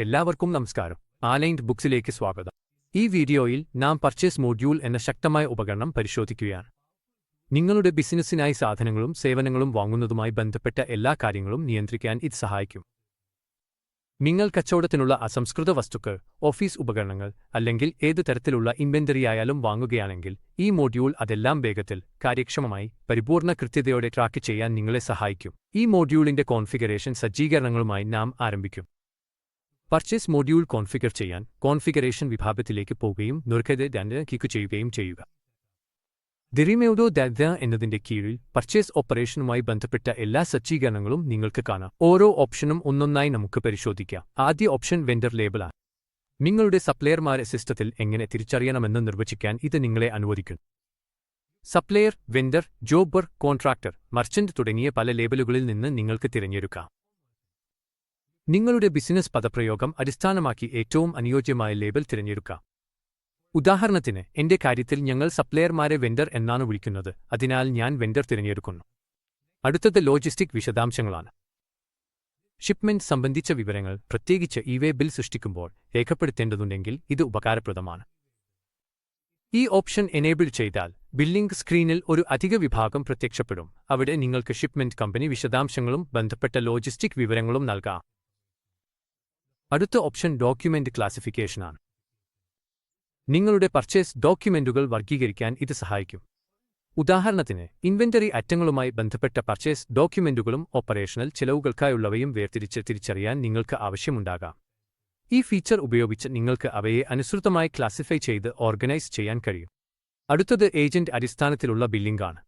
എല്ലാവർക്കും നമസ്കാരം. അലൈൻഡ് ബുക്സിലേക്ക് സ്വാഗതം. ഈ വീഡിയോയിൽ നാം പർച്ചേസ് മൊഡ്യൂൾ എന്ന ശക്തമായ ഉപകരണം പരിശോധിക്കുകയാണ്. നിങ്ങളുടെ ബിസിനസ്സിനായി സാധനങ്ങളും സേവനങ്ങളും വാങ്ങുന്നതുമായി ബന്ധപ്പെട്ട എല്ലാ കാര്യങ്ങളും നിയന്ത്രിക്കാൻ ഇത് സഹായിക്കും. നിങ്ങൾ കച്ചവടത്തിനുള്ള അസംസ്കൃത വസ്തുക്കൾ, ഓഫീസ് ഉപകരണങ്ങൾ അല്ലെങ്കിൽ ഏതു തരത്തിലുള്ള ഇൻവെന്ററിയായാലും വാങ്ങുകയാണെങ്കിൽ ഈ മൊഡ്യൂൾ അതെല്ലാം വേഗത്തിൽ, കാര്യക്ഷമമായി, പരിപൂർണ്ണ കൃത്യതയോടെ ട്രാക്ക് ചെയ്യാൻ നിങ്ങളെ സഹായിക്കും. ഈ മൊഡ്യൂളിന്റെ കോൺഫിഗറേഷൻ സജ്ജീകരണങ്ങളുമായി നാം ആരംഭിക്കും. പർച്ചേസ് മൊഡ്യൂൾ കോൺഫിഗർ ചെയ്യാൻ കോൺഫിഗറേഷൻ വിഭാഗത്തിലേക്ക് പോകുകയും നുറുക്കത് 2 ക്ലിക്ക് ചെയ്യുകയും ചെയ്യുക. ദിറിമേഡോ ദ എന്നതിന്റെ കീഴിൽ പർച്ചേസ് ഓപ്പറേഷനുമായി ബന്ധപ്പെട്ട എല്ലാ സജ്ജീകരണങ്ങളും നിങ്ങൾക്ക് കാണാം. ഓരോ ഓപ്ഷനും ഒന്നൊന്നായി നമുക്ക് പരിശോധിക്കാം. ആദ്യ ഓപ്ഷൻ വെൻഡർ ലേബലാണ്. നിങ്ങളുടെ സപ്ലയർമാരെ സിസ്റ്റത്തിൽ എങ്ങനെ തിരിച്ചറിയണമെന്ന് നിർവചിക്കാൻ ഇത് നിങ്ങളെ അനുവദിക്കുന്നു. സപ്ലയർ, വെൻഡർ, ജോബർ, കോൺട്രാക്ടർ, മർച്ചന്റ് തുടങ്ങിയ പല ലേബലുകളിൽ നിന്ന് നിങ്ങൾക്ക് തിരഞ്ഞെടുക്കാം. നിങ്ങളുടെ ബിസിനസ് പദപ്രയോഗം അടിസ്ഥാനമാക്കി ഏറ്റവും അനുയോജ്യമായ ലേബൽ തിരഞ്ഞെടുക്കാം. ഉദാഹരണത്തിന്, എന്റെ കാര്യത്തിൽ ഞങ്ങൾ സപ്ലയർമാരെ വെൻഡർ എന്നാണ് വിളിക്കുന്നത്, അതിനാൽ ഞാൻ വെൻഡർ തിരഞ്ഞെടുക്കുന്നു. അടുത്തത് ലോജിസ്റ്റിക് വിശദാംശങ്ങളാണ്. ഷിപ്മെന്റ് സംബന്ധിച്ച വിവരങ്ങൾ, പ്രത്യേകിച്ച് ഇവേ ബിൽ സൃഷ്ടിക്കുമ്പോൾ രേഖപ്പെടുത്തേണ്ടതുണ്ടെങ്കിൽ ഇത് ഉപകാരപ്രദമാണ്. ഈ ഓപ്ഷൻ എനേബിൾ ചെയ്താൽ ബില്ലിംഗ് സ്ക്രീനിൽ ഒരു അധിക വിഭാഗം പ്രത്യക്ഷപ്പെടും. അവിടെ നിങ്ങൾക്ക് ഷിപ്മെന്റ് കമ്പനി വിശദാംശങ്ങളും ബന്ധപ്പെട്ട ലോജിസ്റ്റിക് വിവരങ്ങളും നൽകാം. അടുത്ത ഓപ്ഷൻ ഡോക്യുമെന്റ് ക്ലാസിഫിക്കേഷനാണ്. നിങ്ങളുടെ പർച്ചേസ് ഡോക്യുമെന്റുകൾ വർഗീകരിക്കാൻ ഇത് സഹായിക്കും. ഉദാഹരണത്തിന്, ഇൻവെന്ററി ഐറ്റങ്ങളുമായി ബന്ധപ്പെട്ട പർച്ചേസ് ഡോക്യുമെന്റുകളും ഓപ്പറേഷണൽ ചെലവുകൾക്കായുള്ളവയും വേർതിരിച്ച് തിരിച്ചറിയാൻ നിങ്ങൾക്ക് ആവശ്യമുണ്ടാകാം. ഈ ഫീച്ചർ ഉപയോഗിച്ച് നിങ്ങൾക്ക് അവയെ അനുസൃതമായി ക്ലാസിഫൈ ചെയ്ത് ഓർഗനൈസ് ചെയ്യാൻ കഴിയും. അടുത്തത് ഏജന്റ് അടിസ്ഥാനത്തിലുള്ള ബില്ലിംഗ് ആണ്.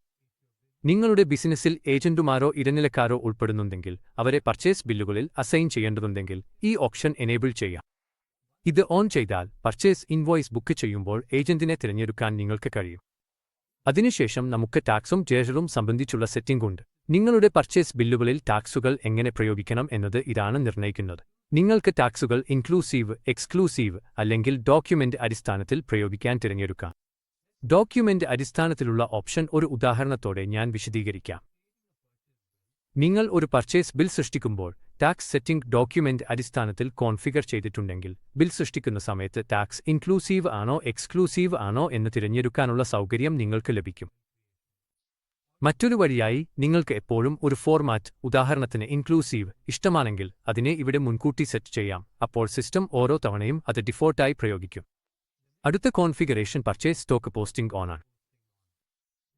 നിങ്ങളുടെ ബിസിനസ്സിൽ ഏജന്റുമാരോ ഇടനിലക്കാരോ ഉൾപ്പെടുന്നുണ്ടെങ്കിൽ അവരെ പർച്ചേസ് ബില്ലുകളിൽ അസൈൻ ചെയ്യേണ്ടതുണ്ടെങ്കിൽ ഈ ഓപ്ഷൻ എനേബിൾ ചെയ്യാം. ഇത് ഓൺ ചെയ്താൽ പർച്ചേസ് ഇൻവോയ്സ് ബുക്ക് ചെയ്യുമ്പോൾ ഏജന്റിനെ തിരഞ്ഞെടുക്കാൻ നിങ്ങൾക്ക് കഴിയും. അതിനുശേഷം നമുക്ക് ടാക്സും ജേഷറും സംബന്ധിച്ചുള്ള സെറ്റിംഗ് ഉണ്ട്. നിങ്ങളുടെ പർച്ചേസ് ബില്ലുകളിൽ ടാക്സുകൾ എങ്ങനെ പ്രയോഗിക്കണം എന്നത് ഇതാണ് നിർണ്ണയിക്കുന്നത്. നിങ്ങൾക്ക് ടാക്സുകൾ ഇൻക്ലൂസീവ്, എക്സ്ക്ലൂസീവ് അല്ലെങ്കിൽ ഡോക്യുമെന്റ് അടിസ്ഥാനത്തിൽ പ്രയോഗിക്കാൻ തിരഞ്ഞെടുക്കാം. ഡോക്യുമെന്റ് അടിസ്ഥാനത്തിലുള്ള ഓപ്ഷൻ ഒരു ഉദാഹരണത്തോടെ ഞാൻ വിശദീകരിക്കാം. നിങ്ങൾ ഒരു പർച്ചേസ് ബിൽ സൃഷ്ടിക്കുമ്പോൾ ടാക്സ് സെറ്റിംഗ് ഡോക്യുമെന്റ് അടിസ്ഥാനത്തിൽ കോൺഫിഗർ ചെയ്തിട്ടുണ്ടെങ്കിൽ ബിൽ സൃഷ്ടിക്കുന്ന സമയത്ത് ടാക്സ് ഇൻക്ലൂസീവ് ആണോ എക്സ്ക്ലൂസീവ് ആണോ എന്ന് തിരഞ്ഞെടുക്കാനുള്ള സൗകര്യം നിങ്ങൾക്ക് ലഭിക്കും. മറ്റൊരു വഴിയായി നിങ്ങൾക്ക് എപ്പോഴും ഒരു ഫോർമാറ്റ്, ഉദാഹരണത്തിന് ഇൻക്ലൂസീവ്, ഇഷ്ടമാണെങ്കിൽ അതിനെ ഇവിടെ മുൻകൂട്ടി സെറ്റ് ചെയ്യാം. അപ്പോൾ സിസ്റ്റം ഓരോ തവണയും അത് ഡിഫോൾട്ടായി പ്രയോഗിക്കും. അടുത്ത configuration purchase stock posting on ആണ്.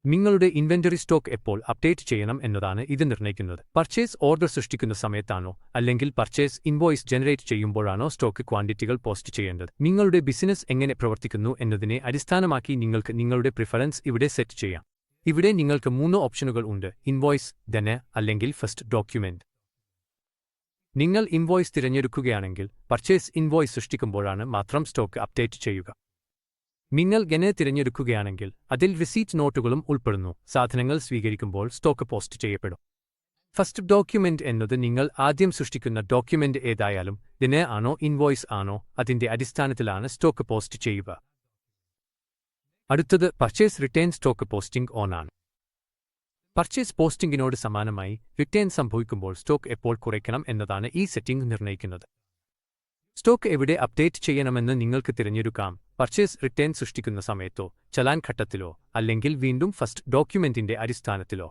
നിങ്ങളുടെ ഇൻവെന്ററി സ്റ്റോക്ക് എപ്പോൾ അപ്ഡേറ്റ് ചെയ്യണം എന്നതാണ് ഇത് നിർണ്ണയിക്കുന്നത്. പർച്ചേസ് ഓർഡർ സൃഷ്ടിക്കുന്ന സമയത്താണോ അല്ലെങ്കിൽ പർച്ചേസ് ഇൻവോയ്സ് ജനറേറ്റ് ചെയ്യുമ്പോഴാണോ സ്റ്റോക്ക് ക്വാണ്ടിറ്റികൾ പോസ്റ്റ് ചെയ്യേണ്ടത്. നിങ്ങളുടെ ബിസിനസ് എങ്ങനെ പ്രവർത്തിക്കുന്നു എന്നതിനെ അടിസ്ഥാനമാക്കി നിങ്ങൾക്ക് നിങ്ങളുടെ പ്രിഫറൻസ് ഇവിടെ സെറ്റ് ചെയ്യാം. ഇവിടെ നിങ്ങൾക്ക് 3 ഓപ്ഷനുകൾ ഉണ്ട്: ഇൻവോയ്സ്, ദെന് അല്ലെങ്കിൽ ഫസ്റ്റ് ഡോക്യുമെന്റ്. നിങ്ങൾ ഇൻവോയ്സ് തിരഞ്ഞെടുക്കുകയാണെങ്കിൽ പർച്ചേസ് ഇൻവോയ്സ് സൃഷ്ടിക്കുമ്പോഴാണ് മാത്രം സ്റ്റോക്ക് അപ്ഡേറ്റ് ചെയ്യുക. നിങ്ങൾ ഗനെ തിരഞ്ഞെടുക്കുകയാണെങ്കിൽ അതിൽ റിസീറ്റ് നോട്ടുകളും ഉൾപ്പെടുന്നു. സാധനങ്ങൾ സ്വീകരിക്കുമ്പോൾ സ്റ്റോക്ക് പോസ്റ്റ് ചെയ്യപ്പെടും. ഫസ്റ്റ് ഡോക്യുമെന്റ് എന്നത് നിങ്ങൾ ആദ്യം സൃഷ്ടിക്കുന്ന ഡോക്യുമെന്റ് ഏതായാലും ദിനെ ആണോ ഇൻവോയ്സ് ആണോ അതിന്റെ അടിസ്ഥാനത്തിലാണ് സ്റ്റോക്ക് പോസ്റ്റ് ചെയ്യുക. അടുത്തത് purchase return stock posting on ആണ്. പർച്ചേസ് പോസ്റ്റിംഗിനോട് സമാനമായി റിട്ടേൺ സംഭവിക്കുമ്പോൾ സ്റ്റോക്ക് എപ്പോൾ കുറയ്ക്കണം എന്നതാണ് ഈ സെറ്റിംഗ് നിർണ്ണയിക്കുന്നത്. സ്റ്റോക്ക് എവിടെ അപ്ഡേറ്റ് ചെയ്യണമെന്ന് നിങ്ങൾക്ക് തിരഞ്ഞെടുക്കാം: പർച്ചേസ് റിട്ടേൺ സൃഷ്ടിക്കുന്ന സമയത്തോ, ചലാൻ ഘട്ടത്തിലോ, അല്ലെങ്കിൽ വീണ്ടും ഫസ്റ്റ് ഡോക്യുമെന്റിന്റെ അടിസ്ഥാനത്തിലോ.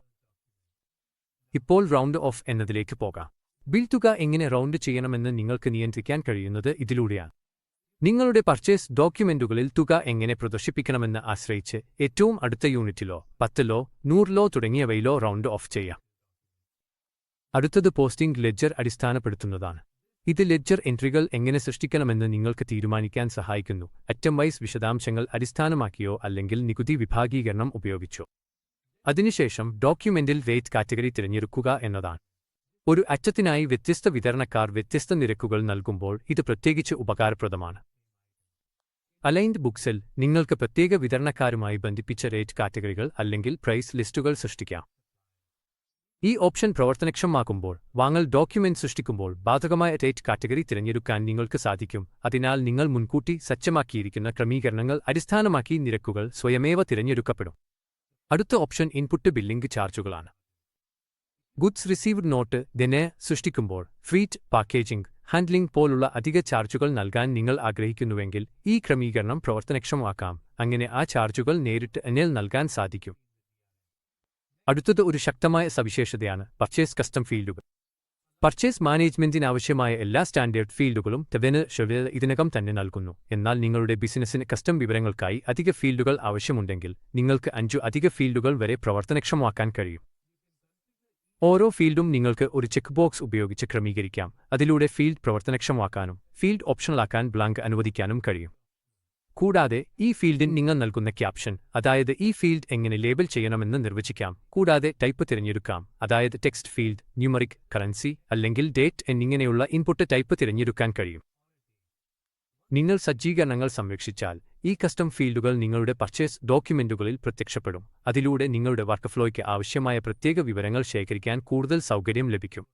ഇപ്പോൾ റൗണ്ട് ഓഫ് എന്നതിലേക്ക് പോകാം. ബിൽ തുക എങ്ങനെ റൗണ്ട് ചെയ്യണമെന്ന് നിങ്ങൾക്ക് നിയന്ത്രിക്കാൻ കഴിയുന്നത് ഇതിലൂടെയാണ്. നിങ്ങളുടെ പർച്ചേസ് ഡോക്യുമെന്റുകളിൽ തുക എങ്ങനെ പ്രദർശിപ്പിക്കണമെന്ന് ആശ്രയിച്ച് ഏറ്റവും അടുത്ത യൂണിറ്റിലോ 10ലോ 100ലോ തുടങ്ങിയവയിലോ റൗണ്ട് ഓഫ് ചെയ്യാം. അടുത്തത് പോസ്റ്റിംഗ് ലെഡ്ജർ അടിസ്ഥാനപ്പെടുത്തുന്നതാണ്. ഇത് ലെഡ്ജർ എൻട്രികൾ എങ്ങനെ സൃഷ്ടിക്കണമെന്ന് നിങ്ങൾക്ക് തീരുമാനിക്കാൻ സഹായിക്കുന്നു. ഐറ്റം വൈസ് വിശദാംശങ്ങൾ അടിസ്ഥാനമാക്കിയോ അല്ലെങ്കിൽ നികുതി വിഭാഗീകരണം ഉപയോഗിച്ചോ. അതിനുശേഷം ഡോക്യുമെന്റിൽ റേറ്റ് കാറ്റഗറി തിരഞ്ഞെടുക്കുക എന്നതാണ്. ഒരു ഐറ്റത്തിനായി വ്യത്യസ്ത വിതരണക്കാർ വ്യത്യസ്ത നിരക്കുകൾ നൽകുമ്പോൾ ഇത് പ്രത്യേകിച്ച് ഉപകാരപ്രദമാണ്. അലൈൻഡ് ബുക്സിൽ നിങ്ങൾക്ക് പ്രത്യേക വിതരണക്കാരുമായി ബന്ധിപ്പിച്ച റേറ്റ് കാറ്റഗറികൾ അല്ലെങ്കിൽ പ്രൈസ് ലിസ്റ്റുകൾ സൃഷ്ടിക്കാം. ഈ ഓപ്ഷൻ പ്രവർത്തനക്ഷമമാക്കുമ്പോൾ വാങ്ങൽ ഡോക്യുമെന്റ് സൃഷ്ടിക്കുമ്പോൾ ബാധകമായ റേറ്റ് കാറ്റഗറി തിരഞ്ഞെടുക്കാൻ നിങ്ങൾക്ക് സാധിക്കും. അതിനാൽ നിങ്ങൾ മുൻകൂട്ടി സജ്ജമാക്കിയിരിക്കുന്ന ക്രമീകരണങ്ങൾ അടിസ്ഥാനമാക്കി നിരക്കുകൾ സ്വയമേവ തിരഞ്ഞെടുക്കപ്പെടും. അടുത്ത ഓപ്ഷൻ ഇൻപുട്ട് ബില്ലിംഗ് ചാർജുകളാണ്. ഗുഡ്സ് റിസീവ്ഡ് നോട്ട് ദിനെ സൃഷ്ടിക്കുമ്പോൾ ഫ്രീറ്റ് പാക്കേജിംഗ് ഹാൻഡ്ലിംഗ് പോലുള്ള അധിക ചാർജുകൾ നൽകാൻ നിങ്ങൾ ആഗ്രഹിക്കുന്നുവെങ്കിൽ ഈ ക്രമീകരണം പ്രവർത്തനക്ഷമമാക്കാം. അങ്ങനെ ആ ചാർജുകൾ നേരിട്ട് എന്നിൽ നൽകാൻ സാധിക്കും. അടുത്തത് ഒരു ശക്തമായ സവിശേഷതയാണ് പർച്ചേസ് കസ്റ്റം ഫീൽഡുകൾ. പർച്ചേസ് മാനേജ്മെന്റിനാവശ്യമായ എല്ലാ സ്റ്റാൻഡേർഡ് ഫീൽഡുകളും തെവന് ഷെവൽ ഇതിനകം തന്നെ നൽകുന്നു. എന്നാൽ നിങ്ങളുടെ ബിസിനസ്സിന് കസ്റ്റം വിവരങ്ങൾക്കായി അധിക ഫീൽഡുകൾ ആവശ്യമുണ്ടെങ്കിൽ നിങ്ങൾക്ക് 5 അധിക ഫീൽഡുകൾ വരെ പ്രവർത്തനക്ഷമമാക്കാൻ കഴിയും. ഓരോ ഫീൽഡും നിങ്ങൾക്ക് ഒരു ചെക്ക് ബോക്സ് ഉപയോഗിച്ച് ക്രമീകരിക്കാം. അതിലൂടെ ഫീൽഡ് പ്രവർത്തനക്ഷമമാക്കാനും ഫീൽഡ് ഓപ്ഷണലാക്കാൻ ബ്ലാങ്ക് അനുവദിക്കാനും കഴിയും. കൂടാതെ ഈ ഫീൽഡിന് നിങ്ങൾ നൽകുന്ന ക്യാപ്ഷൻ, അതായത് ഈ ഫീൽഡ് എങ്ങനെ ലേബൽ ചെയ്യണമെന്ന് നിർവചിക്കാം. കൂടാതെ ടൈപ്പ് തിരഞ്ഞെടുക്കാം, അതായത് ടെക്സ്റ്റ് ഫീൽഡ്, ന്യൂമറിക്, കറൻസി അല്ലെങ്കിൽ ഡേറ്റ് എന്നിങ്ങനെയുള്ള ഇൻപുട്ട് ടൈപ്പ് തിരഞ്ഞെടുക്കാൻ കഴിയും. നിങ്ങൾ സജ്ജീകരണങ്ങൾ സംരക്ഷിച്ചാൽ ഈ കസ്റ്റം ഫീൽഡുകൾ നിങ്ങളുടെ പർച്ചേസ് ഡോക്യുമെന്റുകളിൽ പ്രത്യക്ഷപ്പെടും. അതിലൂടെ നിങ്ങളുടെ വർക്ക് ഫ്ലോയ്ക്ക് ആവശ്യമായ പ്രത്യേക വിവരങ്ങൾ ശേഖരിക്കാൻ കൂടുതൽ സൗകര്യം ലഭിക്കും.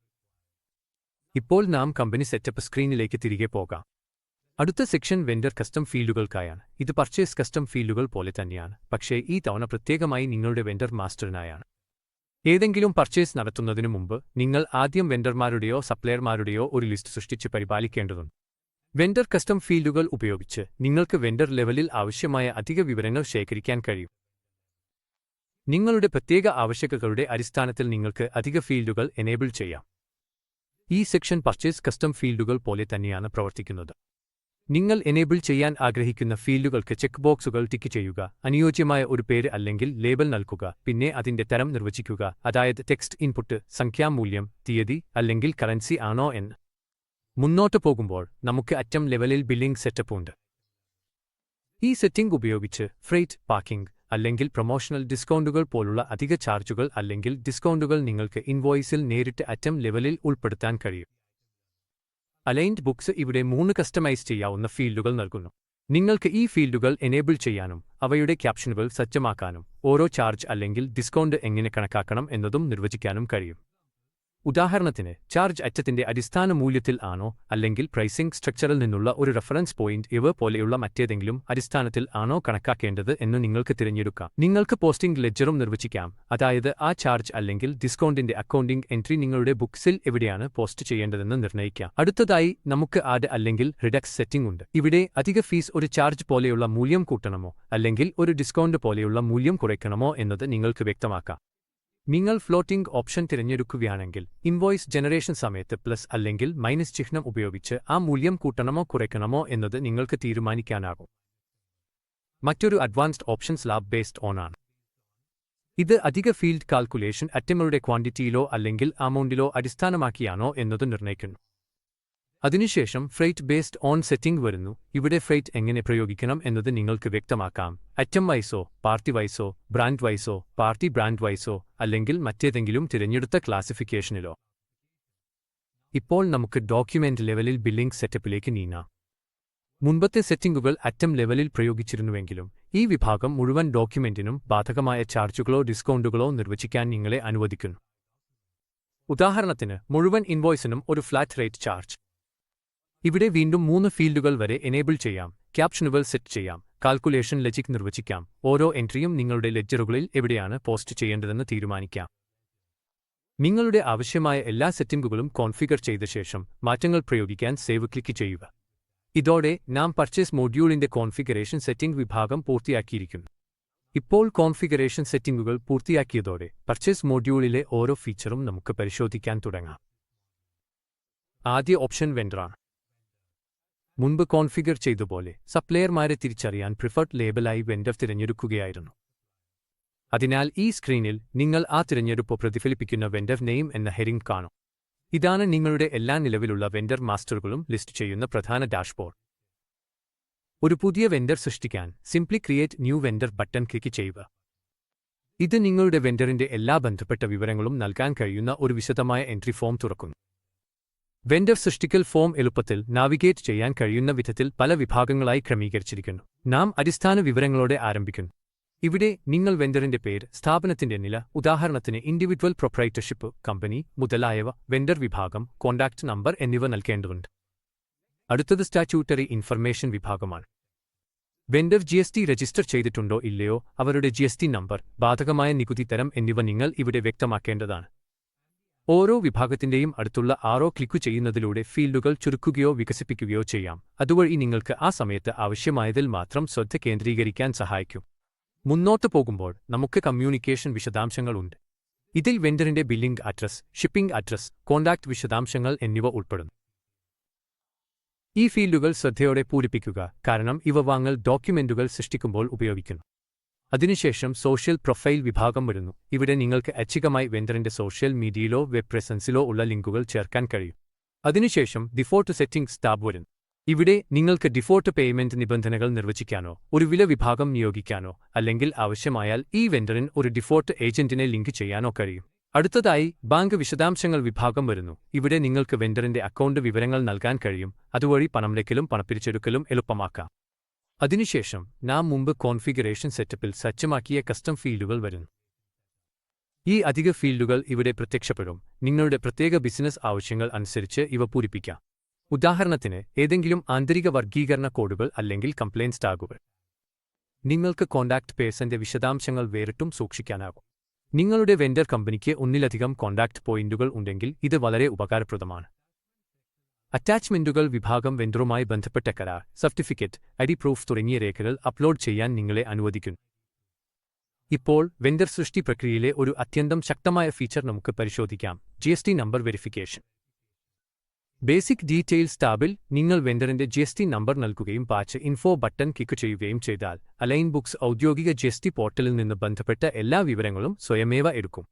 ഇപ്പോൾ നാം കമ്പനി സെറ്റപ്പ് സ്ക്രീനിലേക്ക് തിരികെ പോകാം. അടുത്ത സെക്ഷൻ വെൻഡർ കസ്റ്റം ഫീൽഡുകൾക്കായാണ്. ഇത് പർച്ചേസ് കസ്റ്റം ഫീൽഡുകൾ പോലെ തന്നെയാണ്, പക്ഷേ ഈ തവണ പ്രത്യേകമായി നിങ്ങളുടെ വെൻഡർ മാസ്റ്ററിനായാണ്. ഏതെങ്കിലും പർച്ചേസ് നടത്തുന്നതിനു മുമ്പ് നിങ്ങൾ ആദ്യം വെൻഡർമാരുടെയോ സപ്ലയർമാരുടെയോ ഒരു ലിസ്റ്റ് സൃഷ്ടിച്ച് പരിപാലിക്കേണ്ടതുണ്ട്. വെൻഡർ കസ്റ്റം ഫീൽഡുകൾ ഉപയോഗിച്ച് നിങ്ങൾക്ക് വെൻഡർ ലെവലിൽ ആവശ്യമായ അധിക വിവരങ്ങൾ ശേഖരിക്കാൻ കഴിയും. നിങ്ങളുടെ പ്രത്യേക ആവശ്യകതകളുടെ അടിസ്ഥാനത്തിൽ നിങ്ങൾക്ക് അധിക ഫീൽഡുകൾ എനേബിൾ ചെയ്യാം. ഈ സെക്ഷൻ പർച്ചേസ് കസ്റ്റം ഫീൽഡുകൾ പോലെ തന്നെയാണ് പ്രവർത്തിക്കുന്നത്. നിങ്ങൾ എനേബിൾ ചെയ്യാൻ ആഗ്രഹിക്കുന്ന ഫീൽഡുകൾക്ക് ചെക്ക് ബോക്സുകൾ ടിക്ക് ചെയ്യുക, അനുയോജ്യമായ ഒരു പേര് അല്ലെങ്കിൽ ലേബൽ നൽകുക, പിന്നെ അതിന്റെ തരം നിർവചിക്കുക, അതായത് ടെക്സ്റ്റ് ഇൻപുട്ട്, സംഖ്യാമൂല്യം, തീയതി അല്ലെങ്കിൽ കറൻസി ആണോ എന്ന്. മുന്നോട്ട് പോകുമ്പോൾ നമുക്ക് അറ്റം ലെവലിൽ ബില്ലിംഗ് സെറ്റപ്പ് ഉണ്ട്. ഈ സെറ്റിംഗ് ഉപയോഗിച്ച് ഫ്രൈറ്റ്, പാർക്കിംഗ് അല്ലെങ്കിൽ പ്രൊമോഷണൽ ഡിസ്കൗണ്ടുകൾ പോലുള്ള അധിക ചാർജുകൾ അല്ലെങ്കിൽ ഡിസ്കൗണ്ടുകൾ നിങ്ങൾക്ക് ഇൻവോയ്സിൽ നേരിട്ട് അറ്റം ലെവലിൽ ഉൾപ്പെടുത്താൻ കഴിയും. അലൈൻഡ് ബുക്സ് ഇവിടെ 3 കസ്റ്റമൈസ് ചെയ്യാവുന്ന ഫീൽഡുകൾ നൽകുന്നു. നിങ്ങൾക്ക് ഈ ഫീൽഡുകൾ എനേബിൾ ചെയ്യാനും അവയുടെ ക്യാപ്ഷനുകൾ സജ്ജമാക്കാനും ഓരോ ചാർജ് അല്ലെങ്കിൽ ഡിസ്കൗണ്ട് എങ്ങനെ കണക്കാക്കണം എന്നതും നിർവചിക്കാനും കഴിയും. ഉദാഹരണത്തിന്, ചാർജ് അറ്റത്തിന്റെ അടിസ്ഥാന മൂല്യത്തിൽ ആണോ അല്ലെങ്കിൽ പ്രൈസിംഗ് സ്ട്രക്ചറിൽ നിന്നുള്ള ഒരു റഫറൻസ് പോയിന്റ് ഇവ പോലെയുള്ള മറ്റേതെങ്കിലും അടിസ്ഥാനത്തിൽ ആണോ കണക്കാക്കേണ്ടത് എന്ന് നിങ്ങൾക്ക് തിരഞ്ഞെടുക്കാം. നിങ്ങൾക്ക് പോസ്റ്റിംഗ് ലെഡ്ജറും നിർവചിക്കാം, അതായത് ആ ചാർജ് അല്ലെങ്കിൽ ഡിസ്കൗണ്ടിന്റെ അക്കൗണ്ടിംഗ് എൻട്രി നിങ്ങളുടെ ബുക്സിൽ എവിടെയാണ് പോസ്റ്റ് ചെയ്യേണ്ടതെന്ന് നിർണ്ണയിക്കാം. അടുത്തതായി നമുക്ക് ആഡ് അല്ലെങ്കിൽ റിഡക്സ് സെറ്റിംഗ് ഉണ്ട്. ഇവിടെ അധിക ഫീസ് ഒരു ചാർജ് പോലെയുള്ള മൂല്യം കൂട്ടണമോ അല്ലെങ്കിൽ ഒരു ഡിസ്കൗണ്ട് പോലെയുള്ള മൂല്യം കുറയ്ക്കണമോ എന്നത് നിങ്ങൾക്ക് വ്യക്തമാക്കാം. നിങ്ങൾ ഫ്ലോട്ടിംഗ് ഓപ്ഷൻ തിരഞ്ഞെടുക്കുകയാണെങ്കിൽ ഇൻവോയ്സ് ജനറേഷൻ സമയത്ത് പ്ലസ് അല്ലെങ്കിൽ മൈനസ് ചിഹ്നം ഉപയോഗിച്ച് ആ മൂല്യം കൂട്ടണമോ കുറയ്ക്കണമോ എന്നത് നിങ്ങൾക്ക് തീരുമാനിക്കാനാകും. മറ്റൊരു advanced option slab based on ആണ്. ഇത് അധിക ഫീൽഡ് കാൽക്കുലേഷൻ അറ്റങ്ങളുടെ ക്വാണ്ടിറ്റിയിലോ അല്ലെങ്കിൽ അമൗണ്ടിലോ അടിസ്ഥാനമാക്കിയാണോ എന്നത് നിർണ്ണയിക്കുന്നു. അതിനുശേഷം ഫ്രൈറ്റ് ബേസ്ഡ് ഓൺ സെറ്റിംഗ് വരുന്നു. ഇവിടെ ഫ്രൈറ്റ് എങ്ങനെ പ്രയോഗിക്കണം എന്നത് നിങ്ങൾക്ക് വ്യക്തമാക്കാം. അറ്റം വൈസോ, പാർട്ടി വൈസോ, ബ്രാൻഡ് വൈസോ, പാർട്ടി ബ്രാൻഡ് വൈസോ അല്ലെങ്കിൽ മറ്റേതെങ്കിലും തിരഞ്ഞെടുത്ത ക്ലാസിഫിക്കേഷനിലോ. ഇപ്പോൾ നമുക്ക് ഡോക്യുമെന്റ് ലെവലിൽ ബില്ലിംഗ് സെറ്റപ്പിലേക്ക് നീങ്ങാം. മുൻപത്തെ സെറ്റിംഗുകൾ അറ്റം ലെവലിൽ പ്രയോഗിച്ചിരുന്നുവെങ്കിലും ഈ വിഭാഗം മുഴുവൻ ഡോക്യുമെന്റിനും ബാധകമായ ചാർജുകളോ ഡിസ്കൗണ്ടുകളോ നിർവചിക്കാൻ നിങ്ങളെ അനുവദിക്കുന്നു. ഉദാഹരണത്തിന്, മുഴുവൻ ഇൻവോയ്സിനും ഒരു ഫ്ലാറ്റ് റേറ്റ് ചാർജ്. ഇവിടെ വീണ്ടും 3 ഫീൽഡുകൾ വരെ എനേബിൾ ചെയ്യാം. ക്യാപ്ഷനുകൾ സെറ്റ് ചെയ്യാം, കാൽക്കുലേഷൻ ലോജിക് നിർവചിക്കാം, ഓരോ എൻട്രിയും നിങ്ങളുടെ ലെഡ്ജറുകളിൽ എവിടെയാണ് പോസ്റ്റ് ചെയ്യേണ്ടതെന്ന് തീരുമാനിക്കാം. നിങ്ങളുടെ ആവശ്യമായ എല്ലാ സെറ്റിംഗുകളും കോൺഫിഗർ ചെയ്ത ശേഷം മാറ്റങ്ങൾ പ്രയോഗിക്കാൻ സേവ് ക്ലിക്ക് ചെയ്യുക. ഇതോടെ നാം പർച്ചേസ് മൊഡ്യൂളിന്റെ കോൺഫിഗറേഷൻ സെറ്റിംഗ് വിഭാഗം പൂർത്തിയാക്കിയിരിക്കുന്നു. ഇപ്പോൾ കോൺഫിഗറേഷൻ സെറ്റിംഗുകൾ പൂർത്തിയാക്കിയതോടെ പർച്ചേസ് മൊഡ്യൂളിലെ ഓരോ ഫീച്ചറും നമുക്ക് പരിശോധിക്കാൻ തുടങ്ങാം. ആദ്യ ഓപ്ഷൻ വെൻഡറാണ്. മുൻപ് കോൺഫിഗർ ചെയ്തപോലെ സപ്ലയർമാരെ തിരിച്ചറിയാൻ പ്രിഫർഡ് ലേബലായി വെൻഡർ തിരഞ്ഞെടുക്കുകയായിരുന്നു. അതിനാൽ ഈ സ്ക്രീനിൽ നിങ്ങൾ ആ തിരഞ്ഞെടുപ്പ് പ്രതിഫലിപ്പിക്കുന്ന വെൻഡർ നെയിം എന്ന ഹെഡിംഗ് കാണും. ഇതാണ് നിങ്ങളുടെ എല്ലാ നിലവിലുള്ള വെൻഡർ മാസ്റ്ററുകളും ലിസ്റ്റ് ചെയ്യുന്ന പ്രധാന ഡാഷ്ബോർഡ്. ഒരു പുതിയ വെൻഡർ സൃഷ്ടിക്കാൻ simply create new vendor button click ചെയ്യുക. ഇത് നിങ്ങളുടെ വെൻഡറിന്റെ എല്ലാ ബന്ധപ്പെട്ട വിവരങ്ങളും നൽകാൻ കഴിയുന്ന ഒരു വിശദമായ എൻട്രി ഫോം തുറക്കുന്നു. വെൻഡർ സൃഷ്ടിക്കൽ ഫോം എളുപ്പത്തിൽ നാവിഗേറ്റ് ചെയ്യാൻ കഴിയുന്ന വിധത്തിൽ പല വിഭാഗങ്ങളായി ക്രമീകരിച്ചിരിക്കുന്നു. നാം അടിസ്ഥാന വിവരങ്ങളോടെ ആരംഭിക്കുന്നു. ഇവിടെ നിങ്ങൾ വെൻഡറിന്റെ പേര്, സ്ഥാപനത്തിന്റെ നില, ഉദാഹരണത്തിന് ഇൻഡിവിജ്വൽ പ്രൊപ്രൈറ്റർഷിപ്പ്, കമ്പനി മുതലായവ, വെൻഡർ വിഭാഗം, കോൺടാക്ട് നമ്പർ എന്നിവ നൽകേണ്ടതുണ്ട്. അടുത്തത് സ്റ്റാറ്റ്യൂട്ടറി ഇൻഫർമേഷൻ വിഭാഗമാണ്. വെൻഡർ GST രജിസ്റ്റർ ചെയ്തിട്ടുണ്ടോ ഇല്ലയോ, അവരുടെ GST നമ്പർ, ബാധകമായ നികുതി തരം എന്നിവ നിങ്ങൾ ഇവിടെ വ്യക്തമാക്കേണ്ടതാണ്. ഓരോ വിഭാഗത്തിന്റെയും അടുത്തുള്ള ആരോ ക്ലിക്കു ചെയ്യുന്നതിലൂടെ ഫീൽഡുകൾ ചുരുക്കുകയോ വികസിപ്പിക്കുകയോ ചെയ്യാം. അതുവഴി നിങ്ങൾക്ക് ആ സമയത്ത് ആവശ്യമായതിൽ മാത്രം ശ്രദ്ധ കേന്ദ്രീകരിക്കാൻ സഹായിക്കും. മുന്നോട്ട് പോകുമ്പോൾ നമുക്ക് കമ്മ്യൂണിക്കേഷൻ വിശദാംശങ്ങളുണ്ട്. ഇതിൽ വെണ്ടറിന്റെ billing address, shipping address, contact വിശദാംശങ്ങൾ എന്നിവ ഉൾപ്പെടുന്നു. ഈ ഫീൽഡുകൾ ശ്രദ്ധയോടെ പൂരിപ്പിക്കുക, കാരണം ഇവ വാങ്ങൽ ഡോക്യുമെന്റുകൾ സൃഷ്ടിക്കുമ്പോൾ ഉപയോഗിക്കുന്നു. അതിനുശേഷം സോഷ്യൽ പ്രൊഫൈൽ വിഭാഗം വരുന്നു. ഇവിടെ നിങ്ങൾക്ക് ഐച്ഛികമായി വെണ്ടറിന്റെ സോഷ്യൽ മീഡിയയിലോ വെബ് പ്രസൻസിലോ ഉള്ള ലിങ്കുകൾ ചേർക്കാൻ കഴിയും. അതിനുശേഷം ഡിഫോൾട്ട് സെറ്റിംഗ്സ് ടാബ് വരുന്നു. ഇവിടെ നിങ്ങൾക്ക് ഡിഫോൾട്ട് പേയ്മെന്റ് നിബന്ധനകൾ നിർവചിക്കാനോ ഒരു വില വിഭാഗം നിയോഗിക്കാനോ അല്ലെങ്കിൽ ആവശ്യമായാൽ ഈ വെണ്ടറിന് ഒരു ഡിഫോൾട്ട് ഏജന്റിനെ ലിങ്ക് ചെയ്യാനോ കഴിയും. അടുത്തതായി ബാങ്ക് വിശദാംശങ്ങൾ വിഭാഗം വരുന്നു. ഇവിടെ നിങ്ങൾക്ക് വെണ്ടറിന്റെ അക്കൗണ്ട് വിവരങ്ങൾ നൽകാൻ കഴിയും. അതുവഴി പണമടയ്ക്കലും പണപ്പിരിച്ചെടുക്കലും എളുപ്പമാക്കാം. അതിനുശേഷം നാം മുമ്പ് കോൺഫിഗറേഷൻ സെറ്റപ്പിൽ സജ്ജമാക്കിയ കസ്റ്റം ഫീൽഡുകൾ വരുന്നു. ഈ അധിക ഫീൽഡുകൾ ഇവിടെ പ്രത്യക്ഷപ്പെടും. നിങ്ങളുടെ പ്രത്യേക ബിസിനസ് ആവശ്യങ്ങൾ അനുസരിച്ച് ഇവ പൂരിപ്പിക്കാം. ഉദാഹരണത്തിന് ഏതെങ്കിലും ആന്തരിക വർഗീകരണ കോഡുകൾ അല്ലെങ്കിൽ കംപ്ലയിൻസ് ടാഗുകൾ. നിങ്ങൾക്ക് കോൺടാക്റ്റ് പേഴ്സന്റെ വിശദാംശങ്ങൾ വേറിട്ടും സൂക്ഷിക്കാനാകും. നിങ്ങളുടെ വെണ്ടർ കമ്പനിക്ക് ഒന്നിലധികം കോൺടാക്റ്റ് പോയിന്റുകൾ ഉണ്ടെങ്കിൽ ഇത് വളരെ ഉപകാരപ്രദമാണ്. അറ്റാച്ച്മെന്റുകൾ വിഭാഗം വെണ്ടറുമായി ബന്ധപ്പെട്ട കരാർ, സർട്ടിഫിക്കറ്റ്, ഐഡി പ്രൂഫ് തുടങ്ങിയ രേഖകൾ അപ്ലോഡ് ചെയ്യാൻ നിങ്ങളെ അനുവദിക്കുന്നു. ഇപ്പോൾ വെണ്ടർ സൃഷ്ടി പ്രക്രിയയിലെ ഒരു അത്യന്തം ശക്തമായ ഫീച്ചർ നമുക്ക് പരിശോധിക്കാം: GST number verification. Basic details ടാബിൽ നിങ്ങൾ വെണ്ടറിന്റെ GST നമ്പർ നൽകുകയും പാച്ച് ഇൻഫോ ബട്ടൺ ക്ലിക്ക് ചെയ്യുകയും ചെയ്താൽ അലൈൻ ബുക്സ് ഔദ്യോഗിക GST പോർട്ടലിൽ നിന്ന് ബന്ധപ്പെട്ട എല്ലാ വിവരങ്ങളും സ്വയമേവ എടുക്കും.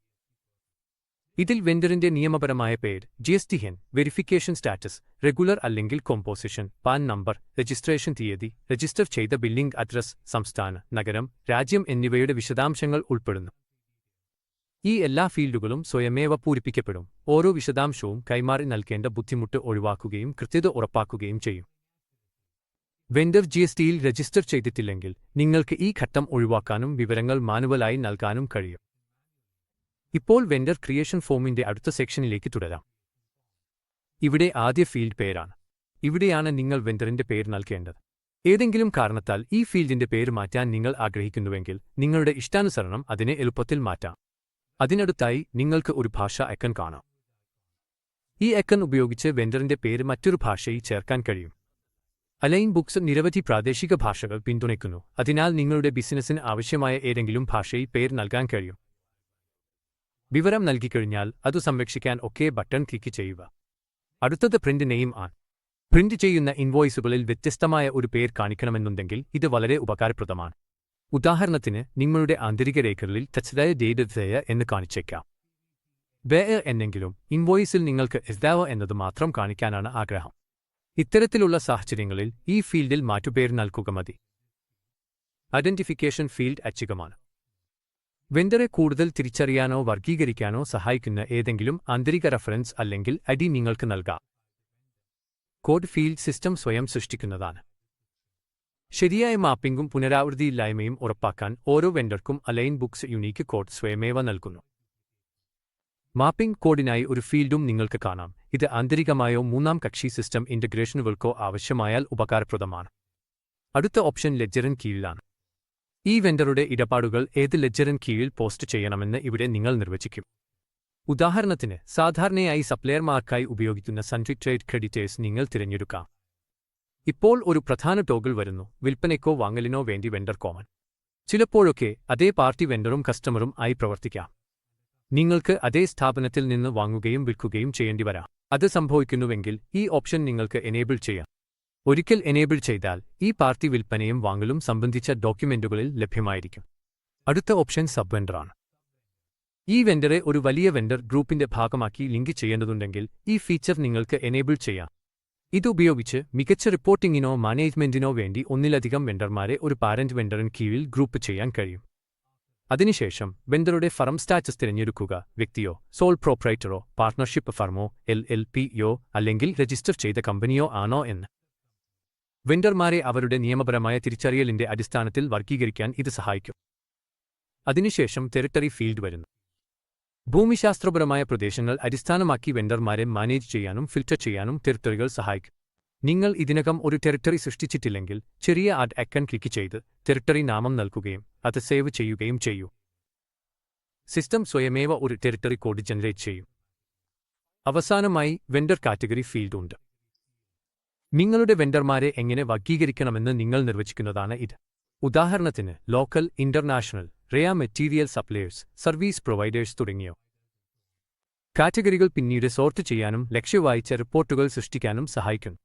ഇതിൽ വെണ്ടറിന്റെ നിയമപരമായ പേര്, GSTN, വെരിഫിക്കേഷൻ സ്റ്റാറ്റസ്, റെഗുലർ അല്ലെങ്കിൽ കോമ്പോസിഷൻ, പാൻ നമ്പർ, രജിസ്ട്രേഷൻ തീയതി, രജിസ്റ്റർ ചെയ്ത ബില്ലിംഗ് അഡ്രസ്, സംസ്ഥാന, നഗരം, രാജ്യം എന്നിവയുടെ വിശദാംശങ്ങൾ ഉൾപ്പെടുന്നു. ഈ എല്ലാ ഫീൽഡുകളും സ്വയമേവ പൂരിപ്പിക്കപ്പെടും. ഓരോ വിശദാംശവും കൈമാറി നൽകേണ്ട ബുദ്ധിമുട്ട് ഒഴിവാക്കുകയും കൃത്യത ഉറപ്പാക്കുകയും ചെയ്യും. വെണ്ടർ GSTയിൽ രജിസ്റ്റർ ചെയ്തിട്ടില്ലെങ്കിൽ നിങ്ങൾക്ക് ഈ ഘട്ടം ഒഴിവാക്കാനും വിവരങ്ങൾ മാനുവലായി നൽകാനും കഴിയും. ഇപ്പോൾ വെണ്ടർ ക്രിയേഷൻ ഫോമിന്റെ അടുത്ത സെക്ഷനിലേക്ക് തുടരാം. ഇവിടെ ആദ്യ ഫീൽഡ് പേരാണ്. ഇവിടെയാണ് നിങ്ങൾ വെണ്ടറിന്റെ പേര് നൽകേണ്ടത്. ഏതെങ്കിലും കാരണത്താൽ ഈ ഫീൽഡിന്റെ പേര് മാറ്റാൻ നിങ്ങൾ ആഗ്രഹിക്കുന്നുവെങ്കിൽ നിങ്ങളുടെ ഇഷ്ടാനുസരണം അതിനെ എളുപ്പത്തിൽ മാറ്റാം. അതിനടുത്തായി നിങ്ങൾക്ക് ഒരു ഭാഷ ഐക്കൺ കാണാം. ഈ ഐക്കൺ ഉപയോഗിച്ച് വെണ്ടറിന്റെ പേര് മറ്റൊരു ഭാഷയിൽ ചേർക്കാൻ കഴിയും. അലൈൻ ബുക്സ് നിരവധി പ്രാദേശിക ഭാഷകൾ പിന്തുണയ്ക്കുന്നു. അതിനാൽ നിങ്ങളുടെ ബിസിനസ്സിന് ആവശ്യമായ ഏതെങ്കിലും ഭാഷയിൽ പേര് നൽകാൻ കഴിയും. വിവരം നൽകിക്കഴിഞ്ഞാൽ അത് സംരക്ഷിക്കാൻ ഒകെ ബട്ടൺ ക്ലിക്ക് ചെയ്യുക. അടുത്തത് പ്രിന്റ് നെയിം ആണ്. പ്രിന്റ് ചെയ്യുന്ന ഇൻവോയ്സുകളിൽ വ്യത്യസ്തമായ ഒരു പേര് കാണിക്കണമെന്നുണ്ടെങ്കിൽ ഇത് വളരെ ഉപകാരപ്രദമാണ്. ഉദാഹരണത്തിന് നിങ്ങളുടെ ആന്തരിക രേഖകളിൽ ടച്ച്ഡായ ഡേറ്റ എന്ന് കാണിച്ചേക്കാം. ബേർ എന്നെങ്കിലും ഇൻവോയ്സിൽ നിങ്ങൾക്ക് എസ്ദാവ എന്നത് മാത്രം കാണിക്കാനാണ് ആഗ്രഹം. ഇത്തരത്തിലുള്ള സാഹചര്യങ്ങളിൽ ഈ ഫീൽഡിൽ മാറ്റുപേര് നൽകുക മതി. Identification field ഐച്ഛികമാണ്. വെണ്ടറെ കൂടുതൽ തിരിച്ചറിയാനോ വർഗീകരിക്കാനോ സഹായിക്കുന്ന ഏതെങ്കിലും ആന്തരിക റഫറൻസ് അല്ലെങ്കിൽ ഐഡി നിങ്ങൾക്ക് നൽകാം. കോഡ് ഫീൽഡ് സിസ്റ്റം സ്വയം സൃഷ്ടിക്കുന്നതാണ്. ശരിയായ മാപ്പിംഗും പുനരാവൃത്തിയില്ലായ്മയും ഉറപ്പാക്കാൻ ഓരോ വെണ്ടർക്കും അലൈൻ ബുക്സ് യുണീക്ക് കോഡ് സ്വയമേവ നൽകുന്നു. മാപ്പിംഗ് കോഡിനായി ഒരു ഫീൽഡും നിങ്ങൾക്ക് കാണാം. ഇത് ആന്തരികമായോ മൂന്നാം കക്ഷി സിസ്റ്റം ഇന്റഗ്രേഷനുകൾക്കോ ആവശ്യമായാൽ ഉപകാരപ്രദമാണ്. അടുത്ത ഓപ്ഷൻ ലെഡ്ജറിന് കീഴിലാണ്. ഈ വെണ്ടറുടെ ഇടപാടുകൾ ഏത് ലെഡ്ജറിന് കീഴിൽ പോസ്റ്റ് ചെയ്യണമെന്ന് ഇവിടെ നിങ്ങൾ നിർവചിക്കും. ഉദാഹരണത്തിന് സാധാരണയായി സപ്ലയർമാർക്കായി ഉപയോഗിക്കുന്ന സൺട്രി ട്രേഡ് ക്രെഡിറ്റേഴ്സ് നിങ്ങൾ തിരഞ്ഞെടുക്കാം. ഇപ്പോൾ ഒരു പ്രധാന ടോഗിൾ വരുന്നു: വിൽപ്പനയ്ക്കോ വാങ്ങലിനോ വേണ്ടി വെണ്ടർ കോമൺ. ചിലപ്പോഴൊക്കെ അതേ പാർട്ടി വെണ്ടറും കസ്റ്റമറും ആയി പ്രവർത്തിക്കാം. നിങ്ങൾക്ക് അതേ സ്ഥാപനത്തിൽ നിന്ന് വാങ്ങുകയും വിൽക്കുകയും ചെയ്യേണ്ടി വരാം. അത് സംഭവിക്കുന്നുവെങ്കിൽ ഈ ഓപ്ഷൻ നിങ്ങൾക്ക് എനേബിൾ ചെയ്യാം. ഒരിക്കൽ എനേബിൾ ചെയ്താൽ ഈ പാർട്ടി വിൽപ്പനയും വാങ്ങലും സംബന്ധിച്ച ഡോക്യുമെന്റുകളിൽ ലഭ്യമായിരിക്കും. അടുത്ത ഓപ്ഷൻ സബ് വെണ്ടറാണ്. ഈ വെണ്ടറെ ഒരു വലിയ വെണ്ടർ ഗ്രൂപ്പിന്റെ ഭാഗമാക്കി ലിങ്ക് ചെയ്യേണ്ടതുണ്ടെങ്കിൽ ഈ ഫീച്ചർ നിങ്ങൾക്ക് എനേബിൾ ചെയ്യാം. ഇതുപയോഗിച്ച് മികച്ച റിപ്പോർട്ടിംഗിനോ മാനേജ്മെന്റിനോ വേണ്ടി ഒന്നിലധികം വെണ്ടർമാരെ ഒരു പാരന്റ് വെണ്ടറിന് കീഴിൽ ഗ്രൂപ്പ് ചെയ്യാൻ കഴിയും. അതിനുശേഷം വെണ്ടറുടെ ഫറം സ്റ്റാറ്റസ് തിരഞ്ഞെടുക്കുക: വ്യക്തിയോ, സോൾ പ്രൊപ്രൈറ്ററോ, പാർട്ണർഷിപ്പ് ഫർമോ, LLPയോ അല്ലെങ്കിൽ രജിസ്റ്റർ ചെയ്ത കമ്പനിയോ ആണോ എന്ന്. വെണ്ടർമാരെ അവരുടെ നിയമപരമായ തിരിച്ചറിയലിന്റെ അടിസ്ഥാനത്തിൽ വർഗീകരിക്കാൻ ഇത് സഹായിക്കും. അതിനുശേഷം ടെറിട്ടറി ഫീൽഡ് വരുന്നു. ഭൂമിശാസ്ത്രപരമായ പ്രദേശങ്ങൾ അടിസ്ഥാനമാക്കി വെണ്ടർമാരെ മാനേജ് ചെയ്യാനും ഫിൽട്ടർ ചെയ്യാനും ടെറിട്ടറികൾ സഹായിക്കും. നിങ്ങൾ ഇതിനകം ഒരു ടെറിട്ടറി സൃഷ്ടിച്ചിട്ടില്ലെങ്കിൽ ചെറിയ ആഡ് ഐക്കൺ ക്ലിക്ക് ചെയ്ത് ടെറിട്ടറി നാമം നൽകുകയും അത് സേവ് ചെയ്യുകയും ചെയ്യൂ. സിസ്റ്റം സ്വയമേവ ഒരു ടെറിട്ടറി കോഡ് ജനറേറ്റ് ചെയ്യും. അവസാനമായി വെണ്ടർ കാറ്റഗറി ഫീൽഡ് ഉണ്ട്. നിങ്ങളുടെ വെണ്ടർമാരെ എങ്ങനെ വർഗീകരിക്കണമെന്ന് നിങ്ങൾ നിർവചിക്കുന്നതാണ് ഇത്. ഉദാഹരണത്തിന് local, international, rare material suppliers, service providers തുടങ്ങിയോ. കാറ്റഗറികൾ പിന്നീട് സോർട്ട് ചെയ്യാനും ലക്ഷ്യവായിച്ച റിപ്പോർട്ടുകൾ സൃഷ്ടിക്കാനും സഹായിക്കുന്നു.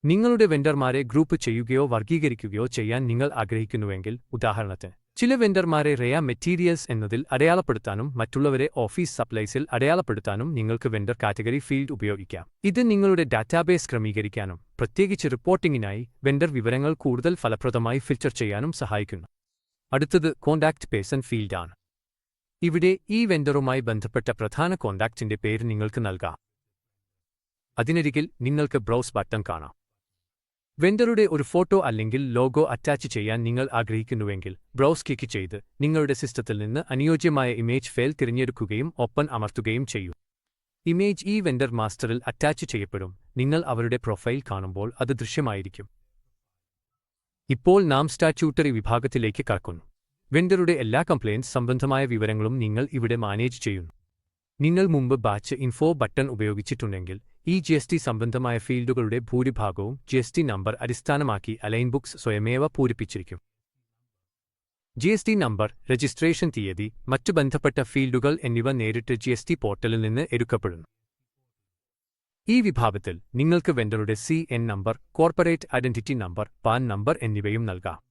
നിങ്ങളുടെ വെണ്ടർമാരെ ഗ്രൂപ്പ് ചെയ്യുകയോ വർഗീകരിക്കുകയോ ചെയ്യാൻ നിങ്ങൾ ആഗ്രഹിക്കുന്നുവെങ്കിൽ, ഉദാഹരണത്തിന് ചില വെണ്ടർമാരെ റെയർ മെറ്റീരിയൽസ് എന്നതിൽ അടയാളപ്പെടുത്താനും മറ്റുള്ളവരെ ഓഫീസ് സപ്ലൈസിൽ അടയാളപ്പെടുത്താനും നിങ്ങൾക്ക് വെണ്ടർ കാറ്റഗറി ഫീൽഡ് ഉപയോഗിക്കാം. ഇത് നിങ്ങളുടെ ഡാറ്റാബേസ് ക്രമീകരിക്കാനും പ്രത്യേകിച്ച് റിപ്പോർട്ടിംഗിനായി വെണ്ടർ വിവരങ്ങൾ കൂടുതൽ ഫലപ്രദമായി ഫിൽറ്റർ ചെയ്യാനും സഹായിക്കുന്നു. അടുത്തത് കോൺടാക്റ്റ് പേഴ്സൺ ഫീൽഡാണ്. ഇവിടെ ഈ വെണ്ടറുമായി ബന്ധപ്പെട്ട പ്രധാന കോൺടാക്റ്റിന്റെ പേര് നിങ്ങൾക്ക് നൽകാം. അതിനരികിൽ നിങ്ങൾക്ക് ബ്രൗസ് ബട്ടൺ കാണാം. വെണ്ടറുടെ ഒരു ഫോട്ടോ അല്ലെങ്കിൽ ലോഗോ അറ്റാച്ച് ചെയ്യാൻ നിങ്ങൾ ആഗ്രഹിക്കുന്നുവെങ്കിൽ ബ്രൗസ് ക്ലിക്ക് ചെയ്ത് നിങ്ങളുടെ സിസ്റ്റത്തിൽ നിന്ന് അനുയോജ്യമായ ഇമേജ് ഫയൽ തിരഞ്ഞെടുക്കുകയും ഓപ്പൺ അമർത്തുകയും ചെയ്യൂ. ഇമേജ് ഈ വെണ്ടർ മാസ്റ്ററിൽ അറ്റാച്ച് ചെയ്യപ്പെടും. നിങ്ങൾ അവരുടെ പ്രൊഫൈൽ കാണുമ്പോൾ അത് ദൃശ്യമായിരിക്കും. ഇപ്പോൾ നാം സ്റ്റാറ്റ്യൂട്ടറി വിഭാഗത്തിലേക്ക് കടക്കുന്നു. വെണ്ടറുടെ എല്ലാ കംപ്ലയിന്റ്സ് സംബന്ധമായ വിവരങ്ങളും നിങ്ങൾ ഇവിടെ മാനേജ് ചെയ്യുന്നു. നിങ്ങൾ മുമ്പ് ബാച്ച് ഇൻഫോ ബട്ടൺ ഉപയോഗിച്ചിട്ടുണ്ടെങ്കിൽ ഈ GST സംബന്ധമായ ഫീൽഡുകളുടെ ഭൂരിഭാഗവും GST നമ്പർ അടിസ്ഥാനമാക്കി അലൈൻ ബുക്സ് സ്വയമേവ പൂരിപ്പിച്ചിരിക്കും. GST നമ്പർ, രജിസ്ട്രേഷൻ തീയതി, മറ്റു ബന്ധപ്പെട്ട ഫീൽഡുകൾ എന്നിവ നേരിട്ട് GST പോർട്ടലിൽ നിന്ന് എടുക്കപ്പെടുന്നു. ഈ വിഭാഗത്തിൽ നിങ്ങൾക്ക് വെണ്ടറുടെ CN number, corporate identity number, pan number എന്നിവയും നൽകാം.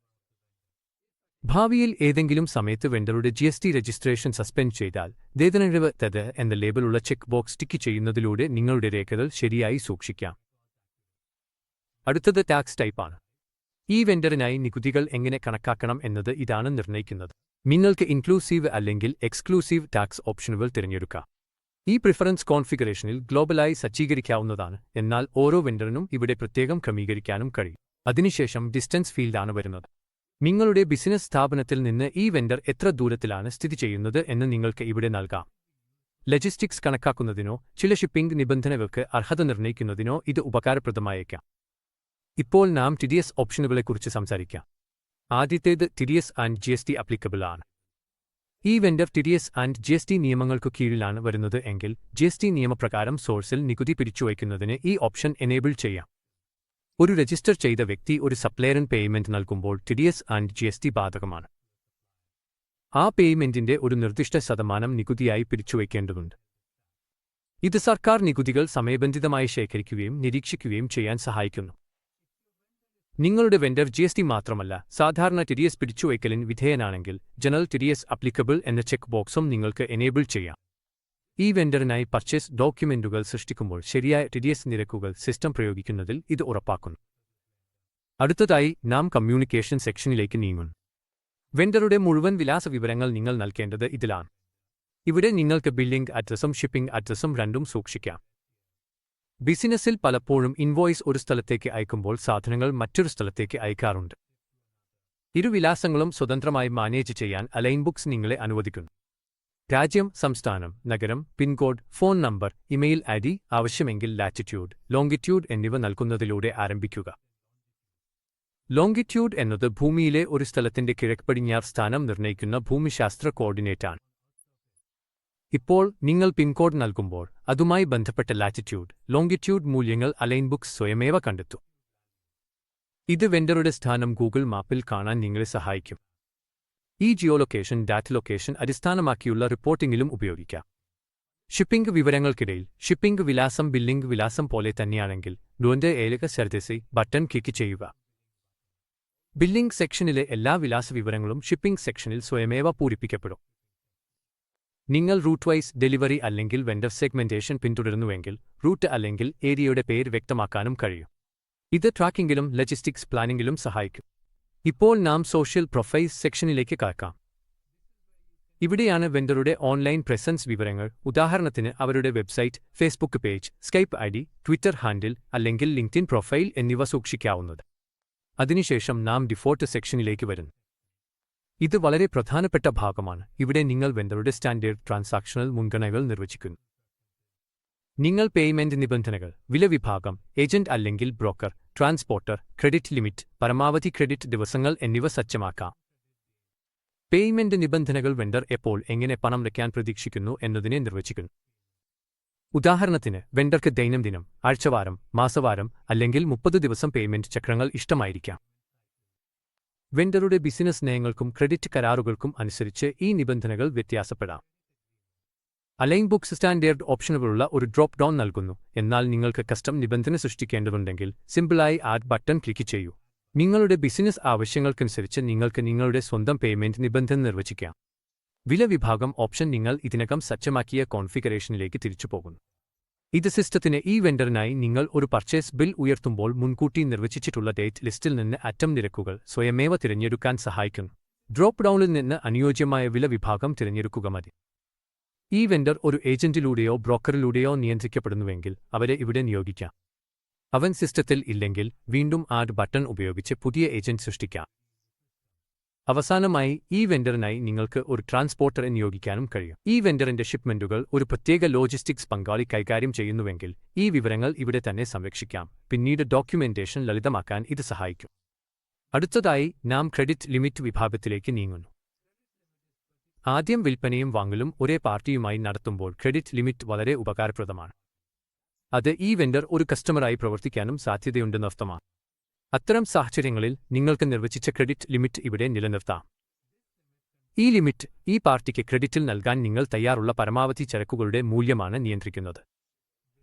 ഭാവിയിൽ ഏതെങ്കിലും സമയത്ത് വെണ്ടറുടെ GST രജിസ്ട്രേഷൻ സസ്പെൻഡ് ചെയ്താൽ ദേതനഴിവ് എന്ന ലേബലുള്ള ചെക്ക് ബോക്സ് ടിക്ക് ചെയ്യുന്നതിലൂടെ നിങ്ങളുടെ രേഖകൾ ശരിയായി സൂക്ഷിക്കാം. അടുത്തത് ടാക്സ് ടൈപ്പാണ്. ഈ വെണ്ടറിനായി നികുതികൾ എങ്ങനെ കണക്കാക്കണം എന്നത് ഇതാണ് നിർണ്ണയിക്കുന്നത്. നിങ്ങൾക്ക് ഇൻക്ലൂസീവ് അല്ലെങ്കിൽ എക്സ്ക്ലൂസീവ് ടാക്സ് ഓപ്ഷനുകൾ തിരഞ്ഞെടുക്കാം. ഈ പ്രിഫറൻസ് കോൺഫിഗറേഷനിൽ ഗ്ലോബലായി സജ്ജീകരിക്കാവുന്നതാണ്, എന്നാൽ ഓരോ വെണ്ടറിനും ഇവിടെ പ്രത്യേകം ക്രമീകരിക്കാനും കഴിയും. അതിനുശേഷം ഡിസ്റ്റൻസ് ഫീൽഡാണ് വരുന്നത്. നിങ്ങളുടെ ബിസിനസ് സ്ഥാപനത്തിൽ നിന്ന് ഈ വെണ്ടർ എത്ര ദൂരത്തിലാണ് സ്ഥിതി ചെയ്യുന്നത് എന്ന് നിങ്ങൾക്ക് ഇവിടെ നൽകാം. ലോജിസ്റ്റിക്സ് കണക്കാക്കുന്നതിനോ ചില ഷിപ്പിംഗ് നിബന്ധനകൾക്ക് അർഹത നിർണ്ണയിക്കുന്നതിനോ ഇത് ഉപകാരപ്രദമായേക്കാം. ഇപ്പോൾ നാം TDS ഓപ്ഷനുകളെക്കുറിച്ച് സംസാരിക്കാം. ആദ്യത്തേത് TDS ആൻഡ് GST അപ്ലിക്കബിൾ ആണ്. ഈ വെണ്ടർ TDS ആൻഡ് GST നിയമങ്ങൾക്കു കീഴിലാണ് വരുന്നത് എങ്കിൽ GST നിയമപ്രകാരം സോഴ്സിൽ നികുതി പിരിച്ചുവയ്ക്കുന്നതിന് ഈ ഓപ്ഷൻ എനേബിൾ ചെയ്യാം. ഒരു രജിസ്റ്റർ ചെയ്ത വ്യക്തി ഒരു സപ്ലയറിന് പേയ്മെന്റ് നൽകുമ്പോൾ TDS ആൻഡ് GST ബാധകമാണ്. ആ പേയ്മെന്റിന്റെ ഒരു നിർദ്ദിഷ്ട ശതമാനം നികുതിയായി പിരിച്ചുവയ്ക്കേണ്ടതുണ്ട്. ഇത് സർക്കാർ നികുതികൾ സമയബന്ധിതമായി ശേഖരിക്കുകയും നിരീക്ഷിക്കുകയും ചെയ്യാൻ സഹായിക്കുന്നു. നിങ്ങളുടെ വെണ്ടർ GST മാത്രമല്ല സാധാരണ TDS പിരിച്ചുവയ്ക്കലിന് വിധേയനാണെങ്കിൽ ജനറൽ TDS അപ്ലിക്കബിൾ എന്ന ചെക്ക് ബോക്സും നിങ്ങൾക്ക് എനേബിൾ ചെയ്യാം. ഈ വെണ്ടറിനായി പർച്ചേസ് ഡോക്യുമെന്റുകൾ സൃഷ്ടിക്കുമ്പോൾ ശരിയായ TDS നിരക്കുകൾ സിസ്റ്റം പ്രയോഗിക്കുന്നതിൽ ഇത് ഉറപ്പാക്കുന്നു. അടുത്തതായി നാം കമ്മ്യൂണിക്കേഷൻ സെക്ഷനിലേക്ക് നീങ്ങുന്നു. വെണ്ടറുടെ മുഴുവൻ വിലാസ വിവരങ്ങൾ നിങ്ങൾ നൽകേണ്ടത് ഇതിലാണ്. ഇവിടെ നിങ്ങൾക്ക് ബില്ലിംഗ് അഡ്രസ്സും ഷിപ്പിംഗ് അഡ്രസ്സും രണ്ടും സൂക്ഷിക്കാം. ബിസിനസ്സിൽ പലപ്പോഴും ഇൻവോയ്സ് ഒരു സ്ഥലത്തേക്ക് അയക്കുമ്പോൾ സാധനങ്ങൾ മറ്റൊരു സ്ഥലത്തേക്ക് അയക്കാറുണ്ട്. ഇരു വിലാസങ്ങളും സ്വതന്ത്രമായി മാനേജ് ചെയ്യാൻ അലൈൻ ബുക്സ് നിങ്ങളെ അനുവദിക്കുന്നു. രാജ്യം, സംസ്ഥാനം, നഗരം, pincode, phone number, email ID, ആവശ്യമെങ്കിൽ ലാറ്റിറ്റ്യൂഡ്, ലോങ്കിറ്റ്യൂഡ് എന്നിവ നൽകുന്നതിലൂടെ ആരംഭിക്കുക. ലോങ്കിറ്റ്യൂഡ് എന്നത് ഭൂമിയിലെ ഒരു സ്ഥലത്തിന്റെ കിഴക്ക്-പടിഞ്ഞാറ് സ്ഥാനം നിർണ്ണയിക്കുന്ന ഭൂമിശാസ്ത്ര കോർഡിനേറ്റാണ്. ഇപ്പോൾ നിങ്ങൾ പിൻകോഡ് നൽകുമ്പോൾ അതുമായി ബന്ധപ്പെട്ട ലാറ്റിറ്റ്യൂഡ്, ലോങ്കിറ്റ്യൂഡ് മൂല്യങ്ങൾ അലൈൻ ബുക്സ് സ്വയമേവ കണ്ടെത്തും. ഇത് വെണ്ടറുടെ സ്ഥാനം ഗൂഗിൾ മാപ്പിൽ കാണാൻ നിങ്ങളെ സഹായിക്കും. ഈ ജിയോലൊക്കേഷൻ ഡാറ്റ ലൊക്കേഷൻ അടിസ്ഥാനമാക്കിയുള്ള റിപ്പോർട്ടിംഗിലും ഉപയോഗിക്കാം. ഷിപ്പിംഗ് വിവരങ്ങൾക്കിടയിൽ ഷിപ്പിംഗ് വിലാസം ബില്ലിംഗ് വിലാസം പോലെ തന്നെയാണെങ്കിൽ ഡോന്റെ ഏലക സർദസി ബട്ടൺ ക്ലിക്ക് ചെയ്യുക. ബില്ലിംഗ് സെക്ഷനിലെ എല്ലാ വിലാസ വിവരങ്ങളും ഷിപ്പിംഗ് സെക്ഷനിൽ സ്വയമേവ പൂരിപ്പിക്കപ്പെടും. നിങ്ങൾ റൂട്ട് വൈസ് ഡെലിവറി അല്ലെങ്കിൽ വെണ്ടർ സെഗ്മെന്റേഷൻ പിന്തുടരുന്നുവെങ്കിൽ റൂട്ട് അല്ലെങ്കിൽ ഏരിയയുടെ പേര് വ്യക്തമാക്കാനും കഴിയും. ഇത് ട്രാക്കിംഗിലും ലോജിസ്റ്റിക്സ് പ്ലാനിംഗിലും സഹായിക്കും. ഇപ്പോൾ നാം സോഷ്യൽ പ്രൊഫൈൽസ് സെക്ഷനിലേക്ക് കടക്കാം. ഇവിടെയാണ് വെണ്ടറുടെ ഓൺലൈൻ പ്രസൻസ് വിവരങ്ങൾ, ഉദാഹരണത്തിന് അവരുടെ website, Facebook page, Skype ID, Twitter handle അല്ലെങ്കിൽ ലിങ്ക്ഡിൻ പ്രൊഫൈൽ എന്നിവ സൂക്ഷിക്കാവുന്നത്. അതിനുശേഷം നാം ഡിഫോൾട്ട് സെക്ഷനിലേക്ക് വരുന്നു. ഇത് വളരെ പ്രധാനപ്പെട്ട ഭാഗമാണ്. ഇവിടെ നിങ്ങൾ വെണ്ടറുടെ സ്റ്റാൻഡേർഡ് ട്രാൻസാക്ഷണൽ മുൻഗണനകൾ നിർവചിക്കുന്നു. നിങ്ങൾ പേയ്മെന്റ് നിബന്ധനകൾ, വില വിഭാഗം, ഏജന്റ് അല്ലെങ്കിൽ ബ്രോക്കർ, ട്രാൻസ്പോർട്ടർ, ക്രെഡിറ്റ് ലിമിറ്റ്, പരമാവധി ക്രെഡിറ്റ് ദിവസങ്ങൾ എന്നിവ സജ്ജമാക്കാം. പേയ്മെന്റ് നിബന്ധനകൾ വെണ്ടർ എപ്പോൾ എങ്ങനെ പണം വയ്ക്കാൻ പ്രതീക്ഷിക്കുന്നു എന്നതിനെ നിർവചിക്കുന്നു. ഉദാഹരണത്തിന് വെണ്ടർക്ക് ദൈനംദിനം, ആഴ്ചവാരം, മാസവാരം അല്ലെങ്കിൽ 30 ദിവസം പേയ്മെന്റ് ചക്രങ്ങൾ ഇഷ്ടമായിരിക്കാം. വെണ്ടറുടെ ബിസിനസ് നയങ്ങൾക്കും ക്രെഡിറ്റ് കരാറുകൾക്കും അനുസരിച്ച് ഈ നിബന്ധനകൾ വ്യത്യാസപ്പെടാം. അലൈൻ ബുക്സ് സ്റ്റാൻഡേർഡ് ഓപ്ഷനുകളുള്ള ഒരു ഡ്രോപ്പ് ഡൗൺ നൽകുന്നു. എന്നാൽ നിങ്ങൾക്ക് കസ്റ്റം നിബന്ധന സൃഷ്ടിക്കേണ്ടതുണ്ടെങ്കിൽ സിമ്പിളായി ആഡ് ബട്ടൺ ക്ലിക്ക് ചെയ്യൂ. നിങ്ങളുടെ ബിസിനസ് ആവശ്യങ്ങൾക്കനുസരിച്ച് നിങ്ങൾക്ക് നിങ്ങളുടെ സ്വന്തം പേയ്മെന്റ് നിബന്ധന നിർവചിക്കാം. വില വിഭാഗം ഓപ്ഷൻ നിങ്ങൾ ഇതിനകം സജ്ജമാക്കിയ കോൺഫിഗറേഷനിലേക്ക് തിരിച്ചുപോകുന്നു. ഇത് സിസ്റ്റത്തിന് ഈ വെണ്ടറിനായി നിങ്ങൾ ഒരു പർച്ചേസ് ബിൽ ഉയർത്തുമ്പോൾ മുൻകൂട്ടി നിർവചിച്ചിട്ടുള്ള ഡേറ്റ് ലിസ്റ്റിൽ നിന്ന് അറ്റം നിരക്കുകൾ സ്വയമേവ തിരഞ്ഞെടുക്കാൻ സഹായിക്കുന്നു. ഡ്രോപ്പ് ഡൗണിൽ നിന്ന് അനുയോജ്യമായ വില വിഭാഗം തിരഞ്ഞെടുക്കുക മതി. ഈ വെണ്ടർ ഒരു ഏജന്റിലൂടെയോ ബ്രോക്കറിലൂടെയോ നിയന്ത്രിക്കപ്പെടുന്നുവെങ്കിൽ അവരെ ഇവിടെ നിയോഗിക്കാം. അവൻ സിസ്റ്റത്തിൽ ഇല്ലെങ്കിൽ വീണ്ടും ആഡ് ബട്ടൺ ഉപയോഗിച്ച് പുതിയ ഏജന്റ് സൃഷ്ടിക്കാം. അവസാനമായി ഈ വെണ്ടറിനായി നിങ്ങൾക്ക് ഒരു ട്രാൻസ്പോർട്ടറെ നിയോഗിക്കാനും കഴിയും. ഈ വെണ്ടറിന്റെ ഷിപ്മെന്റുകൾ ഒരു പ്രത്യേക ലോജിസ്റ്റിക്സ് പങ്കാളി കൈകാര്യം ചെയ്യുന്നുവെങ്കിൽ ഈ വിവരങ്ങൾ ഇവിടെ തന്നെ സംരക്ഷിക്കാം. പിന്നീട് ഡോക്യുമെന്റേഷൻ ലളിതമാക്കാൻ ഇത് സഹായിക്കും. അടുത്തതായി നാം ക്രെഡിറ്റ് ലിമിറ്റ് വിഭാഗത്തിലേക്ക് നീങ്ങുന്നു. ആദ്യം വിൽപ്പനയും വാങ്ങലും ഒരേ പാർട്ടിയുമായി നടത്തുമ്പോൾ ക്രെഡിറ്റ് ലിമിറ്റ് വളരെ ഉപകാരപ്രദമാണ്. അത് ഈ വെണ്ടർ ഒരു കസ്റ്റമറായി പ്രവർത്തിക്കാനും സാധ്യതയുണ്ടെന്നർത്ഥമാണ്. അത്തരം സാഹചര്യങ്ങളിൽ നിങ്ങൾക്ക് നിർവചിച്ച ക്രെഡിറ്റ് ലിമിറ്റ് ഇവിടെ നിലനിർത്താം. ഈ ലിമിറ്റ് ഈ പാർട്ടിക്ക് ക്രെഡിറ്റിൽ നൽകാൻ നിങ്ങൾ തയ്യാറുള്ള പരമാവധി ചരക്കുകളുടെ മൂല്യമാണ് നിയന്ത്രിക്കുന്നത്.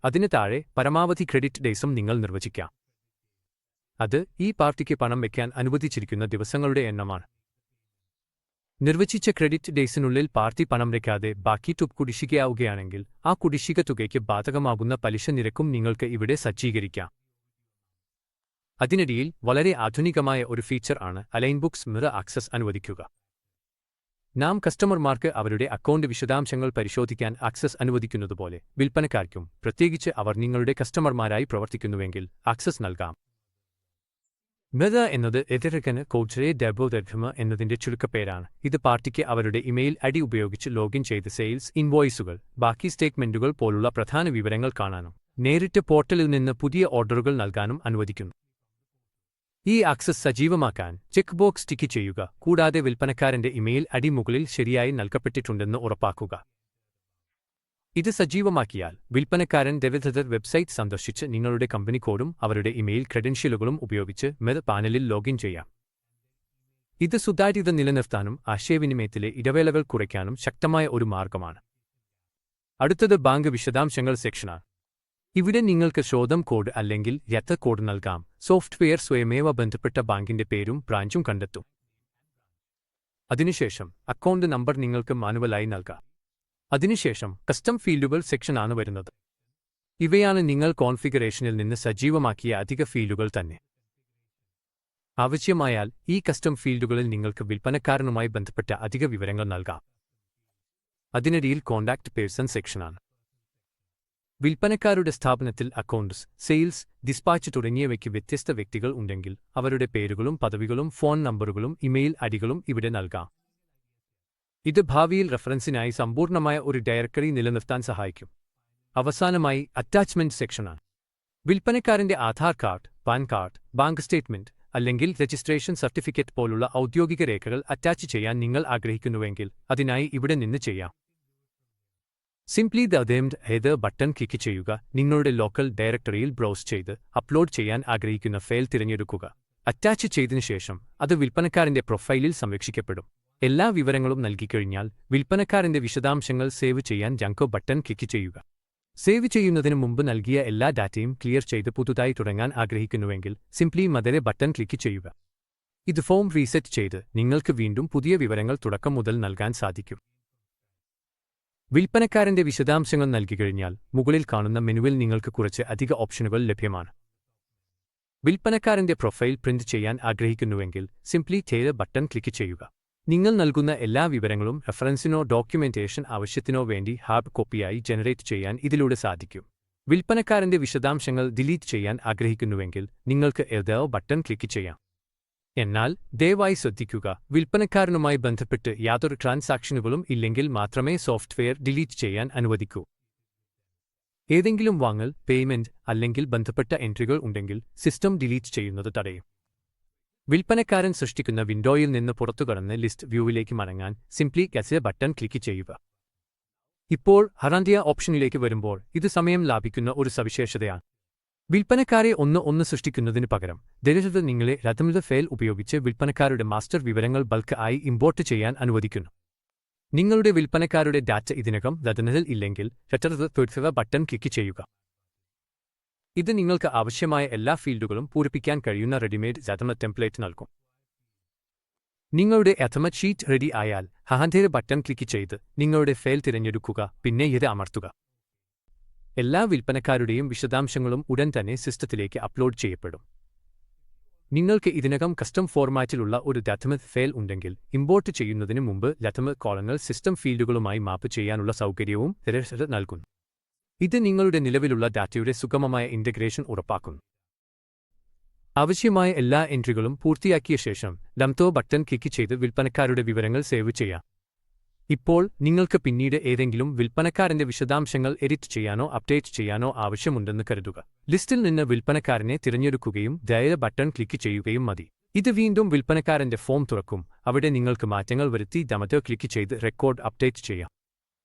അതിന് താഴെ പരമാവധി ക്രെഡിറ്റ് ഡേയ്സും നിങ്ങൾ നിർവചിക്കാം. അത് ഈ പാർട്ടിക്ക് പണം വയ്ക്കാൻ അനുവദിച്ചിരിക്കുന്ന ദിവസങ്ങളുടെ എണ്ണമാണ്. നിർവചിച്ച ക്രെഡിറ്റ് ഡേയ്സിനുള്ളിൽ പാർട്ടി പണം വയ്ക്കാതെ ബാക്കി തുക കുടിശ്ശികയാവുകയാണെങ്കിൽ ആ കുടിശ്ശിക തുകയ്ക്ക് ബാധകമാകുന്ന പലിശ നിരക്കും നിങ്ങൾക്ക് ഇവിടെ സജ്ജീകരിക്കാം. അതിനിടയിൽ വളരെ ആധുനികമായ ഒരു ഫീച്ചർ ആണ് അലൈൻ ബുക്സ് മിറർ ആക്സസ് അനുവദിക്കുക. നാം കസ്റ്റമർമാർക്ക് അവരുടെ അക്കൗണ്ട് വിശദാംശങ്ങൾ പരിശോധിക്കാൻ ആക്സസ് അനുവദിക്കുന്നതുപോലെ വിൽപ്പനക്കാർക്കും, പ്രത്യേകിച്ച് അവർ നിങ്ങളുടെ കസ്റ്റമർമാരായി പ്രവർത്തിക്കുന്നുവെങ്കിൽ, ആക്സസ് നൽകാം. മിറർ എന്നത് എതിർക്കന് കോഡ്രെ ഡെബോദർഭമ എന്നതിന്റെ ചുരുക്കപ്പേരാണ്. ഇത് പാർട്ടിക്ക് അവരുടെ ഇമെയിൽ ഐഡി ഉപയോഗിച്ച് ലോഗിൻ ചെയ്ത് സെയിൽസ് ഇൻവോയ്സുകൾ, ബാക്കി സ്റ്റേറ്റ്മെന്റുകൾ പോലുള്ള പ്രധാന വിവരങ്ങൾ കാണാനും നേരിട്ട് പോർട്ടലിൽ നിന്ന് പുതിയ ഓർഡറുകൾ നൽകാനും അനുവദിക്കുന്നു. ഈ ആക്സസ് സജീവമാക്കാൻ ചെക്ക് ബോക്സ് ടിക്ക് ചെയ്യുക. കൂടാതെ വിൽപ്പനക്കാരന്റെ ഇമെയിൽ ഐഡി മുകളിൽ ശരിയായി നൽകപ്പെട്ടിട്ടുണ്ടെന്ന് ഉറപ്പാക്കുക. ഇത് സജീവമാക്കിയാൽ വിൽപ്പനക്കാരൻ ദവിധർ വെബ്സൈറ്റ് സന്ദർശിച്ച് നിങ്ങളുടെ കമ്പനി കോഡും അവരുടെ ഇമെയിൽ ക്രെഡൻഷ്യലുകളും ഉപയോഗിച്ച് മിറർ പാനലിൽ ലോഗിൻ ചെയ്യാം. ഇത് സുതാര്യത നിലനിർത്താനും ആശയവിനിമയത്തിലെ ഇടവേളകൾ കുറയ്ക്കാനും ശക്തമായ ഒരു മാർഗമാണ്. അടുത്തത് ബാങ്ക് വിശദാംശങ്ങൾ സെക്ഷനാണ്. ഇവിടെ നിങ്ങൾക്ക് ശോധം കോഡ് അല്ലെങ്കിൽ യഥ കോഡ് നൽകാം. സോഫ്റ്റ്വെയർ സ്വയമേവ ബന്ധപ്പെട്ട ബാങ്കിന്റെ പേരും ബ്രാഞ്ചും കണ്ടെത്തും. അതിനുശേഷം അക്കൗണ്ട് നമ്പർ നിങ്ങൾക്ക് മാനുവലായി നൽകാം. അതിനുശേഷം കസ്റ്റം ഫീൽഡുകൾ സെക്ഷനാണ് വരുന്നത്. ഇവയാണ് നിങ്ങൾ കോൺഫിഗറേഷനിൽ നിന്ന് സജീവമാക്കിയ അധിക ഫീൽഡുകൾ തന്നെ. ആവശ്യമായാൽ ഈ കസ്റ്റം ഫീൽഡുകളിൽ നിങ്ങൾക്ക് വിൽപ്പനക്കാരനുമായി ബന്ധപ്പെട്ട അധിക വിവരങ്ങൾ നൽകാം. അതിനിടയിൽ കോൺടാക്ട് പേഴ്സൺ സെക്ഷനാണ്. വിൽപ്പനക്കാരുടെ സ്ഥാപനത്തിൽ അക്കൗണ്ട്സ്, സെയിൽസ്, ഡിസ്പാച്ച് തുടങ്ങിയവയ്ക്ക് വ്യത്യസ്ത വ്യക്തികൾ ഉണ്ടെങ്കിൽ അവരുടെ പേരുകളും പദവികളും ഫോൺ നമ്പറുകളും ഇമെയിൽ ഐഡികളും ഇവിടെ നൽകാം. ഇത് ഭാവിയിൽ റഫറൻസിനായി സമ്പൂർണ്ണമായ ഒരു ഡയറക്ടറി നിലനിർത്താൻ സഹായിക്കും. അവസാനമായി അറ്റാച്ച്മെന്റ് സെക്ഷനാണ്. വിൽപ്പനക്കാരന്റെ Aadhaar card, PAN card, bank statement അല്ലെങ്കിൽ രജിസ്ട്രേഷൻ സർട്ടിഫിക്കറ്റ് പോലുള്ള ഔദ്യോഗിക രേഖകൾ അറ്റാച്ച് ചെയ്യാൻ നിങ്ങൾ ആഗ്രഹിക്കുന്നുവെങ്കിൽ അതിനായി ഇവിടെ നിന്ന് ചെയ്യാം. സിംപ്ലി ദ അദേംഡ് ഏത് ബട്ടൺ ക്ലിക്ക് ചെയ്യുക. നിങ്ങളുടെ ലോക്കൽ ഡയറക്ടറിയിൽ ബ്രൗസ് ചെയ്ത് അപ്ലോഡ് ചെയ്യാൻ ആഗ്രഹിക്കുന്ന ഫയൽ തിരഞ്ഞെടുക്കുക. അറ്റാച്ച് ചെയ്തതിനു ശേഷം അത് വിൽപ്പനക്കാരന്റെ പ്രൊഫൈലിൽ സംരക്ഷിക്കപ്പെടും. എല്ലാ വിവരങ്ങളും നൽകിക്കഴിഞ്ഞാൽ വിൽപ്പനക്കാരന്റെ വിശദാംശങ്ങൾ സേവ് ചെയ്യാൻ ജങ്കോ ബട്ടൺ ക്ലിക്ക് ചെയ്യുക. സേവ് ചെയ്യുന്നതിന് മുമ്പ് നൽകിയ എല്ലാ ഡാറ്റയും ക്ലിയർ ചെയ്ത് പുതുതായി തുടങ്ങാൻ ആഗ്രഹിക്കുന്നുവെങ്കിൽ സിംപ്ലി മദരെ ബട്ടൺ ക്ലിക്ക് ചെയ്യുക. ഇത് ഫോം റീസെറ്റ് ചെയ്ത് നിങ്ങൾക്ക് വീണ്ടും പുതിയ വിവരങ്ങൾ തുടക്കം മുതൽ നൽകാൻ സാധിക്കും. വിൽപ്പനക്കാരന്റെ വിശദാംശങ്ങൾ നൽകിക്കഴിഞ്ഞാൽ മുകളിൽ കാണുന്ന മെനുവിൽ നിങ്ങൾക്ക് കുറച്ച് അധിക ഓപ്ഷനുകൾ ലഭ്യമാണ്. വിൽപ്പനക്കാരന്റെ പ്രൊഫൈൽ പ്രിന്റ് ചെയ്യാൻ ആഗ്രഹിക്കുന്നുവെങ്കിൽ സിംപ്ലി ടേര് ബട്ടൺ ക്ലിക്ക് ചെയ്യുക. നിങ്ങൾ നൽകുന്ന എല്ലാ വിവരങ്ങളും റഫറൻസിനോ ഡോക്യുമെന്റേഷൻ ആവശ്യത്തിനോ വേണ്ടി ഹാർഡ് കോപ്പിയായി ജനറേറ്റ് ചെയ്യാൻ ഇതിലൂടെ സാധിക്കും. വിൽപ്പനക്കാരന്റെ വിശദാംശങ്ങൾ ഡിലീറ്റ് ചെയ്യാൻ ആഗ്രഹിക്കുന്നുവെങ്കിൽ നിങ്ങൾക്ക് ഏതോ ബട്ടൺ ക്ലിക്ക് ചെയ്യാം. എന്നാൽ ദയവായി ശ്രദ്ധിക്കുക, വിൽപ്പനക്കാരനുമായി ബന്ധപ്പെട്ട് യാതൊരു ട്രാൻസാക്ഷനുകളും ഇല്ലെങ്കിൽ മാത്രമേ സോഫ്റ്റ്വെയർ ഡിലീറ്റ് ചെയ്യാൻ അനുവദിക്കൂ. ഏതെങ്കിലും വാങ്ങൽ, പേയ്മെന്റ് അല്ലെങ്കിൽ ബന്ധപ്പെട്ട എൻട്രികൾ ഉണ്ടെങ്കിൽ സിസ്റ്റം ഡിലീറ്റ് ചെയ്യുന്നത് തടയും. വിൽപ്പനക്കാരൻ സൃഷ്ടിക്കുന്ന വിൻഡോയിൽ നിന്ന് പുറത്തുകടന്ന് ലിസ്റ്റ് വ്യൂവിലേക്ക് മടങ്ങാൻ സിംപ്ലി ഗസെ ബട്ടൺ ക്ലിക്ക് ചെയ്യുക. ഇപ്പോൾ ഹറാന്തിയ ഓപ്ഷനിലേക്ക് വരുമ്പോൾ ഇത് സമയം ലാഭിക്കുന്ന ഒരു സവിശേഷതയാണ്. വിൽപ്പനക്കാരെ ഒന്ന് സൃഷ്ടിക്കുന്നതിന് പകരം ദരിദ്രത നിങ്ങളെ രഥമിത ഫയൽ ഉപയോഗിച്ച് വിൽപ്പനക്കാരുടെ മാസ്റ്റർ വിവരങ്ങൾ ബൾക്ക് ആയി ഇമ്പോർട്ട് ചെയ്യാൻ അനുവദിക്കുന്നു. നിങ്ങളുടെ വിൽപ്പനക്കാരുടെ ഡാറ്റ ഇതിനകം രഥനത്തിൽ ഇല്ലെങ്കിൽ രട്ടറ ബട്ടൺ ക്ലിക്ക് ചെയ്യുക. ഇത് നിങ്ങൾക്ക് ആവശ്യമായ എല്ലാ ഫീൽഡുകളും പൂരിപ്പിക്കാൻ കഴിയുന്ന റെഡിമെയ്ഡ് രഥമ ടെംപ്ലേറ്റ് നൽകും. നിങ്ങളുടെ രഥമ ഷീറ്റ് റെഡി ആയാൽ ഹഹാന്തേര ബട്ടൺ ക്ലിക്ക് ചെയ്ത് നിങ്ങളുടെ ഫയൽ തിരഞ്ഞെടുക്കുക, പിന്നെ ഇത് അമർത്തുക. എല്ലാ വിൽപ്പനക്കാരുടെയും വിശദാംശങ്ങളും ഉടൻ തന്നെ സിസ്റ്റത്തിലേക്ക് അപ്ലോഡ് ചെയ്യപ്പെടും. നിങ്ങൾക്ക് ഇതിനകം കസ്റ്റം ഫോർമാറ്റിലുള്ള ഒരു രഥമ ഫയൽ ഉണ്ടെങ്കിൽ ഇമ്പോർട്ട് ചെയ്യുന്നതിന് മുമ്പ് രഥമ കോളങ്ങൾ സിസ്റ്റം ഫീൽഡുകളുമായി മാപ്പ് ചെയ്യാനുള്ള സൗകര്യവും തിരശ്ശീല നൽകുന്നു. ഇത് നിങ്ങളുടെ നിലവിലുള്ള ഡാറ്റയുടെ സുഗമമായ ഇന്റഗ്രേഷൻ ഉറപ്പാക്കുന്നു. ആവശ്യമായ എല്ലാ എൻട്രികളും പൂർത്തിയാക്കിയ ശേഷം ലംതോ ബട്ടൺ ക്ലിക്ക് ചെയ്ത് വിൽപ്പനക്കാരുടെ വിവരങ്ങൾ സേവ് ചെയ്യാം. ഇപ്പോൾ നിങ്ങൾക്ക് പിന്നീട് ഏതെങ്കിലും വിൽപ്പനക്കാരന്റെ വിശദാംശങ്ങൾ എഡിറ്റ് ചെയ്യാനോ അപ്ഡേറ്റ് ചെയ്യാനോ ആവശ്യമുണ്ടെന്ന് കരുതുക. ലിസ്റ്റിൽ നിന്ന് വിൽപ്പനക്കാരനെ തിരഞ്ഞെടുക്കുകയും ദയര ബട്ടൺ ക്ലിക്ക് ചെയ്യുകയും മതി. ഇത് വീണ്ടും വിൽപ്പനക്കാരന്റെ ഫോം തുറക്കും. അവിടെ നിങ്ങൾക്ക് മാറ്റങ്ങൾ വരുത്തി ദമതോ ക്ലിക്ക് ചെയ്ത് റെക്കോർഡ് അപ്ഡേറ്റ് ചെയ്യാം.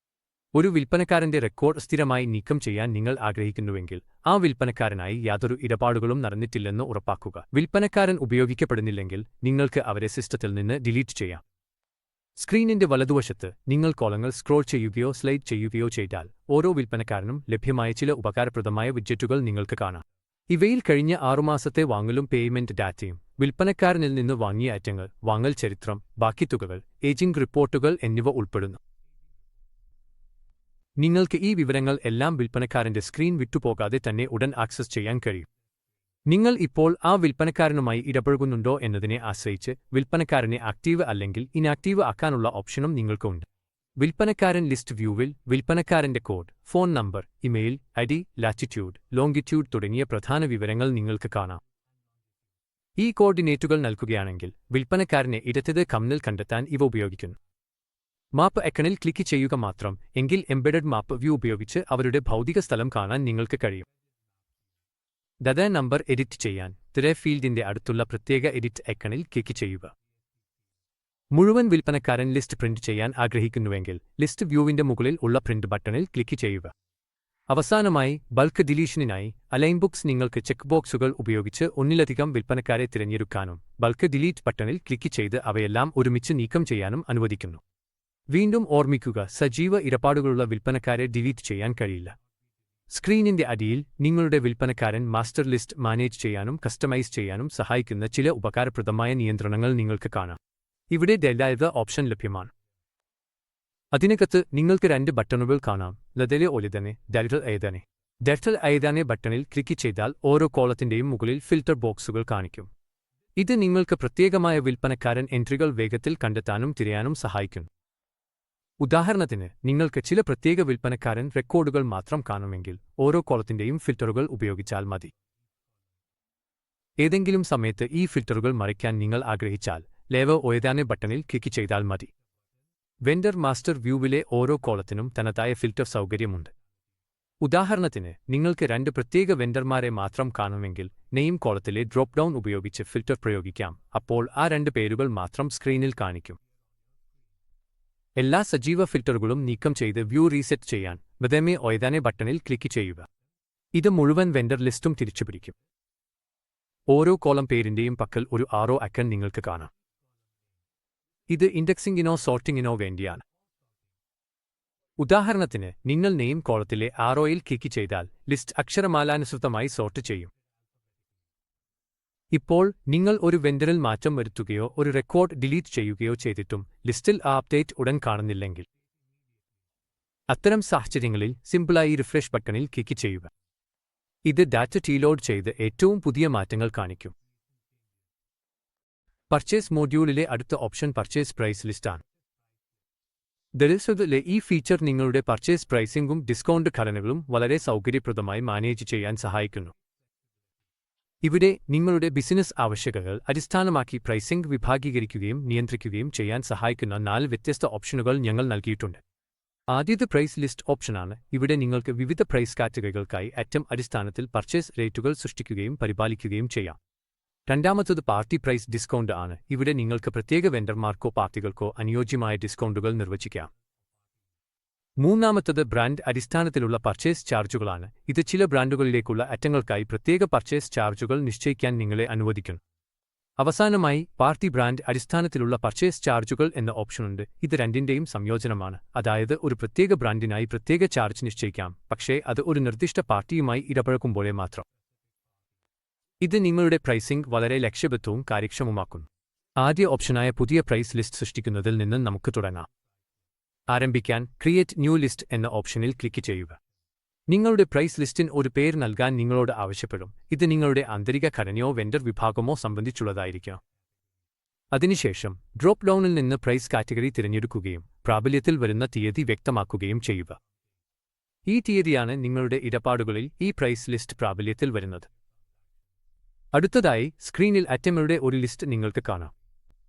ഒരു വിൽപ്പനക്കാരന്റെ റെക്കോർഡ് സ്ഥിരമായി നീക്കം ചെയ്യാൻ നിങ്ങൾ ആഗ്രഹിക്കുന്നുവെങ്കിൽ ആ വിൽപ്പനക്കാരനായി യാതൊരു ഇടപാടുകളും നടന്നിട്ടില്ലെന്ന് ഉറപ്പാക്കുക. വിൽപ്പനക്കാരൻ ഉപയോഗിക്കപ്പെടുന്നില്ലെങ്കിൽ നിങ്ങൾക്ക് അവരെ സിസ്റ്റത്തിൽ നിന്ന് ഡിലീറ്റ് ചെയ്യാം. സ്ക്രീനിന്റെ വലതുവശത്ത് നിങ്ങൾ കോളങ്ങൾ സ്ക്രോൾ ചെയ്യുകയോ സ്ലൈഡ് ചെയ്യുകയോ ചെയ്താൽ ഓരോ വിൽപ്പനക്കാരനും ലഭ്യമായ ചില ഉപകാരപ്രദമായ വിഡ്ജറ്റുകൾ നിങ്ങൾക്ക് കാണാം. ഇവയിൽ കഴിഞ്ഞ 6 മാസത്തെ വാങ്ങലും പേയ്മെന്റ് ഡാറ്റയും വിൽപ്പനക്കാരനിൽ നിന്ന് വാങ്ങിയ ഐറ്റങ്ങൾ, വാങ്ങൽ ചരിത്രം, ബാക്കി തുകകൾ, ഏജിംഗ് റിപ്പോർട്ടുകൾ എന്നിവ ഉൾപ്പെടുന്നു. നിങ്ങൾക്ക് ഈ വിവരങ്ങൾ എല്ലാം വിൽപ്പനക്കാരന്റെ സ്ക്രീൻ വിട്ടുപോകാതെ തന്നെ ഉടൻ ആക്സസ് ചെയ്യാൻ കഴിയും. നിങ്ങൾ ഇപ്പോൾ ആ വിൽപ്പനക്കാരനുമായി ഇടപഴകുന്നുണ്ടോ എന്നതിനെ ആശ്രയിച്ച് വിൽപ്പനക്കാരനെ ആക്റ്റീവ് അല്ലെങ്കിൽ ഇനാക്റ്റീവ് ആക്കാനുള്ള ഓപ്ഷനും നിങ്ങൾക്കുണ്ട്. വിൽപ്പനക്കാരൻ ലിസ്റ്റ് വ്യൂവിൽ വിൽപ്പനക്കാരന്റെ code, phone number, email ID, latitude, longitude തുടങ്ങിയ പ്രധാന വിവരങ്ങൾ നിങ്ങൾക്ക് കാണാം. ഈ കോർഡിനേറ്റുകൾ നൽകുകയാണെങ്കിൽ വിൽപ്പനക്കാരനെ ഇടത്തത് കമ്മിൽ കണ്ടെത്താൻ ഇവ ഉപയോഗിക്കുന്നു. മാപ്പ് ഐക്കണിൽ ക്ലിക്ക് ചെയ്യുക മാത്രം എങ്കിൽ എംബെഡഡ് മാപ്പ് വ്യൂ ഉപയോഗിച്ച് അവരുടെ ഭൗതിക സ്ഥലം കാണാൻ നിങ്ങൾക്ക് കഴിയും. ഡാറ്റ നമ്പർ എഡിറ്റ് ചെയ്യാൻ തിരെ ഫീൽഡിന്റെ അടുത്തുള്ള പ്രത്യേക എഡിറ്റ് ഐക്കണിൽ ക്ലിക്ക് ചെയ്യുക. മുഴുവൻ വിൽപ്പനക്കാരൻ ലിസ്റ്റ് പ്രിന്റ് ചെയ്യാൻ ആഗ്രഹിക്കുന്നുവെങ്കിൽ ലിസ്റ്റ് വ്യൂവിന്റെ മുകളിൽ ഉള്ള പ്രിന്റ് ബട്ടണിൽ ക്ലിക്ക് ചെയ്യുക. അവസാനമായി ബൾക്ക് ഡിലീഷനിനായി അലൈൻ ബുക്സ് നിങ്ങൾക്ക് ചെക്ക് ബോക്സുകൾ ഉപയോഗിച്ച് ഒന്നിലധികം വിൽപ്പനക്കാരെ തിരഞ്ഞെടുക്കാനും ബൾക്ക് ഡിലീറ്റ് ബട്ടണിൽ ക്ലിക്ക് ചെയ്ത് അവയെല്ലാം ഒരുമിച്ച് നീക്കം ചെയ്യാനും അനുവദിക്കുന്നു. വീണ്ടും ഓർമ്മിക്കുക, സജീവ ഇടപാടുകളുള്ള വിൽപ്പനക്കാരെ ഡിലീറ്റ് ചെയ്യാൻ കഴിയില്ല. സ്ക്രീനിന്റെ അടിയിൽ നിങ്ങളുടെ വിൽപ്പനക്കാരൻ മാസ്റ്റർ ലിസ്റ്റ് മാനേജ് ചെയ്യാനും കസ്റ്റമൈസ് ചെയ്യാനും സഹായിക്കുന്ന ചില ഉപകാരപ്രദമായ നിയന്ത്രണങ്ങൾ നിങ്ങൾക്ക് കാണാം. ഇവിടെ ഡെൽഡ ഓപ്ഷൻ ലഭ്യമാണ്. അതിനകത്ത് നിങ്ങൾക്ക് 2 ബട്ടണുകൾ കാണാം. ലതലെ ഒലിതനെ ഡെൽറ്റൽ എഴുതാനെ. ഡെൽറ്റൽ എഴുതാനെ ബട്ടണിൽ ക്ലിക്ക് ചെയ്താൽ ഓരോ കോളത്തിന്റെയും മുകളിൽ ഫിൽട്ടർ ബോക്സുകൾ കാണിക്കും. ഇത് നിങ്ങൾക്ക് പ്രത്യേകമായ വിൽപ്പനക്കാരൻ എൻട്രികൾ വേഗത്തിൽ കണ്ടെത്താനും തിരയാനും സഹായിക്കുന്നു. ഉദാഹരണത്തിന് നിങ്ങൾക്ക് ചില പ്രത്യേക വിൽപ്പനക്കാരൻ റെക്കോർഡുകൾ മാത്രം കാണുമെങ്കിൽ ഓരോ കോളത്തിന്റെയും ഫിൽട്ടറുകൾ ഉപയോഗിച്ചാൽ മതി. ഏതെങ്കിലും സമയത്ത് ഈ ഫിൽട്ടറുകൾ മറയ്ക്കാൻ നിങ്ങൾ ആഗ്രഹിച്ചാൽ ലേവ ഒയതാനെ ബട്ടണിൽ ക്ലിക്ക് ചെയ്താൽ മതി. വെൻഡർ മാസ്റ്റർ വ്യൂവിലെ ഓരോ കോളത്തിനും തനതായ ഫിൽട്ടർ സൗകര്യമുണ്ട്. ഉദാഹരണത്തിന് നിങ്ങൾക്ക് 2 പ്രത്യേക വെൻഡർമാരെ മാത്രം കാണുമെങ്കിൽ നെയിം കോളത്തിലെ ഡ്രോപ്പ് ഡൗൺ ഉപയോഗിച്ച് ഫിൽട്ടർ പ്രയോഗിക്കാം. അപ്പോൾ ആ 2 പേരുകൾ മാത്രം സ്ക്രീനിൽ കാണിക്കും. എല്ലാ സജീവ ഫിൽട്ടറുകളും നീക്കം ചെയ്ത് വ്യൂ റീസെറ്റ് ചെയ്യാൻ ബദമേ ഒയതാനെ ബട്ടണിൽ ക്ലിക്ക് ചെയ്യുക. ഇത് മുഴുവൻ വെൻഡർ ലിസ്റ്റും തിരിച്ചുപിടിക്കും. ഓരോ കോളം പേരിന്റെയും പക്കൽ ഒരു ആറോ ഐക്കൺ നിങ്ങൾക്ക് കാണാം. ഇത് ഇൻഡെക്സിംഗിനോ സോർട്ടിംഗിനോ വേണ്ടിയാണ്. ഉദാഹരണത്തിന് നിങ്ങൾ നെയിം കോളത്തിലെ ആരോയിൽ ക്ലിക്ക് ചെയ്താൽ ലിസ്റ്റ് അക്ഷരമാലാനുസൃതമായി സോർട്ട് ചെയ്യും. ഇപ്പോൾ നിങ്ങൾ ഒരു വെൻഡറിൽ മാറ്റം വരുത്തുകയോ ഒരു റെക്കോർഡ് ഡിലീറ്റ് ചെയ്യുകയോ ചെയ്തിട്ടും ലിസ്റ്റിൽ ആ അപ്ഡേറ്റ് ഉടൻ കാണുന്നില്ലെങ്കിൽ അത്തരം സാഹചര്യങ്ങളിൽ സിമ്പിളായി റിഫ്രഷ് ബട്ടണിൽ ക്ലിക്ക് ചെയ്യുക. ഇത് ഡാറ്റ ഡീലോഡ് ചെയ്ത് ഏറ്റവും പുതിയ മാറ്റങ്ങൾ കാണിക്കും. പർച്ചേസ് മോഡ്യൂളിലെ അടുത്ത ഓപ്ഷൻ പർച്ചേസ് പ്രൈസ് ലിസ്റ്റാണ്. ദരിദ്രതയിലെ ഈ ഫീച്ചർ നിങ്ങളുടെ പർച്ചേസ് പ്രൈസിംഗും ഡിസ്കൗണ്ട് ഘടനകളും വളരെ സൗകര്യപ്രദമായി മാനേജ് ചെയ്യാൻ സഹായിക്കുന്നു. ഇവിടെ നിങ്ങളുടെ ബിസിനസ് ആവശ്യകതകൾ അടിസ്ഥാനമാക്കി പ്രൈസിംഗ് വിഭാഗീകരിക്കുകയും നിയന്ത്രിക്കുകയും ചെയ്യാൻ സഹായിക്കുന്ന 4 വ്യത്യസ്ത ഓപ്ഷനുകൾ ഞങ്ങൾ നൽകിയിട്ടുണ്ട്. ആദ്യത്തെ പ്രൈസ് ലിസ്റ്റ് ഓപ്ഷനാണ്. ഇവിടെ നിങ്ങൾക്ക് വിവിധ പ്രൈസ് കാറ്റഗറികൾക്കായി ഐറ്റം അടിസ്ഥാനത്തിൽ പർച്ചേസ് റേറ്റുകൾ സൃഷ്ടിക്കുകയും പരിപാലിക്കുകയും ചെയ്യാം. രണ്ടാമത്തത് പാർട്ടി പ്രൈസ് ഡിസ്കൗണ്ട് ആണ്. ഇവിടെ നിങ്ങൾക്ക് പ്രത്യേക വെൻഡർമാർക്കോ പാർട്ടികൾക്കോ അനുയോജ്യമായ ഡിസ്കൗണ്ടുകൾ നിർവചിക്കാം. മൂന്നാമത്തത് ബ്രാൻഡ് അടിസ്ഥാനത്തിലുള്ള പർച്ചേസ് ചാർജുകളാണ്. ഇത് ചില ബ്രാൻഡുകളിലേക്കുള്ള അറ്റങ്ങൾക്കായി പ്രത്യേക പർച്ചേസ് ചാർജുകൾ നിശ്ചയിക്കാൻ നിങ്ങളെ അനുവദിക്കുന്നു. അവസാനമായി പാർട്ടി ബ്രാൻഡ് അടിസ്ഥാനത്തിലുള്ള പർച്ചേസ് ചാർജുകൾ എന്ന ഓപ്ഷനുണ്ട്. ഇത് രണ്ടിന്റെയും സംയോജനമാണ്. അതായത് ഒരു പ്രത്യേക ബ്രാൻഡിനായി പ്രത്യേക ചാർജ് നിശ്ചയിക്കാം, പക്ഷേ അത് ഒരു നിർദ്ദിഷ്ട പാർട്ടിയുമായി ഇടപഴകുമ്പോഴേ മാത്രം. ഇത് നിങ്ങളുടെ പ്രൈസിംഗ് വളരെ ലക്ഷ്യബദ്ധവും കാര്യക്ഷമമാക്കുന്നു. ആദ്യ ഓപ്ഷനായ പുതിയ പ്രൈസ് ലിസ്റ്റ് സൃഷ്ടിക്കുന്നതിൽ നിന്ന് നമുക്ക് തുടങ്ങാം. ആരംഭിക്കാൻ ക്രിയേറ്റ് ന്യൂ ലിസ്റ്റ് എന്ന ഓപ്ഷനിൽ ക്ലിക്ക് ചെയ്യുക. നിങ്ങളുടെ പ്രൈസ് ലിസ്റ്റിന് ഒരു പേര് നൽകാൻ നിങ്ങളോട് ആവശ്യപ്പെടും. ഇത് നിങ്ങളുടെ ആന്തരിക ഘടനയോ വെണ്ടർ വിഭാഗമോ സംബന്ധിച്ചുള്ളതായിരിക്കാം. അതിനുശേഷം ഡ്രോപ്പ് ഡൗണിൽ നിന്ന് പ്രൈസ് കാറ്റഗറി തിരഞ്ഞെടുക്കുകയും പ്രാബല്യത്തിൽ വരുന്ന തീയതി വ്യക്തമാക്കുകയും ചെയ്യുക. ഈ തീയതിയാണ് നിങ്ങളുടെ ഇടപാടുകളിൽ ഈ പ്രൈസ് ലിസ്റ്റ് പ്രാബല്യത്തിൽ വരുന്നത്. അടുത്തതായി സ്ക്രീനിൽ ഐറ്റങ്ങളുടെ ഒരു ലിസ്റ്റ് നിങ്ങൾക്ക് കാണാം.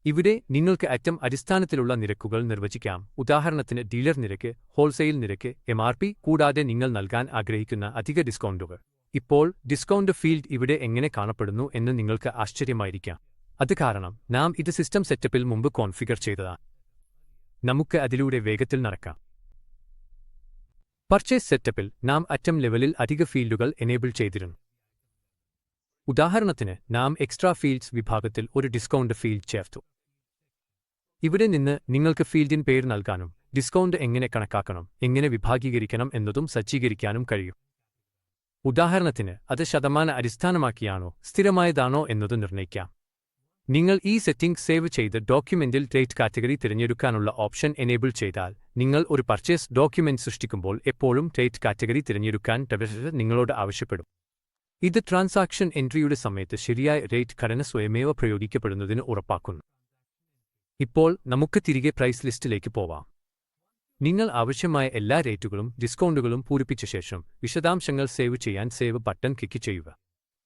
ഇവിടെ നിങ്ങൾക്ക് ഐറ്റം അടിസ്ഥാനത്തിലുള്ള നിരക്കുകൾ നിർവചിക്കാം. ഉദാഹരണത്തിന് ഡീലർ നിരക്ക്, ഹോൾസെയിൽ നിരക്ക്, MRP, കൂടാതെ നിങ്ങൾ നൽകാൻ ആഗ്രഹിക്കുന്ന അധിക ഡിസ്കൗണ്ടുകൾ. ഇപ്പോൾ ഡിസ്കൗണ്ട് ഫീൽഡ് ഇവിടെ എങ്ങനെ കാണപ്പെടുന്നു എന്ന് നിങ്ങൾക്ക് ആശ്ചര്യമായിരിക്കാം. അത് കാരണം നാം ഇത് സിസ്റ്റം സെറ്റപ്പിൽ മുമ്പ് കോൺഫിഗർ ചെയ്തതാണ്. നമുക്ക് അതിലൂടെ വേഗത്തിൽ നടക്കാം. പർച്ചേസ് സെറ്റപ്പിൽ നാം ഐറ്റം ലെവലിൽ അധിക ഫീൽഡുകൾ എനേബിൾ ചെയ്തിരുന്നു. ഉദാഹരണത്തിന് നാം എക്സ്ട്രാ ഫീൽഡ്സ് വിഭാഗത്തിൽ ഒരു ഡിസ്കൗണ്ട് ഫീൽഡ് ചേർത്തു. ഇവിടെ നിന്ന് നിങ്ങൾക്ക് ഫീൽഡിന് പേര് നൽകാനും ഡിസ്കൗണ്ട് എങ്ങനെ കണക്കാക്കണം, എങ്ങനെ വിഭാഗീകരിക്കണം എന്നതും സജ്ജീകരിക്കാനും കഴിയും. ഉദാഹരണത്തിന് അത് ശതമാന അടിസ്ഥാനമാക്കിയാണോ സ്ഥിരമായതാണോ എന്നത് നിർണ്ണയിക്കാം. നിങ്ങൾ ഈ സെറ്റിംഗ് സേവ് ചെയ്ത് ഡോക്യുമെന്റിൽ റേറ്റ് കാറ്റഗറി തിരഞ്ഞെടുക്കാനുള്ള ഓപ്ഷൻ എനേബിൾ ചെയ്താൽ നിങ്ങൾ ഒരു പർച്ചേസ് ഡോക്യുമെന്റ് സൃഷ്ടിക്കുമ്പോൾ എപ്പോഴും റേറ്റ് കാറ്റഗറി തിരഞ്ഞെടുക്കാൻ നിങ്ങളോട് ആവശ്യപ്പെടും. ഇത് ട്രാൻസാക്ഷൻ എൻട്രിയുടെ സമയത്ത് ശരിയായ റേറ്റ് ഘടന സ്വയമേവ പ്രയോഗിക്കപ്പെടുന്നതിന് ഉറപ്പാക്കുന്നു. ഇപ്പോൾ നമുക്ക് തിരികെ പ്രൈസ് ലിസ്റ്റിലേക്ക് പോവാം. നിങ്ങൾ ആവശ്യമായ എല്ലാ റേറ്റുകളും ഡിസ്കൗണ്ടുകളും പൂരിപ്പിച്ച ശേഷം വിശദാംശങ്ങൾ സേവ് ചെയ്യാൻ സേവ് ബട്ടൺ ക്ലിക്ക് ചെയ്യുക.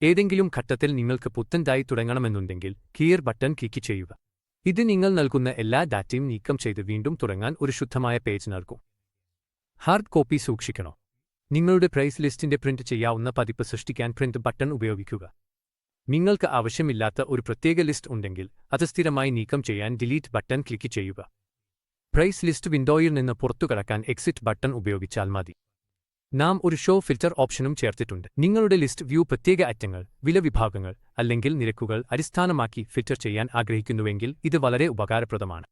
ഏതെങ്കിലും ഘട്ടത്തിൽ നിങ്ങൾക്ക് പുത്തൻതായി തുടങ്ങണമെന്നുണ്ടെങ്കിൽ ക്ലിയർ ബട്ടൺ ക്ലിക്ക് ചെയ്യുക. ഇത് നിങ്ങൾ നൽകുന്ന എല്ലാ ഡാറ്റയും നീക്കം ചെയ്ത് വീണ്ടും തുടങ്ങാൻ ഒരു ശുദ്ധമായ പേജ് നൽകും. ഹാർഡ് കോപ്പി സൂക്ഷിക്കണോ? നിങ്ങളുടെ പ്രൈസ് ലിസ്റ്റിന്റെ പ്രിന്റ് ചെയ്യാവുന്ന പതിപ്പ് സൃഷ്ടിക്കാൻ പ്രിന്റ് ബട്ടൺ ഉപയോഗിക്കുക. നിങ്ങൾക്ക് ആവശ്യമില്ലാത്ത ഒരു പ്രത്യേക ലിസ്റ്റ് ഉണ്ടെങ്കിൽ അത് സ്ഥിരമായി നീക്കം ചെയ്യാൻ ഡിലീറ്റ് ബട്ടൺ ക്ലിക്ക് ചെയ്യുക. പ്രൈസ് ലിസ്റ്റ് വിൻഡോയിൽ നിന്ന് പുറത്തുകടക്കാൻ എക്സിറ്റ് ബട്ടൺ ഉപയോഗിച്ചാൽ മതി. നാം ഒരു ഷോ ഫിൽറ്റർ ഓപ്ഷനും ചേർത്തിട്ടുണ്ട്. നിങ്ങളുടെ ലിസ്റ്റ് വ്യൂ പ്രത്യേക ഐറ്റങ്ങൾ, വില വിഭാഗങ്ങൾ അല്ലെങ്കിൽ നിരക്കുകൾ അടിസ്ഥാനമാക്കി ഫിൽറ്റർ ചെയ്യാൻ ആഗ്രഹിക്കുന്നുവെങ്കിൽ ഇത് വളരെ ഉപകാരപ്രദമാണ്.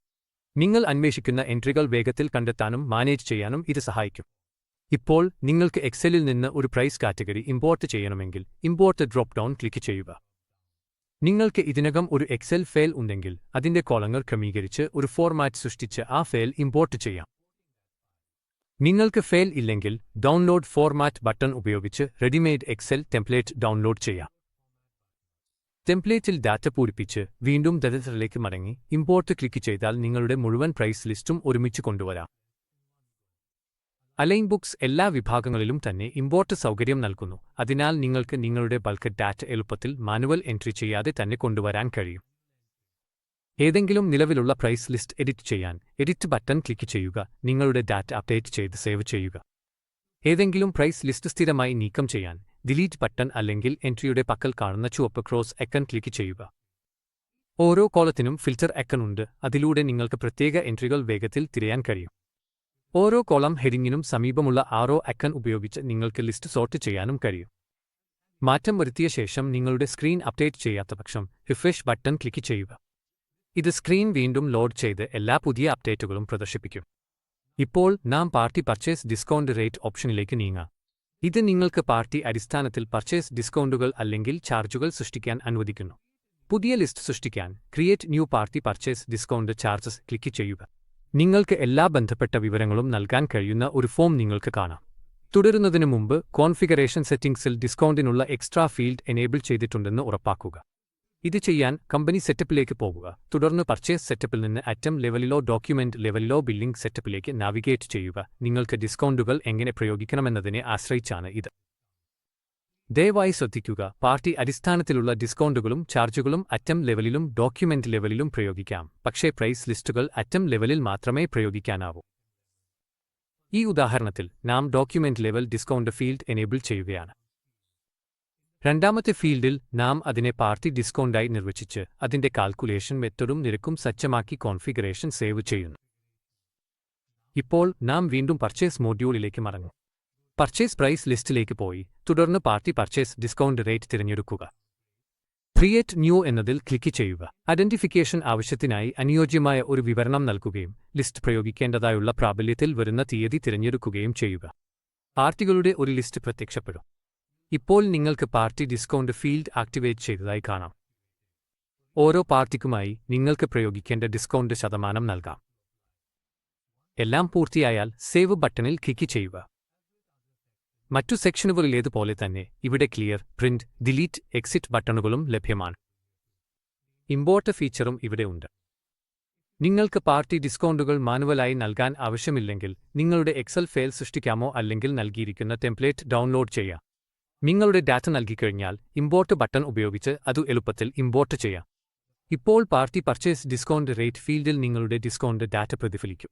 നിങ്ങൾ അന്വേഷിക്കുന്ന എൻട്രികൾ വേഗത്തിൽ കണ്ടെത്താനും മാനേജ് ചെയ്യാനും ഇത് സഹായിക്കും. ഇപ്പോൾ നിങ്ങൾക്ക് എക്സലിൽ നിന്ന് ഒരു പ്രൈസ് കാറ്റഗറി ഇമ്പോർട്ട് ചെയ്യണമെങ്കിൽ ഇമ്പോർട്ട് ഡ്രോപ്പ് ഡൗൺ ക്ലിക്ക് ചെയ്യുക. നിങ്ങൾക്ക് ഇതിനകം ഒരു എക്സൽ ഫയൽ ഉണ്ടെങ്കിൽ അതിന്റെ കോളങ്ങൾ ക്രമീകരിച്ച് ഒരു ഫോർമാറ്റ് സൃഷ്ടിച്ച് ആ ഫയൽ ഇമ്പോർട്ട് ചെയ്യാം. നിങ്ങൾക്ക് ഫയൽ ഇല്ലെങ്കിൽ ഡൗൺലോഡ് ഫോർമാറ്റ് ബട്ടൺ ഉപയോഗിച്ച് റെഡിമെയ്ഡ് എക്സൽ ടെംപ്ലേറ്റ് ഡൗൺലോഡ് ചെയ്യാം. ടെംപ്ലേറ്റിൽ ഡാറ്റ പൂരിപ്പിച്ച് വീണ്ടും ഡയറക്ടറിയിലേക്ക് മടങ്ങി ഇമ്പോർട്ട് ക്ലിക്ക് ചെയ്താൽ നിങ്ങളുടെ മുഴുവൻ പ്രൈസ് ലിസ്റ്റും ഒരുമിച്ച് കൊണ്ടുവരാം. അലൈൻ ബുക്സ് എല്ലാ വിഭാഗങ്ങളിലും തന്നെ ഇമ്പോർട്ട് സൗകര്യം നൽകുന്നു. അതിനാൽ നിങ്ങൾക്ക് നിങ്ങളുടെ ബൾക്ക് ഡാറ്റ എളുപ്പത്തിൽ മാനുവൽ എൻട്രി ചെയ്യാതെ തന്നെ കൊണ്ടുവരാൻ കഴിയും. ഏതെങ്കിലും നിലവിലുള്ള പ്രൈസ് ലിസ്റ്റ് എഡിറ്റ് ചെയ്യാൻ എഡിറ്റ് ബട്ടൺ ക്ലിക്ക് ചെയ്യുക. നിങ്ങളുടെ ഡാറ്റ അപ്ഡേറ്റ് ചെയ്ത് സേവ് ചെയ്യുക. ഏതെങ്കിലും പ്രൈസ് ലിസ്റ്റ് സ്ഥിരമായി നീക്കം ചെയ്യാൻ ഡിലീറ്റ് ബട്ടൺ അല്ലെങ്കിൽ എൻട്രിയുടെ പക്കൽ കാണുന്ന ചുവപ്പ് ക്രോസ് ഐക്കൺ ക്ലിക്ക് ചെയ്യുക. ഓരോ കോളത്തിനും ഫിൽറ്റർ ഐക്കൺ ഉണ്ട്. അതിലൂടെ നിങ്ങൾക്ക് പ്രത്യേക എൻട്രികൾ വേഗത്തിൽ തിരയാൻ കഴിയും. ഓരോ കോളം ഹെഡിങ്ങിനും സമീപമുള്ള ആരോ ഐക്കൺ ഉപയോഗിച്ച് നിങ്ങൾക്ക് ലിസ്റ്റ് സോർട്ട് ചെയ്യാനും കഴിയും. മാറ്റം വരുത്തിയ ശേഷം നിങ്ങളുടെ സ്ക്രീൻ അപ്ഡേറ്റ് ചെയ്യാത്ത പക്ഷം റിഫ്രഷ് ബട്ടൺ ക്ലിക്ക് ചെയ്യുക. ഇത് സ്ക്രീൻ വീണ്ടും ലോഡ് ചെയ്ത് എല്ലാ പുതിയ അപ്ഡേറ്റുകളും പ്രദർശിപ്പിക്കും. ഇപ്പോൾ നാം പാർട്ടി പർച്ചേസ് ഡിസ്കൗണ്ട് റേറ്റ് ഓപ്ഷനിലേക്ക് നീങ്ങാം. ഇത് നിങ്ങൾക്ക് പാർട്ടി അടിസ്ഥാനത്തിൽ പർച്ചേസ് ഡിസ്കൗണ്ടുകൾ അല്ലെങ്കിൽ ചാർജുകൾ സൃഷ്ടിക്കാൻ അനുവദിക്കുന്നു. പുതിയ ലിസ്റ്റ് സൃഷ്ടിക്കാൻ create new party purchase discount charges click ചെയ്യുക. നിങ്ങൾക്ക് എല്ലാ ബന്ധപ്പെട്ട വിവരങ്ങളും നൽകാൻ കഴിയുന്ന ഒരു ഫോം നിങ്ങൾക്ക് കാണാം. തുടരുന്നതിനു മുമ്പ് കോൺഫിഗറേഷൻ സെറ്റിംഗ്സിൽ ഡിസ്കൗണ്ടിനുള്ള എക്സ്ട്രാ ഫീൽഡ് എനേബിൾ ചെയ്തിട്ടുണ്ടെന്ന് ഉറപ്പാക്കുക. ഇത് ചെയ്യാൻ കമ്പനി സെറ്റപ്പിലേക്ക് പോകുക. തുടർന്ന് പർച്ചേസ് സെറ്റപ്പിൽ നിന്ന് ഐറ്റം ലെവലിലോ ഡോക്യുമെന്റ് ലെവലിലോ ബില്ലിംഗ് സെറ്റപ്പിലേക്ക് നാവിഗേറ്റ് ചെയ്യുക. നിങ്ങൾക്ക് ഡിസ്കൗണ്ടുകൾ എങ്ങനെ പ്രയോഗിക്കണമെന്നതിനെ ആശ്രയിച്ചാണ് ഇത്. ദയവായി ശ്രദ്ധിക്കുക, പാർട്ടി അടിസ്ഥാനത്തിലുള്ള ഡിസ്കൗണ്ടുകളും ചാർജുകളും ഐറ്റം ലെവലിലും ഡോക്യുമെന്റ് ലെവലിലും പ്രയോഗിക്കാം. പക്ഷേ പ്രൈസ് ലിസ്റ്റുകൾ ഐറ്റം ലെവലിൽ മാത്രമേ പ്രയോഗിക്കാനാവൂ. ഈ ഉദാഹരണത്തിൽ നാം document level discount field enable ചെയ്യുകയാണ്. രണ്ടാമത്തെ ഫീൽഡിൽ നാം അതിനെ പാർട്ടി ഡിസ്കൗണ്ടായി നിർവചിച്ച് അതിന്റെ കാൽക്കുലേഷൻ മെത്തഡും നിരക്കും സജ്ജമാക്കി കോൺഫിഗറേഷൻ സേവ് ചെയ്യുന്നു. ഇപ്പോൾ നാം വീണ്ടും പർച്ചേസ് മോഡ്യൂളിലേക്ക് മടങ്ങും. പർച്ചേസ് പ്രൈസ് ലിസ്റ്റിലേക്ക് പോയി തുടർന്ന് പാർട്ടി പർച്ചേസ് ഡിസ്കൗണ്ട് റേറ്റ് തിരഞ്ഞെടുക്കുക. ക്രിയേറ്റ് ന്യൂ എന്നതിൽ ക്ലിക്ക് ചെയ്യുക. ഐഡന്റിഫിക്കേഷൻ ആവശ്യത്തിനായി അനുയോജ്യമായ ഒരു വിവരണം നൽകുകയും ലിസ്റ്റ് പ്രയോഗിക്കേണ്ടതായുള്ള പ്രാബല്യത്തിൽ വരുന്ന തീയതി തിരഞ്ഞെടുക്കുകയും ചെയ്യുക. പാർട്ടികളുടെ ഒരു ലിസ്റ്റ് പ്രത്യക്ഷപ്പെടും. ഇപ്പോൾ നിങ്ങൾക്ക് പാർട്ടി ഡിസ്കൗണ്ട് ഫീൽഡ് ആക്ടിവേറ്റ് ചെയ്തതായി കാണാം. ഓരോ പാർട്ടിക്കുമായി നിങ്ങൾക്ക് പ്രയോഗിക്കേണ്ട ഡിസ്കൗണ്ട് ശതമാനം നൽകാം. എല്ലാം പൂർത്തിയായാൽ സേവ് ബട്ടണിൽ ക്ലിക്ക് ചെയ്യുക. മറ്റു സെക്ഷനുകളിലേതുപോലെ തന്നെ ഇവിടെ ക്ലിയർ, പ്രിന്റ്, ഡിലീറ്റ്, എക്സിറ്റ് ബട്ടണുകളും ലഭ്യമാണ്. ഇമ്പോർട്ട് ഫീച്ചറും ഇവിടെ ഉണ്ട്. നിങ്ങൾക്ക് പാർട്ടി ഡിസ്കൗണ്ടുകൾ മാനുവലായി നൽകാൻ ആവശ്യമില്ലെങ്കിൽ നിങ്ങളുടെ എക്സൽ ഫയൽ സൃഷ്ടിക്കാമോ അല്ലെങ്കിൽ നൽകിയിരിക്കുന്ന ടെംപ്ലേറ്റ് ഡൗൺലോഡ് ചെയ്യാം. നിങ്ങളുടെ ഡാറ്റ നൽകിക്കഴിഞ്ഞാൽ ഇമ്പോർട്ട് ബട്ടൺ ഉപയോഗിച്ച് അത് എളുപ്പത്തിൽ ഇമ്പോർട്ട് ചെയ്യാം. ഇപ്പോൾ പാർട്ടി പർച്ചേസ് ഡിസ്കൗണ്ട് റേറ്റ് ഫീൽഡിൽ നിങ്ങളുടെ ഡിസ്കൗണ്ട് ഡാറ്റ പ്രതിഫലിക്കും.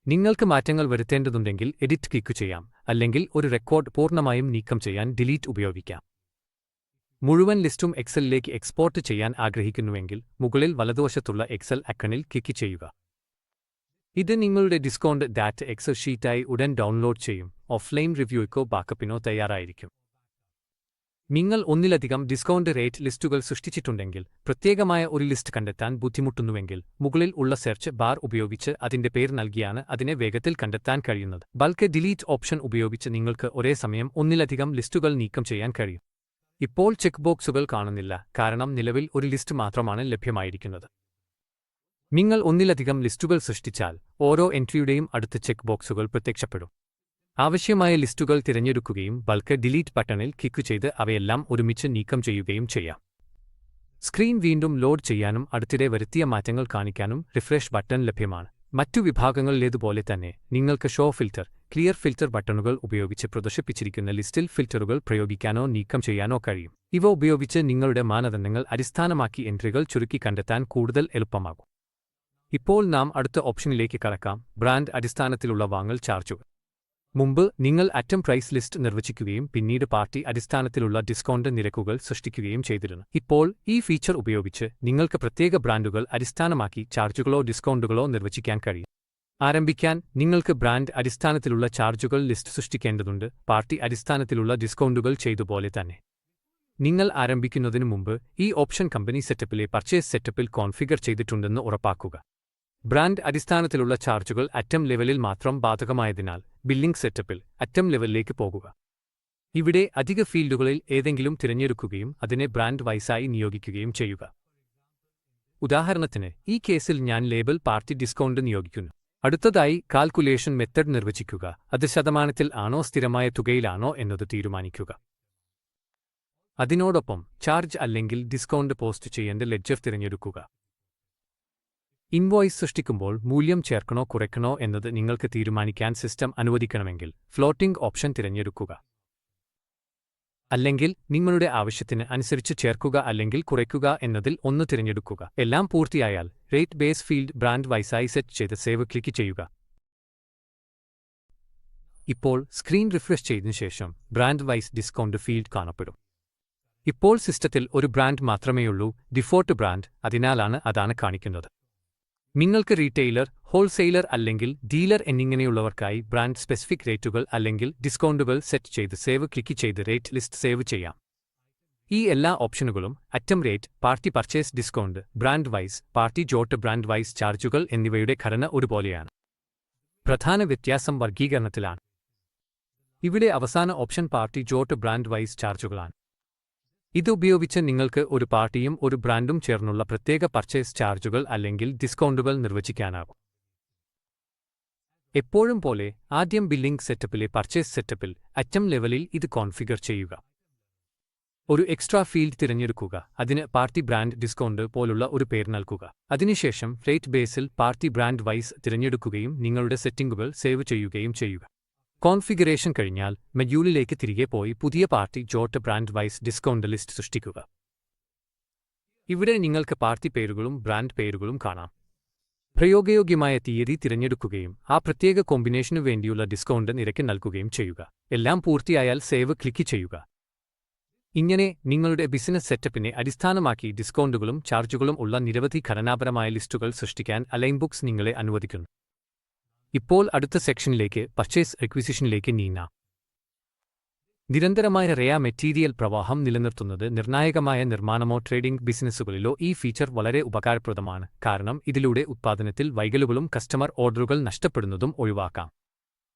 നിങ്ങൾക്ക് മാറ്റങ്ങൾ വരുത്തേണ്ടതുണ്ടെങ്കിൽ എഡിറ്റ് ക്ലിക്ക് ചെയ്യാം, അല്ലെങ്കിൽ ഒരു റെക്കോർഡ് പൂർണ്ണമായും നീക്കം ചെയ്യാൻ ഡിലീറ്റ് ഉപയോഗിക്കാം. മുഴുവൻ ലിസ്റ്റും എക്സലിലേക്ക് എക്സ്പോർട്ട് ചെയ്യാൻ ആഗ്രഹിക്കുന്നുവെങ്കിൽ മുകളിൽ വലതുവശത്തുള്ള എക്സൽ ഐക്കണിൽ ക്ലിക്ക് ചെയ്യുക. ഇത് നിങ്ങളുടെ ഡിസ്കൗണ്ട് ഡാറ്റ എക്സൽ ഷീറ്റായി ഉടൻ ഡൗൺലോഡ് ചെയ്യും. ഓഫ്ലൈൻ റിവ്യൂക്കോ ബാക്കപ്പിനോ തയ്യാറായിരിക്കും. നിങ്ങൾ ഒന്നിലധികം ഡിസ്കൗണ്ട് റേറ്റ് ലിസ്റ്റുകൾ സൃഷ്ടിച്ചിട്ടുണ്ടെങ്കിൽ പ്രത്യേകമായ ഒരു ലിസ്റ്റ് കണ്ടെത്താൻ ബുദ്ധിമുട്ടുന്നുവെങ്കിൽ മുകളിൽ ഉള്ള സെർച്ച് ബാർ ഉപയോഗിച്ച് അതിന്റെ പേര് നൽകിയാണ് അതിനെ വേഗത്തിൽ കണ്ടെത്താൻ കഴിയുന്നത്. ബൾക്ക് ഡിലീറ്റ് ഓപ്ഷൻ ഉപയോഗിച്ച് നിങ്ങൾക്ക് ഒരേ സമയം ഒന്നിലധികം ലിസ്റ്റുകൾ നീക്കം ചെയ്യാൻ കഴിയും. ഇപ്പോൾ ചെക്ക് ബോക്സുകൾ കാണുന്നില്ല, കാരണം നിലവിൽ ഒരു ലിസ്റ്റ് മാത്രമാണ് ലഭ്യമായിരിക്കുന്നത്. നിങ്ങൾ ഒന്നിലധികം ലിസ്റ്റുകൾ സൃഷ്ടിച്ചാൽ ഓരോ എൻട്രിയുടെയും അടുത്ത ചെക്ക് ബോക്സുകൾ പ്രത്യക്ഷപ്പെടും. ആവശ്യമായ ലിസ്റ്റുകൾ തിരഞ്ഞെടുക്കുകയും ബൾക്ക് ഡിലീറ്റ് ബട്ടണിൽ ക്ലിക്ക് ചെയ്ത് അവയെല്ലാം ഒരുമിച്ച് നീക്കം ചെയ്യുകയും ചെയ്യാം. സ്ക്രീൻ വീണ്ടും ലോഡ് ചെയ്യാനും അടുത്തിടെ വരുത്തിയ മാറ്റങ്ങൾ കാണിക്കാനും റിഫ്രഷ് ബട്ടൺ ലഭ്യമാണ്. മറ്റു വിഭാഗങ്ങളിലേതുപോലെ തന്നെ നിങ്ങൾക്ക് ഷോ ഫിൽറ്റർ, ക്ലിയർ ഫിൽറ്റർ ബട്ടണുകൾ ഉപയോഗിച്ച് പ്രദർശിപ്പിച്ചിരിക്കുന്ന ലിസ്റ്റിൽ ഫിൽറ്ററുകൾ പ്രയോഗിക്കാനോ നീക്കം ചെയ്യാനോ കഴിയും. ഇവ ഉപയോഗിച്ച് നിങ്ങളുടെ മാനദണ്ഡങ്ങൾ അടിസ്ഥാനമാക്കി എൻട്രികൾ ചുരുക്കി കണ്ടെത്താൻ കൂടുതൽ എളുപ്പമാകും. ഇപ്പോൾ നാം അടുത്ത ഓപ്ഷനിലേക്ക് കടക്കാം, ബ്രാൻഡ് അടിസ്ഥാനത്തിലുള്ള വാങ്ങൽ ചാർജുകൾ. മുമ്പ് നിങ്ങൾ അറ്റം പ്രൈസ് ലിസ്റ്റ് നിർവചിക്കുകയും പിന്നീട് പാർട്ടി അടിസ്ഥാനത്തിലുള്ള ഡിസ്കൗണ്ട് നിരക്കുകൾ സൃഷ്ടിക്കുകയും ചെയ്തിരുന്നു. ഇപ്പോൾ ഈ ഫീച്ചർ ഉപയോഗിച്ച് നിങ്ങൾക്ക് പ്രത്യേക ബ്രാൻഡുകൾ അടിസ്ഥാനമാക്കി ചാർജുകളോ ഡിസ്കൗണ്ടുകളോ നിർവചിക്കാൻ കഴിയും. ആരംഭിക്കാൻ നിങ്ങൾക്ക് ബ്രാൻഡ് അടിസ്ഥാനത്തിലുള്ള ചാർജുകൾ ലിസ്റ്റ് സൃഷ്ടിക്കേണ്ടതുണ്ട്. പാർട്ടി അടിസ്ഥാനത്തിലുള്ള ഡിസ്കൗണ്ടുകൾ ചെയ്തുപോലെ തന്നെ. നിങ്ങൾ ആരംഭിക്കുന്നതിനു മുമ്പ് ഈ ഓപ്ഷൻ കമ്പനി സെറ്റപ്പിലെ പർച്ചേസ് സെറ്റപ്പിൽ കോൺഫിഗർ ചെയ്തിട്ടുണ്ടെന്ന് ഉറപ്പാക്കുക. ബ്രാൻഡ് അടിസ്ഥാനത്തിലുള്ള ചാർജുകൾ അറ്റം ലെവലിൽ മാത്രം ബാധകമായതിനാൽ ബില്ലിംഗ് സെറ്റപ്പിൽ അറ്റം ലെവലിലേക്ക് പോകുക. ഇവിടെ അധിക ഫീൽഡുകളിൽ ഏതെങ്കിലും തിരഞ്ഞെടുക്കുകയും അതിനെ ബ്രാൻഡ് വൈസായി നിയോഗിക്കുകയും ചെയ്യുക. ഉദാഹരണത്തിന് ഈ കേസിൽ ഞാൻ ലേബൽ പാർട്ടി ഡിസ്കൗണ്ട് നിയോഗിക്കുന്നു. അടുത്തതായി കാൽക്കുലേഷൻ മെത്തഡ് നിർവചിക്കുക. അത് ശതമാനത്തിൽ ആണോ സ്ഥിരമായ തുകയിലാണോ എന്നത് തീരുമാനിക്കുക. അതിനോടൊപ്പം ചാർജ് അല്ലെങ്കിൽ ഡിസ്കൗണ്ട് പോസ്റ്റ് ചെയ്യേണ്ട ലെഡ്ജർ തിരഞ്ഞെടുക്കുക. ഇൻവോയ്സ് സൃഷ്ടിക്കുമ്പോൾ മൂല്യം ചേർക്കണോ കുറയ്ക്കണോ എന്നത് നിങ്ങൾക്ക് തീരുമാനിക്കാൻ സിസ്റ്റം അനുവദിക്കണമെങ്കിൽ ഫ്ലോട്ടിംഗ് ഓപ്ഷൻ തിരഞ്ഞെടുക്കുക. അല്ലെങ്കിൽ നിങ്ങളുടെ ആവശ്യത്തിന് അനുസരിച്ച് ചേർക്കുക അല്ലെങ്കിൽ കുറയ്ക്കുക എന്നതിൽ ഒന്ന് തിരഞ്ഞെടുക്കുക. എല്ലാം പൂർത്തിയായാൽ റേറ്റ് ബേസ് ഫീൽഡ് ബ്രാൻഡ് വൈസായി സെറ്റ് ചെയ്ത് സേവ് ക്ലിക്ക് ചെയ്യുക. ഇപ്പോൾ സ്ക്രീൻ റിഫ്രഷ് ചെയ്തതിനു ശേഷം ബ്രാൻഡ് വൈസ് ഡിസ്കൗണ്ട് ഫീൽഡ് കാണപ്പെടും. ഇപ്പോൾ സിസ്റ്റത്തിൽ ഒരു ബ്രാൻഡ് മാത്രമേയുള്ളൂ, ഡിഫോൾട്ട് ബ്രാൻഡ്, അതിനാലാണ് അതാണ് കാണിക്കുന്നത്. നിങ്ങൾക്ക് റീറ്റെയിലർ, ഹോൾസെയിലർ അല്ലെങ്കിൽ ഡീലർ എന്നിങ്ങനെയുള്ളവർക്കായി ബ്രാൻഡ് സ്പെസിഫിക് റേറ്റുകൾ അല്ലെങ്കിൽ ഡിസ്കൗണ്ടുകൾ സെറ്റ് ചെയ്ത് സേവ് ക്ലിക്ക് ചെയ്ത് റേറ്റ് ലിസ്റ്റ് സേവ് ചെയ്യാം. ഈ എല്ലാ ഓപ്ഷനുകളും item rate, party purchase discount, brand wise, party ജോട്ട് ബ്രാൻഡ് വൈസ് ചാർജുകൾ എന്നിവയുടെ ഘടന ഒരുപോലെയാണ്. പ്രധാന വ്യത്യാസം വർഗീകരണത്തിലാണ്. ഇവിടെ അവസാന ഓപ്ഷൻ പാർട്ടി ജോട്ട് ബ്രാൻഡ് വൈസ് ചാർജുകളാണ്. ഇതുപയോഗിച്ച് നിങ്ങൾക്ക് ഒരു പാർട്ടിയും ഒരു ബ്രാൻഡും ചേർന്നുള്ള പ്രത്യേക പർച്ചേസ് ചാർജുകൾ അല്ലെങ്കിൽ ഡിസ്കൗണ്ടുകൾ നിർവചിക്കാനാകും. എപ്പോഴും പോലെ ആദ്യം ബില്ലിംഗ് സെറ്റപ്പിലെ പർച്ചേസ് സെറ്റപ്പിൽ അറ്റം ലെവലിൽ ഇത് കോൺഫിഗർ ചെയ്യുക. ഒരു എക്സ്ട്രാ ഫീൽഡ് തിരഞ്ഞെടുക്കുക, അതിന് പാർട്ടി ബ്രാൻഡ് ഡിസ്കൗണ്ട് പോലുള്ള ഒരു പേര് നൽകുക. അതിനുശേഷം റേറ്റ് ബേസിൽ പാർട്ടി ബ്രാൻഡ് വൈസ് തിരഞ്ഞെടുക്കുകയും നിങ്ങളുടെ സെറ്റിംഗുകൾ സേവ് ചെയ്യുകയും ചെയ്യുക. കോൺഫിഗറേഷൻ കഴിഞ്ഞാൽ മെനുവിലേക്ക് തിരികെ പോയി പുതിയ പാർട്ടി ജോട്ട് ബ്രാൻഡ് വൈസ് ഡിസ്കൗണ്ട് ലിസ്റ്റ് സൃഷ്ടിക്കുക. ഇവിടെ നിങ്ങൾക്ക് പാർട്ടി പേരുകളും ബ്രാൻഡ് പേരുകളും കാണാം. പ്രയോഗയോഗ്യമായ തീയതി തിരഞ്ഞെടുക്കുകയും ആ പ്രത്യേക കോമ്പിനേഷനു വേണ്ടിയുള്ള ഡിസ്കൗണ്ട് നിരക്ക് നൽകുകയും ചെയ്യുക. എല്ലാം പൂർത്തിയായാൽ സേവ് ക്ലിക്ക് ചെയ്യുക. ഇങ്ങനെ നിങ്ങളുടെ ബിസിനസ് സെറ്റപ്പിനെ അടിസ്ഥാനമാക്കി ഡിസ്കൗണ്ടുകളും ചാർജുകളും ഉള്ള നിരവധി ഘടനാപരമായ ലിസ്റ്റുകൾ സൃഷ്ടിക്കാൻ അലൈൻബുക്സ് നിങ്ങളെ അനുവദിക്കുന്നു. ഇപ്പോൾ അടുത്ത സെക്ഷനിലേക്ക് പർച്ചേസ് റിക്വിസിഷനിലേക്ക് നീങ്ങാം. നിരന്തരമായ മെറ്റീരിയൽ പ്രവാഹം നിലനിർത്തുന്നത് നിർണായകമായ നിർമ്മാണമോ ട്രേഡിംഗ് ബിസിനസ്സുകളിലോ ഈ ഫീച്ചർ വളരെ ഉപകാരപ്രദമാണ്, കാരണം ഇതിലൂടെ ഉത്പാദനത്തിൽ വൈകലുകളും കസ്റ്റമർ ഓർഡറുകൾ നഷ്ടപ്പെടുന്നതും ഒഴിവാക്കാം.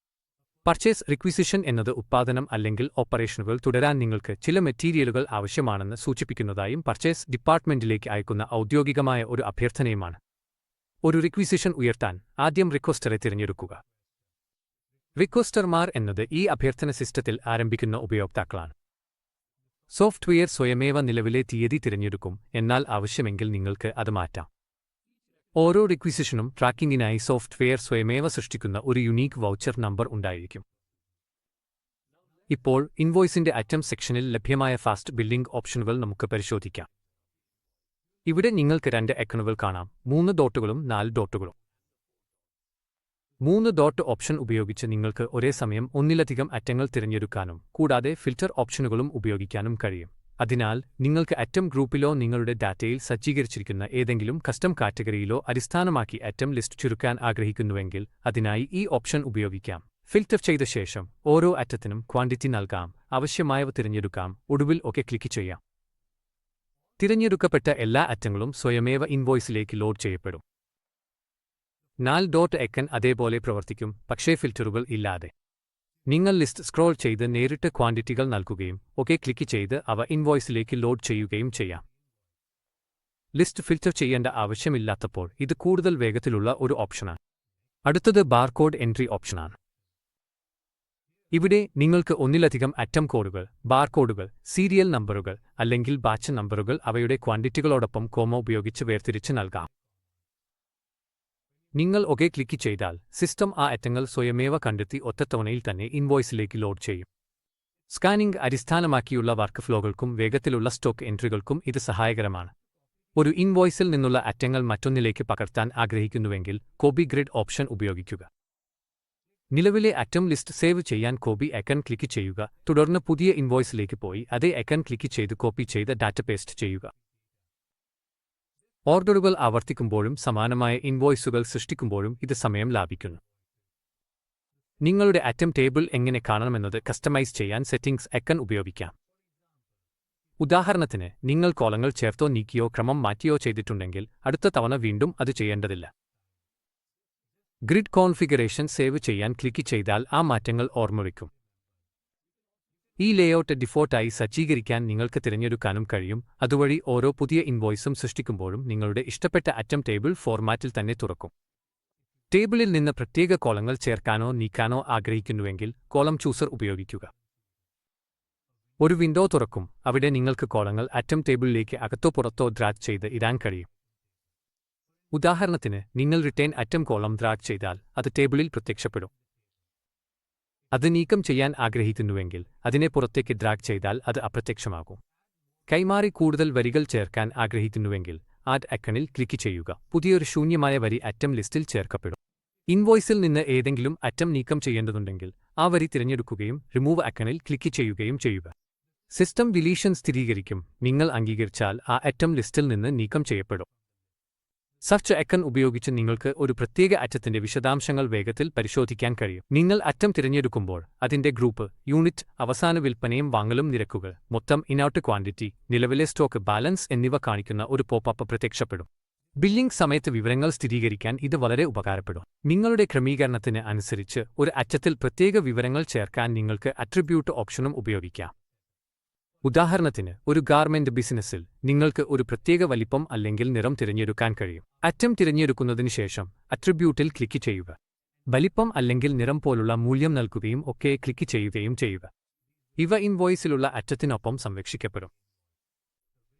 പർച്ചേസ് റിക്വിസിഷൻ എന്നത് ഉത്പാദനം അല്ലെങ്കിൽ ഓപ്പറേഷനുകൾ തുടരാൻ നിങ്ങൾക്ക് ചില മെറ്റീരിയലുകൾ ആവശ്യമാണെന്ന് സൂചിപ്പിക്കുന്നതായും പർച്ചേസ് ഡിപ്പാർട്ട്മെന്റിലേക്ക് അയക്കുന്ന ഔദ്യോഗികമായ ഒരു അഭ്യർത്ഥനയുമാണ്. ഒരു റിക്വിസിഷൻ ഉയർത്താൻ ആദ്യം റിക്വസ്റ്ററെ തിരഞ്ഞെടുക്കുക. റിക്വസ്റ്റർമാർ എന്നത് ഈ അഭ്യർത്ഥന സിസ്റ്റത്തിൽ ആരംഭിക്കുന്ന ഉപയോക്താക്കളാണ്. സോഫ്റ്റ്വെയർ സ്വയമേവ നിലവിലെ തീയതി തിരഞ്ഞെടുക്കും, എന്നാൽ ആവശ്യമെങ്കിൽ നിങ്ങൾക്ക് അത് മാറ്റാം. ഓരോ റിക്വിസിഷനും ട്രാക്കിംഗിനായി സോഫ്റ്റ്വെയർ സ്വയമേവ സൃഷ്ടിക്കുന്ന ഒരു യുണീക്ക് വൗച്ചർ നമ്പർ ഉണ്ടായിരിക്കും. ഇപ്പോൾ ഇൻവോയ്സിന്റെ ഐറ്റം സെക്ഷനിൽ ലഭ്യമായ ഫാസ്റ്റ് ബില്ലിംഗ് ഓപ്ഷനുകൾ നമുക്ക് പരിശോധിക്കാം. ഇവിടെ നിങ്ങൾക്ക് 2 ഐക്കണുകൾ കാണാം, 3 ഡോട്ടുകളും 4 ഡോട്ടുകളും. 3 ഡോട്ട് ഓപ്ഷൻ ഉപയോഗിച്ച് നിങ്ങൾക്ക് ഒരേ സമയം ഒന്നിലധികം ഐറ്റങ്ങൾ തിരഞ്ഞെടുക്കാനും കൂടാതെ ഫിൽറ്റർ ഓപ്ഷനുകളും ഉപയോഗിക്കാനും കഴിയും. അതിനാൽ നിങ്ങൾക്ക് ഐറ്റം ഗ്രൂപ്പിലോ നിങ്ങളുടെ ഡാറ്റയിൽ സജ്ജീകരിച്ചിരിക്കുന്ന ഏതെങ്കിലും കസ്റ്റം കാറ്റഗറിയിലോ അടിസ്ഥാനമാക്കി ഐറ്റം ലിസ്റ്റ് ചുരുക്കാൻ ആഗ്രഹിക്കുന്നുവെങ്കിൽ അതിനായി ഈ ഓപ്ഷൻ ഉപയോഗിക്കാം. ഫിൽറ്റർ ചെയ്ത ശേഷം ഓരോ ഐറ്റത്തിനും ക്വാണ്ടിറ്റി നൽകാം, ആവശ്യമായവ തിരഞ്ഞെടുക്കാം, ഒടുവിൽ ഒക്കെ ക്ലിക്ക് ചെയ്യാം. തിരഞ്ഞെടുക്കപ്പെട്ട എല്ലാ ഐറ്റങ്ങളും സ്വയമേവ ഇൻവോയ്സിലേക്ക് ലോഡ് ചെയ്യപ്പെടും. 4 ഡോട്ട് ഐക്കൺ അതേപോലെ പ്രവർത്തിക്കും, പക്ഷേ ഫിൽറ്ററുകൾ ഇല്ലാതെ. നിങ്ങൾ ലിസ്റ്റ് സ്ക്രോൾ ചെയ്ത് നേരിട്ട് ക്വാണ്ടിറ്റികൾ നൽകുകയും ഒക്കെ ക്ലിക്ക് ചെയ്ത് അവ ഇൻവോയ്സിലേക്ക് ലോഡ് ചെയ്യുകയും ചെയ്യാം. ലിസ്റ്റ് ഫിൽറ്റർ ചെയ്യേണ്ട ആവശ്യമില്ലാത്തപ്പോൾ ഇത് കൂടുതൽ വേഗത്തിലുള്ള ഒരു ഓപ്ഷനാണ്. അടുത്തത് ബാർകോഡ് എൻട്രി ഓപ്ഷനാണ്. ഇവിടെ നിങ്ങൾക്ക് ഒന്നിലധികം ഐറ്റം കോഡുകൾ, ബാർകോഡുകൾ, സീരിയൽ നമ്പറുകൾ അല്ലെങ്കിൽ ബാച്ച് നമ്പറുകൾ അവയുടെ ക്വാണ്ടിറ്റികളോടൊപ്പം കോമ ഉപയോഗിച്ച് വേർതിരിച്ച് നൽകാം. നിങ്ങൾ ഒകെ ക്ലിക്ക് ചെയ്താൽ സിസ്റ്റം ആ ഐറ്റങ്ങൾ സ്വയമേവ കണ്ടെത്തി ഒറ്റത്തവണയിൽ തന്നെ ഇൻവോയ്സിലേക്ക് ലോഡ് ചെയ്യും. സ്കാനിംഗ് അടിസ്ഥാനമാക്കിയുള്ള വർക്ക് ഫ്ലോകൾക്കും വേഗത്തിലുള്ള സ്റ്റോക്ക് എൻട്രികൾക്കും ഇത് സഹായകരമാണ്. ഒരു ഇൻവോയ്സിൽ നിന്നുള്ള ഐറ്റങ്ങൾ മറ്റൊന്നിലേക്ക് പകർത്താൻ ആഗ്രഹിക്കുന്നുവെങ്കിൽ കോപ്പി ഗ്രിഡ് ഓപ്ഷൻ ഉപയോഗിക്കുക. നിലവിലെ ഐറ്റം ലിസ്റ്റ് സേവ് ചെയ്യാൻ കോപ്പി ഐക്കൺ ക്ലിക്ക് ചെയ്യുക, തുടർന്ന് പുതിയ ഇൻവോയ്സിലേക്ക് പോയി അതേ ഐക്കൺ ക്ലിക്ക് ചെയ്ത് കോപ്പി ചെയ്ത് ഡാറ്റ പേസ്റ്റ് ചെയ്യുക. ഓർഡറുകൾ ആവർത്തിക്കുമ്പോഴും സമാനമായ ഇൻവോയ്സുകൾ സൃഷ്ടിക്കുമ്പോഴും ഇത് സമയം ലാഭിക്കുന്നു. നിങ്ങളുടെ ഐറ്റം ടേബിൾ എങ്ങനെ കാണണമെന്നത് കസ്റ്റമൈസ് ചെയ്യാൻ സെറ്റിംഗ്സ് ഐക്കൺ ഉപയോഗിക്കാം. ഉദാഹരണത്തിന്, നിങ്ങൾ കോളങ്ങൾ ചേർത്തോ നീക്കിയോ ക്രമം മാറ്റിയോ ചെയ്തിട്ടുണ്ടെങ്കിൽ അടുത്ത തവണ വീണ്ടും അത് ചെയ്യേണ്ടതില്ല. ഗ്രിഡ് കോൺഫിഗറേഷൻ സേവ് ചെയ്യാൻ ക്ലിക്ക് ചെയ്താൽ ആ മാറ്റങ്ങൾ ഓർമ്മവയ്ക്കും. ഈ ലേഔട്ട് ഡിഫോൾട്ടായി സജ്ജീകരിക്കാൻ നിങ്ങൾക്ക് തിരഞ്ഞെടുക്കാനും കഴിയും, അതുവഴി ഓരോ പുതിയ ഇൻവോയ്സും സൃഷ്ടിക്കുമ്പോഴും നിങ്ങളുടെ ഇഷ്ടപ്പെട്ട ഐറ്റം ടേബിൾ ഫോർമാറ്റിൽ തന്നെ തുറക്കും. ടേബിളിൽ നിന്ന് പ്രത്യേക കോളങ്ങൾ ചേർക്കാനോ നീക്കാനോ ആഗ്രഹിക്കുന്നുവെങ്കിൽ കോളം ചൂസർ ഉപയോഗിക്കുക. ഒരു വിൻഡോ തുറക്കും, അവിടെ നിങ്ങൾക്ക് കോളങ്ങൾ ഐറ്റം ടേബിളിലേക്ക് അകത്തോ പുറത്തോ ഡ്രാഗ് ചെയ്ത് ഇടാൻ കഴിയും. ഉദാഹരണത്തിന്, നിങ്ങൾ റിട്ടേൺ ഐറ്റം കോളം ഡ്രാഗ് ചെയ്താൽ അത് ടേബിളിൽ പ്രത്യക്ഷപ്പെടും. അത് നീക്കം ചെയ്യാൻ ആഗ്രഹിക്കുന്നുവെങ്കിൽ അതിനെ പുറത്തേക്ക് ഡ്രാഗ് ചെയ്താൽ അത് അപ്രത്യക്ഷമാകും. കൈമാറി കൂടുതൽ വരികൾ ചേർക്കാൻ ആഗ്രഹിക്കുന്നുവെങ്കിൽ ആഡ് ഐക്കണിൽ ക്ലിക്ക് ചെയ്യുക, പുതിയൊരു ശൂന്യമായ വരി ഐറ്റം ലിസ്റ്റിൽ ചേർക്കപ്പെടും. ഇൻവോയ്സിൽ നിന്ന് ഏതെങ്കിലും ഐറ്റം നീക്കം ചെയ്യേണ്ടതുണ്ടെങ്കിൽ ആ വരി തിരഞ്ഞെടുക്കുകയും റിമൂവ് ഐക്കണിൽ ക്ലിക്ക് ചെയ്യുകയും ചെയ്യുക. സിസ്റ്റം ഡിലീഷൻ സ്ഥിരീകരിക്കും, നിങ്ങൾ അംഗീകരിച്ചാൽ ആ ഐറ്റം ലിസ്റ്റിൽ നിന്ന് നീക്കം ചെയ്യപ്പെടും. സെർച്ച് ഐക്കൺ ഉപയോഗിച്ച് നിങ്ങൾക്ക് ഒരു പ്രത്യേക ഐറ്റത്തിന്റെ വിശദാംശങ്ങൾ വേഗത്തിൽ പരിശോധിക്കാൻ കഴിയും. നിങ്ങൾ ഐറ്റം തിരഞ്ഞെടുക്കുമ്പോൾ അതിന്റെ ഗ്രൂപ്പ്, യൂണിറ്റ്, അവസാന വിൽപ്പനയും വാങ്ങലും നിരക്കുകൾ, മൊത്തം ഇനൗട്ട് ക്വാണ്ടിറ്റി, നിലവിലെ സ്റ്റോക്ക് ബാലൻസ് എന്നിവ കാണിക്കുന്ന ഒരു പോപ്പപ്പ് പ്രത്യക്ഷപ്പെടും. ബില്ലിംഗ് സമയത്ത് വിവരങ്ങൾ സ്ഥിരീകരിക്കാൻ ഇത് വളരെ ഉപകാരപ്പെടും. നിങ്ങളുടെ ക്രമീകരണത്തിന് അനുസരിച്ച് ഒരു ഐറ്റത്തിൽ പ്രത്യേക വിവരങ്ങൾ ചേർക്കാൻ നിങ്ങൾക്ക് അട്രിബ്യൂട്ട് ഓപ്ഷനും ഉപയോഗിക്കാം. ഉദാഹരണത്തിന്, ഒരു ഗാർമെന്റ് ബിസിനസ്സിൽ നിങ്ങൾക്ക് ഒരു പ്രത്യേക വലിപ്പം അല്ലെങ്കിൽ നിറം തിരഞ്ഞെടുക്കാൻ കഴിയും. ഐറ്റം തിരഞ്ഞെടുക്കുന്നതിന് ശേഷം അട്രിബ്യൂട്ടിൽ ക്ലിക്ക് ചെയ്യുക. വലിപ്പം അല്ലെങ്കിൽ നിറം പോലുള്ള മൂല്യം നൽകുകയും ഒക്കെ ക്ലിക്ക് ചെയ്യുകയും ചെയ്യുക. ഇവ ഇൻവോയ്സിലുള്ള ഐറ്റത്തിനൊപ്പം സംരക്ഷിക്കപ്പെടും.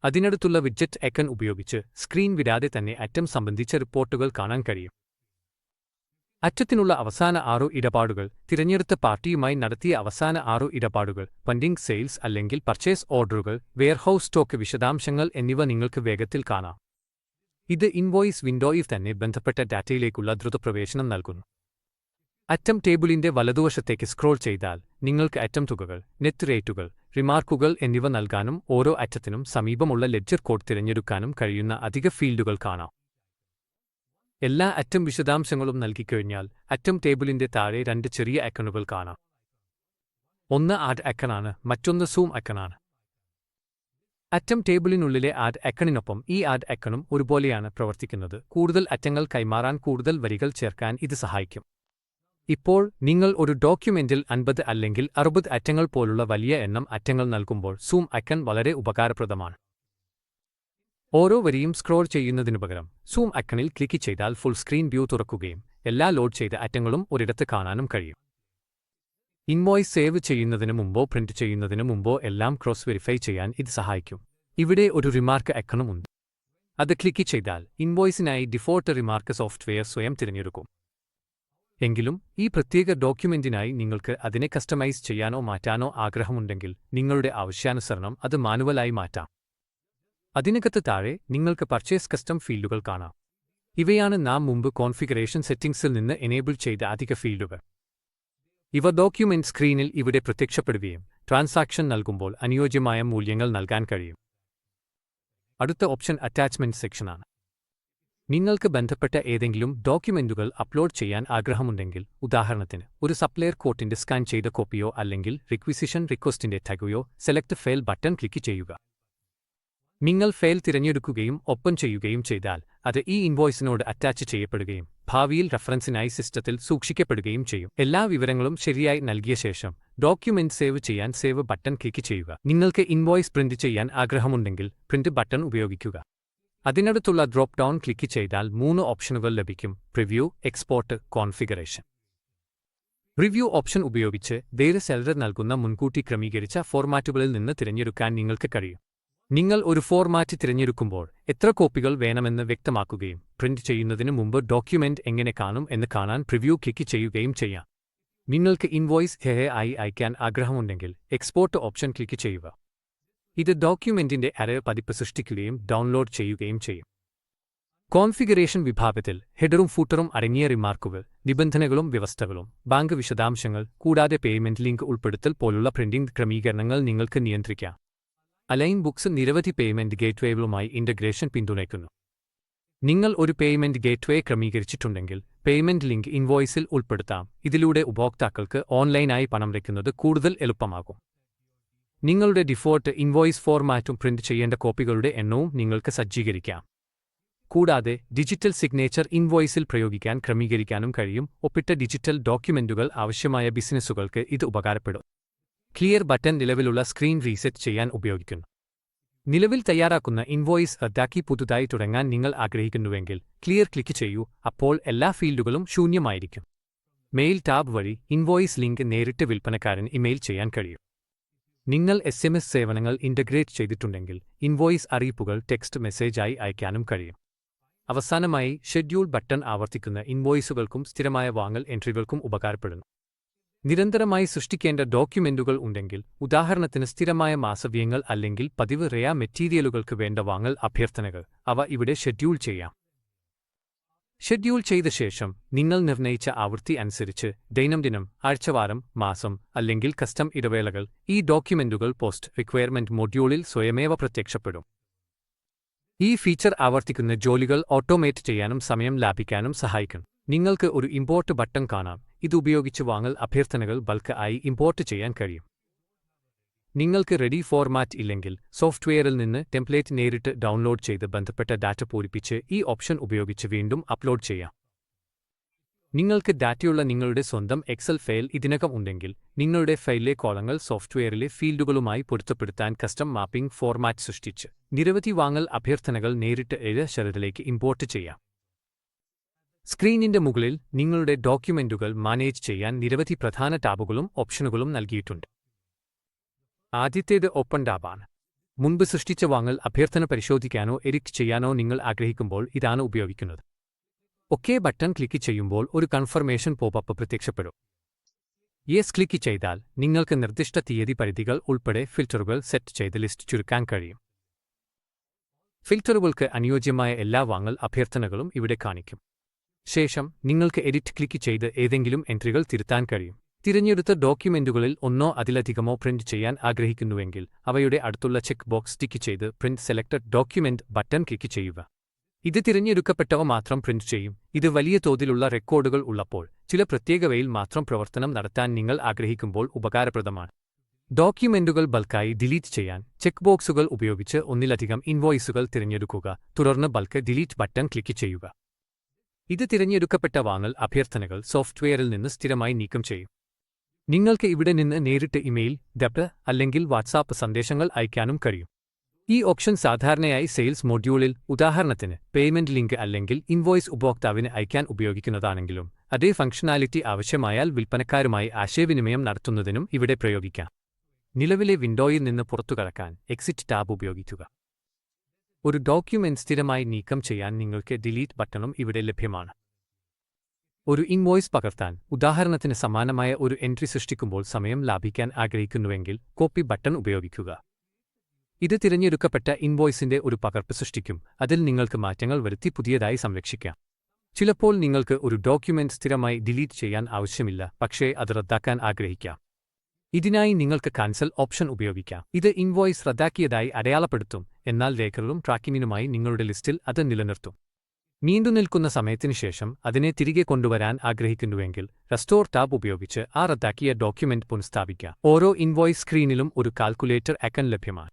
അതിനടുത്തുള്ള വിഡ്ജറ്റ് ഐക്കൺ ഉപയോഗിച്ച് സ്ക്രീൻ വിടാതെ തന്നെ ഐറ്റം സംബന്ധിച്ച റിപ്പോർട്ടുകൾ കാണാൻ കഴിയും. ഐറ്റത്തിനുള്ള അവസാന 6 ഇടപാടുകൾ, തിരഞ്ഞെടുത്ത പാർട്ടിയുമായി നടത്തിയ അവസാന 6 ഇടപാടുകൾ, പെൻഡിംഗ് സെയിൽസ് അല്ലെങ്കിൽ പർച്ചേസ് ഓർഡറുകൾ, വെയർഹൌസ് സ്റ്റോക്ക് വിശദാംശങ്ങൾ എന്നിവ നിങ്ങൾക്ക് വേഗത്തിൽ കാണാം. ഇത് ഇൻവോയ്സ് വിൻഡോയിൽ തന്നെ ബന്ധപ്പെട്ട ഡാറ്റയിലേക്കുള്ള ദ്രുതപ്രവേശനം നൽകുന്നു. ഐറ്റം ടേബിളിന്റെ വലതുവശത്തേക്ക് സ്ക്രോൾ ചെയ്താൽ നിങ്ങൾക്ക് ഐറ്റം തുകകൾ, നെറ്റ് റേറ്റുകൾ, റിമാർക്കുകൾ എന്നിവ നൽകാനും ഓരോ ഐറ്റത്തിനും സമീപമുള്ള ലെഡ്ജർ കോഡ് തിരഞ്ഞെടുക്കാനും കഴിയുന്ന അധിക ഫീൽഡുകൾ കാണാം. എല്ലാ അറ്റം വിശദാംശങ്ങളും നൽകിക്കഴിഞ്ഞാൽ അറ്റം ടേബിളിന്റെ താഴെ 2 ചെറിയ ഐക്കണുകൾ കാണാം. ഒന്ന് ആഡ് ഐക്കണാണ്, മറ്റൊന്ന് സൂം ഐക്കണാണ്. അറ്റം ടേബിളിനുള്ളിലെ ആഡ് ഐക്കണിനൊപ്പം ഈ ആഡ് ഐക്കണും ഒരുപോലെയാണ് പ്രവർത്തിക്കുന്നത്. കൂടുതൽ അറ്റങ്ങൾ കൈമാറാൻ, കൂടുതൽ വരികൾ ചേർക്കാൻ ഇത് സഹായിക്കും. ഇപ്പോൾ നിങ്ങൾ ഒരു ഡോക്യുമെന്റിൽ 50 അല്ലെങ്കിൽ 60 അറ്റങ്ങൾ പോലുള്ള വലിയ എണ്ണം അറ്റങ്ങൾ നൽകുമ്പോൾ സൂം ഐക്കൺ വളരെ ഉപകാരപ്രദമാണ്. ഓരോ വരിയും സ്ക്രോൾ ചെയ്യുന്നതിനുപകരം സൂം ഐക്കണിൽ ക്ലിക്ക് ചെയ്താൽ ഫുൾ സ്ക്രീൻ വ്യൂ തുറക്കുകയും എല്ലാ ലോഡ് ചെയ്ത അറ്റങ്ങളും ഒരിടത്ത് കാണാനും കഴിയും. ഇൻവോയ്സ് സേവ് ചെയ്യുന്നതിന് മുമ്പോ പ്രിന്റ് ചെയ്യുന്നതിന് മുമ്പോ എല്ലാം ക്രോസ് വെരിഫൈ ചെയ്യാൻ ഇത് സഹായിക്കും. ഇവിടെ ഒരു റിമാർക്ക് ഐക്കണും ഉണ്ട്. അത് ക്ലിക്ക് ചെയ്താൽ ഇൻവോയ്സിനായി ഡിഫോൾട്ട് റിമാർക്ക് സോഫ്റ്റ്വെയർ സ്വയം തിരഞ്ഞെടുക്കും. എങ്കിലും ഈ പ്രത്യേക ഡോക്യുമെന്റിനായി നിങ്ങൾക്ക് അതിനെ കസ്റ്റമൈസ് ചെയ്യാനോ മാറ്റാനോ ആഗ്രഹമുണ്ടെങ്കിൽ നിങ്ങളുടെ ആവശ്യാനുസരണം അത് മാനുവലായി മാറ്റാം. അതിനകത്ത് താഴെ നിങ്ങൾക്ക് പർച്ചേസ് കസ്റ്റം ഫീൽഡുകൾ കാണാം. ഇവയാണ് നാം മുമ്പ് കോൺഫിഗറേഷൻ സെറ്റിംഗ്സിൽ നിന്ന് എനേബിൾ ചെയ്ത അധിക ഫീൽഡുകൾ. ഇവ ഡോക്യുമെന്റ് സ്ക്രീനിൽ ഇവിടെ പ്രത്യക്ഷപ്പെടുകയും ട്രാൻസാക്ഷൻ നൽകുമ്പോൾ അനുയോജ്യമായ മൂല്യങ്ങൾ നൽകാൻ കഴിയും. അടുത്ത ഓപ്ഷൻ അറ്റാച്ച്മെന്റ് സെക്ഷനാണ്. നിങ്ങൾക്ക് ബന്ധപ്പെട്ട ഏതെങ്കിലും ഡോക്യുമെന്റുകൾ അപ്ലോഡ് ചെയ്യാൻ ആഗ്രഹമുണ്ടെങ്കിൽ, ഉദാഹരണത്തിന് ഒരു സപ്ലയർ കോട്ടിന്റെ സ്കാൻ ചെയ്ത കോപ്പിയോ അല്ലെങ്കിൽ റിക്വിസിഷൻ റിക്വസ്റ്റിന്റെ ടാഗുയോ, സെലക്ട് ഫയൽ ബട്ടൺ ക്ലിക്ക് ചെയ്യുക. നിങ്ങൾ ഫയൽ തിരഞ്ഞെടുക്കുകയും ഓപ്പൺ ചെയ്യുകയും ചെയ്താൽ അത് ഈ ഇൻവോയ്സിനോട് അറ്റാച്ച് ചെയ്യപ്പെടുകയും ഭാവിയിൽ റഫറൻസിനായി സിസ്റ്റത്തിൽ സൂക്ഷിക്കപ്പെടുകയും ചെയ്യും. എല്ലാ വിവരങ്ങളും ശരിയായി നൽകിയ ശേഷം ഡോക്യുമെന്റ് സേവ് ചെയ്യാൻ സേവ് ബട്ടൺ ക്ലിക്ക് ചെയ്യുക. നിങ്ങൾക്ക് ഇൻവോയ്സ് പ്രിന്റ് ചെയ്യാൻ ആഗ്രഹമുണ്ടെങ്കിൽ പ്രിന്റ് ബട്ടൺ ഉപയോഗിക്കുക. അതിനടുത്തുള്ള ഡ്രോപ്പ് ഡൗൺ ക്ലിക്ക് ചെയ്താൽ 3 ഓപ്ഷനുകൾ ലഭിക്കും: preview, export, configuration. Review option ഉപയോഗിച്ച് വേറെ സെല്ലർ നൽകുന്ന മുൻകൂട്ടി ക്രമീകരിച്ച ഫോർമാറ്റുകളിൽ നിന്ന് തിരഞ്ഞെടുക്കാൻ നിങ്ങൾക്ക് കഴിയും. നിങ്ങൾ ഒരു ഫോർമാറ്റ് തിരഞ്ഞെടുക്കുമ്പോൾ എത്ര കോപ്പികൾ വേണമെന്ന് വ്യക്തമാക്കുകയും പ്രിന്റ് ചെയ്യുന്നതിന് മുമ്പ് ഡോക്യുമെന്റ് എങ്ങനെ കാണും എന്ന് കാണാൻ പ്രിവ്യൂ ക്ലിക്ക് ചെയ്യുകയും ചെയ്യാം. നിങ്ങൾക്ക് ഇൻവോയ്സ് ആയി അയക്കാൻ ആഗ്രഹമുണ്ടെങ്കിൽ എക്സ്പോർട്ട് ഓപ്ഷൻ ക്ലിക്ക് ചെയ്യുക. ഇത് ഡോക്യുമെന്റിന്റെ പതിപ്പ് സൃഷ്ടിക്കുകയും ഡൗൺലോഡ് ചെയ്യുകയും ചെയ്യും. കോൺഫിഗറേഷൻ വിഭാഗത്തിൽ ഹെഡറും ഫൂട്ടറും അടങ്ങിയ റിമാർക്കുകൾ, നിബന്ധനകളും വ്യവസ്ഥകളും, ബാങ്ക് വിശദാംശങ്ങൾ, കൂടാതെ പേയ്മെന്റ് ലിങ്ക് ഉൾപ്പെടുത്തൽ പോലുള്ള പ്രിന്റിംഗ് ക്രമീകരണങ്ങൾ നിങ്ങൾക്ക് നിയന്ത്രിക്കാം. അലൈൻ ബുക്സ് നിരവധി പേയ്മെന്റ് ഗേറ്റ്വേകളുമായി ഇന്റഗ്രേഷൻ പിന്തുണയ്ക്കുന്നു. നിങ്ങൾ ഒരു പേയ്മെന്റ് ഗേറ്റ്വേ ക്രമീകരിച്ചിട്ടുണ്ടെങ്കിൽ പേയ്മെന്റ് ലിങ്ക് ഇൻവോയ്സിൽ ഉൾപ്പെടുത്താം. ഇതിലൂടെ ഉപഭോക്താക്കൾക്ക് ഓൺലൈനായി പണം അടയ്ക്കുന്നത് കൂടുതൽ എളുപ്പമാകും. നിങ്ങളുടെ ഡിഫോൾട്ട് ഇൻവോയ്സ് ഫോർമാറ്റും പ്രിന്റ് ചെയ്യേണ്ട കോപ്പികളുടെ എണ്ണവും നിങ്ങൾക്ക് സജ്ജീകരിക്കാം. കൂടാതെ ഡിജിറ്റൽ സിഗ്നേച്ചർ ഇൻവോയ്സിൽ പ്രയോഗിക്കാൻ ക്രമീകരിക്കാനും കഴിയും. ഒപ്പിട്ട ഡിജിറ്റൽ ഡോക്യുമെന്റുകൾ ആവശ്യമായ ബിസിനസ്സുകൾക്ക് ഇത് ഉപകാരപ്പെടും. ക്ലിയർ ബട്ടൺ നിലവിലുള്ള സ്ക്രീൻ റീസെറ്റ് ചെയ്യാൻ ഉപയോഗിക്കുന്നു. നിലവിൽ തയ്യാറാക്കുന്ന ഇൻവോയ്സ് റദ്ദാക്കി പുതുതായി തുടങ്ങാൻ നിങ്ങൾ ആഗ്രഹിക്കുന്നുവെങ്കിൽ ക്ലിയർ ക്ലിക്ക് ചെയ്യൂ. അപ്പോൾ എല്ലാ ഫീൽഡുകളും ശൂന്യമായിരിക്കും. മെയിൽ ടാബ് വഴി ഇൻവോയ്സ് ലിങ്ക് നേരിട്ട് വിൽപ്പനക്കാരന് ഇമെയിൽ ചെയ്യാൻ കഴിയും. നിങ്ങൾ SMS സേവനങ്ങൾ ഇന്റഗ്രേറ്റ് ചെയ്തിട്ടുണ്ടെങ്കിൽ ഇൻവോയ്സ് അറിയിപ്പുകൾ ടെക്സ്റ്റ് മെസ്സേജായി അയക്കാനും കഴിയും. അവസാനമായി ഷെഡ്യൂൾ ബട്ടൺ ആവർത്തിക്കുന്ന ഇൻവോയ്സുകൾക്കും സ്ഥിരമായ വാങ്ങൽ എൻട്രികൾക്കും ഉപകാരപ്പെടുന്നു. നിരന്തരമായി സൃഷ്ടിക്കേണ്ട ഡോക്യുമെന്റുകൾ ഉണ്ടെങ്കിൽ, ഉദാഹരണത്തിന് സ്ഥിരമായ മാസവ്യയങ്ങൾ അല്ലെങ്കിൽ പതിവ് റെയ മെറ്റീരിയലുകൾക്ക് വേണ്ട വാങ്ങൽ അഭ്യർത്ഥനകൾ, അവ ഇവിടെ ഷെഡ്യൂൾ ചെയ്യാം. ഷെഡ്യൂൾ ചെയ്ത ശേഷം നിങ്ങൾ നിർണയിച്ച ആവൃത്തി അനുസരിച്ച് ദൈനംദിനം, ആഴ്ചവാരം, മാസം അല്ലെങ്കിൽ കസ്റ്റം ഇടവേളകൾ ഈ ഡോക്യുമെന്റുകൾ പോസ്റ്റ് റിക്വയർമെന്റ് മൊഡ്യൂളിൽ സ്വയമേവ പ്രത്യക്ഷപ്പെടും. ഈ ഫീച്ചർ ആവർത്തിക്കുന്ന ജോലികൾ ഓട്ടോമേറ്റ് ചെയ്യാനും സമയം ലാഭിക്കാനും സഹായിക്കും. നിങ്ങൾക്ക് ഒരു ഇമ്പോർട്ട് ബട്ടൺ കാണാം. ഇതുപയോഗിച്ച് വാങ്ങൽ അഭ്യർത്ഥനകൾ ബൾക്ക് ആയി ഇമ്പോർട്ട് ചെയ്യാൻ കഴിയും. നിങ്ങൾക്ക് റെഡി ഫോർമാറ്റ് ഇല്ലെങ്കിൽ സോഫ്റ്റ്വെയറിൽ നിന്ന് ടെംപ്ലേറ്റ് നേരിട്ട് ഡൗൺലോഡ് ചെയ്ത് ബന്ധപ്പെട്ട ഡാറ്റ പൂരിപ്പിച്ച് ഈ ഓപ്ഷൻ ഉപയോഗിച്ച് വീണ്ടും അപ്ലോഡ് ചെയ്യാം. നിങ്ങൾക്ക് ഡാറ്റയുള്ള നിങ്ങളുടെ സ്വന്തം എക്സൽ ഫയൽ ഇതിനകം ഉണ്ടെങ്കിൽ നിങ്ങളുടെ ഫയലിലെ കോളങ്ങൾ സോഫ്റ്റ്വെയറിലെ ഫീൽഡുകളുമായി പൊരുത്തപ്പെടുത്താൻ കസ്റ്റം മാപ്പിംഗ് ഫോർമാറ്റ് സൃഷ്ടിച്ച് നിരവധി വാങ്ങൽ അഭ്യർത്ഥനകൾ നേരിട്ട് ശരീരത്തിലേക്ക് ഇമ്പോർട്ട് ചെയ്യാം. സ്ക്രീനിന്റെ മുകളിൽ നിങ്ങളുടെ ഡോക്യുമെന്റുകൾ മാനേജ് ചെയ്യാൻ നിരവധി പ്രധാന ടാബുകളും ഓപ്ഷനുകളും നൽകിയിട്ടുണ്ട്. ആദ്യത്തേത് ഓപ്പൺ ടാബാണ്. മുൻപ് സൃഷ്ടിച്ച വാങ്ങൽ അഭ്യർത്ഥന പരിശോധിക്കാനോ എഡിറ്റ് ചെയ്യാനോ നിങ്ങൾ ആഗ്രഹിക്കുമ്പോൾ ഇതാണ് ഉപയോഗിക്കുന്നത്. ഒകെ ബട്ടൺ ക്ലിക്ക് ചെയ്യുമ്പോൾ ഒരു കൺഫർമേഷൻ പോപ്പപ്പ് പ്രത്യക്ഷപ്പെടും. യെസ് ക്ലിക്ക് ചെയ്താൽ നിങ്ങൾക്ക് നിർദ്ദിഷ്ട തീയതി പരിധികൾ ഉൾപ്പെടെ ഫിൽറ്ററുകൾ സെറ്റ് ചെയ്ത് ലിസ്റ്റ് ചുരുക്കാൻ കഴിയും. ഫിൽറ്ററുകൾക്ക് അനുയോജ്യമായ എല്ലാ വാങ്ങൽ അഭ്യർത്ഥനകളും ഇവിടെ കാണിക്കും. ശേഷം നിങ്ങൾക്ക് എഡിറ്റ് ക്ലിക്ക് ചെയ്ത് ഏതെങ്കിലും എൻട്രികൾ തിരുത്താൻ കഴിയും. തിരഞ്ഞെടുത്ത ഡോക്യുമെന്റുകളിൽ ഒന്നോ അതിലധികമോ പ്രിന്റ് ചെയ്യാൻ ആഗ്രഹിക്കുന്നുവെങ്കിൽ അവയുടെ അടുത്തുള്ള ചെക്ക് ബോക്സ് ടിക്ക് ചെയ്ത് print selected document button click ചെയ്യുക. ഇത് തിരഞ്ഞെടുക്കപ്പെട്ടവ മാത്രം പ്രിന്റ് ചെയ്യും. ഇത് വലിയ തോതിലുള്ള റെക്കോർഡുകൾ ഉള്ളപ്പോൾ, ചില പ്രത്യേകവയിൽ മാത്രം പ്രവർത്തനം നടത്താൻ നിങ്ങൾ ആഗ്രഹിക്കുമ്പോൾ ഉപകാരപ്രദമാണ്. ഡോക്യുമെന്റുകൾ ബൾക്കായി ഡിലീറ്റ് ചെയ്യാൻ ചെക്ക് ബോക്സുകൾ ഉപയോഗിച്ച് ഒന്നിലധികം ഇൻവോയ്സുകൾ തിരഞ്ഞെടുക്കുക, തുടർന്ന് ബൾക്ക് ഡിലീറ്റ് ബട്ടൺ ക്ലിക്ക് ചെയ്യുക. ഇത് തിരഞ്ഞെടുക്കപ്പെട്ട വാങ്ങൽ അഭ്യർത്ഥനകൾ സോഫ്റ്റ്വെയറിൽ നിന്ന് സ്ഥിരമായി നീക്കം ചെയ്യും. നിങ്ങൾക്ക് ഇവിടെ നിന്ന് നേരിട്ട് ഇമെയിൽ, ഡെബ് അല്ലെങ്കിൽ വാട്സാപ്പ് സന്ദേശങ്ങൾ അയയ്ക്കാനും കഴിയും. ഈ ഓപ്ഷൻ സാധാരണയായി സെയിൽസ് മൊഡ്യൂളിൽ, ഉദാഹരണത്തിന് പേയ്മെന്റ് ലിങ്ക് അല്ലെങ്കിൽ ഇൻവോയ്സ് ഉപഭോക്താവിന് അയയ്ക്കാൻ ഉപയോഗിക്കുന്നതാണെങ്കിലും, അതേ ഫംഗ്ഷനാലിറ്റി ആവശ്യമായാൽ വിൽപ്പനക്കാരുമായി ആശയവിനിമയം നടത്തുന്നതിനും ഇവിടെ പ്രയോഗിക്കാം. നിലവിലെ വിൻഡോയിൽ നിന്ന് പുറത്തുകടക്കാൻ എക്സിറ്റ് ടാബ് ഉപയോഗിക്കുക. ഒരു ഡോക്യുമെന്റ് സ്ഥിരമായി നീക്കം ചെയ്യാൻ നിങ്ങൾക്ക് ഡിലീറ്റ് ബട്ടണും ഇവിടെ ലഭ്യമാണ്. ഒരു ഇൻവോയ്സ് പകർത്താൻ, ഉദാഹരണത്തിന് സമാനമായ ഒരു എൻട്രി സൃഷ്ടിക്കുമ്പോൾ സമയം ലാഭിക്കാൻ ആഗ്രഹിക്കുന്നുവെങ്കിൽ കോപ്പി ബട്ടൺ ഉപയോഗിക്കുക. ഇത് തിരഞ്ഞെടുക്കപ്പെട്ട ഇൻവോയ്സിന്റെ ഒരു പകർപ്പ് സൃഷ്ടിക്കും, അതിൽ നിങ്ങൾക്ക് മാറ്റങ്ങൾ വരുത്തി പുതിയതായി സംരക്ഷിക്കാം. ചിലപ്പോൾ നിങ്ങൾക്ക് ഒരു ഡോക്യുമെന്റ് സ്ഥിരമായി ഡിലീറ്റ് ചെയ്യാൻ ആവശ്യമില്ല, പക്ഷേ അത് റദ്ദാക്കാൻ ആഗ്രഹിക്കാം. ഇതിനായി നിങ്ങൾക്ക് കാൻസൽ ഓപ്ഷൻ ഉപയോഗിക്കാം. ഇത് ഇൻവോയ്സ് റദ്ദാക്കിയതായി അടയാളപ്പെടുത്തും, എന്നാൽ രേഖകളും ട്രാക്കിങ്ങിനുമായി നിങ്ങളുടെ ലിസ്റ്റിൽ അത് നിലനിർത്തും. നീണ്ടുനിൽക്കുന്ന സമയത്തിനു ശേഷം അതിനെ തിരികെ കൊണ്ടുവരാൻ ആഗ്രഹിക്കുന്നുവെങ്കിൽ റെസ്റ്റോർ ടാബ് ഉപയോഗിച്ച് ആ റദ്ദാക്കിയ ഡോക്യുമെന്റ് പുനഃസ്ഥാപിക്കാം. ഓരോ ഇൻവോയ്സ് സ്ക്രീനിലും ഒരു കാൽക്കുലേറ്റർ ഐക്കൺ ലഭ്യമാണ്.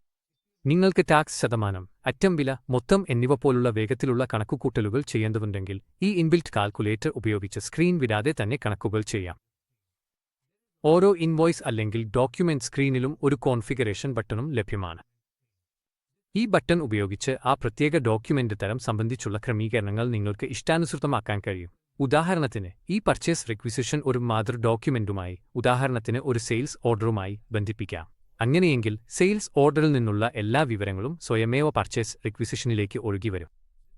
നിങ്ങൾക്ക് ടാക്സ് ശതമാനം, അറ്റം വില, മൊത്തം എന്നിവ പോലുള്ള വേഗത്തിലുള്ള കണക്കുകൂട്ടലുകൾ ചെയ്യേണ്ടതുണ്ടെങ്കിൽ ഈ ഇൻബിൽറ്റ് കാൽക്കുലേറ്റർ ഉപയോഗിച്ച് സ്ക്രീൻ വിടാതെ തന്നെ കണക്കുകൾ ചെയ്യാം. ഓരോ ഇൻവോയ്സ് അല്ലെങ്കിൽ ഡോക്യുമെന്റ് സ്ക്രീനിലും ഒരു കോൺഫിഗറേഷൻ ബട്ടണും ലഭ്യമാണ്. ഈ ബട്ടൺ ഉപയോഗിച്ച് ആ പ്രത്യേക ഡോക്യുമെന്റ് തരം സംബന്ധിച്ചുള്ള ക്രമീകരണങ്ങൾ നിങ്ങൾക്ക് ഇഷ്ടാനുസൃതമാക്കാൻ കഴിയും. ഉദാഹരണത്തിന്, ഈ പർച്ചേസ് റിക്വിസിഷൻ ഒരു മാതൃ ഡോക്യുമെന്റുമായി, ഉദാഹരണത്തിന് ഒരു സെയിൽസ് ഓർഡറുമായി ബന്ധിപ്പിക്കാം. അങ്ങനെയെങ്കിൽ സെയിൽസ് ഓർഡറിൽ നിന്നുള്ള എല്ലാ വിവരങ്ങളും സ്വയമേവ പർച്ചേസ് റിക്വിസിഷനിലേക്ക് ഒഴുകിവരും.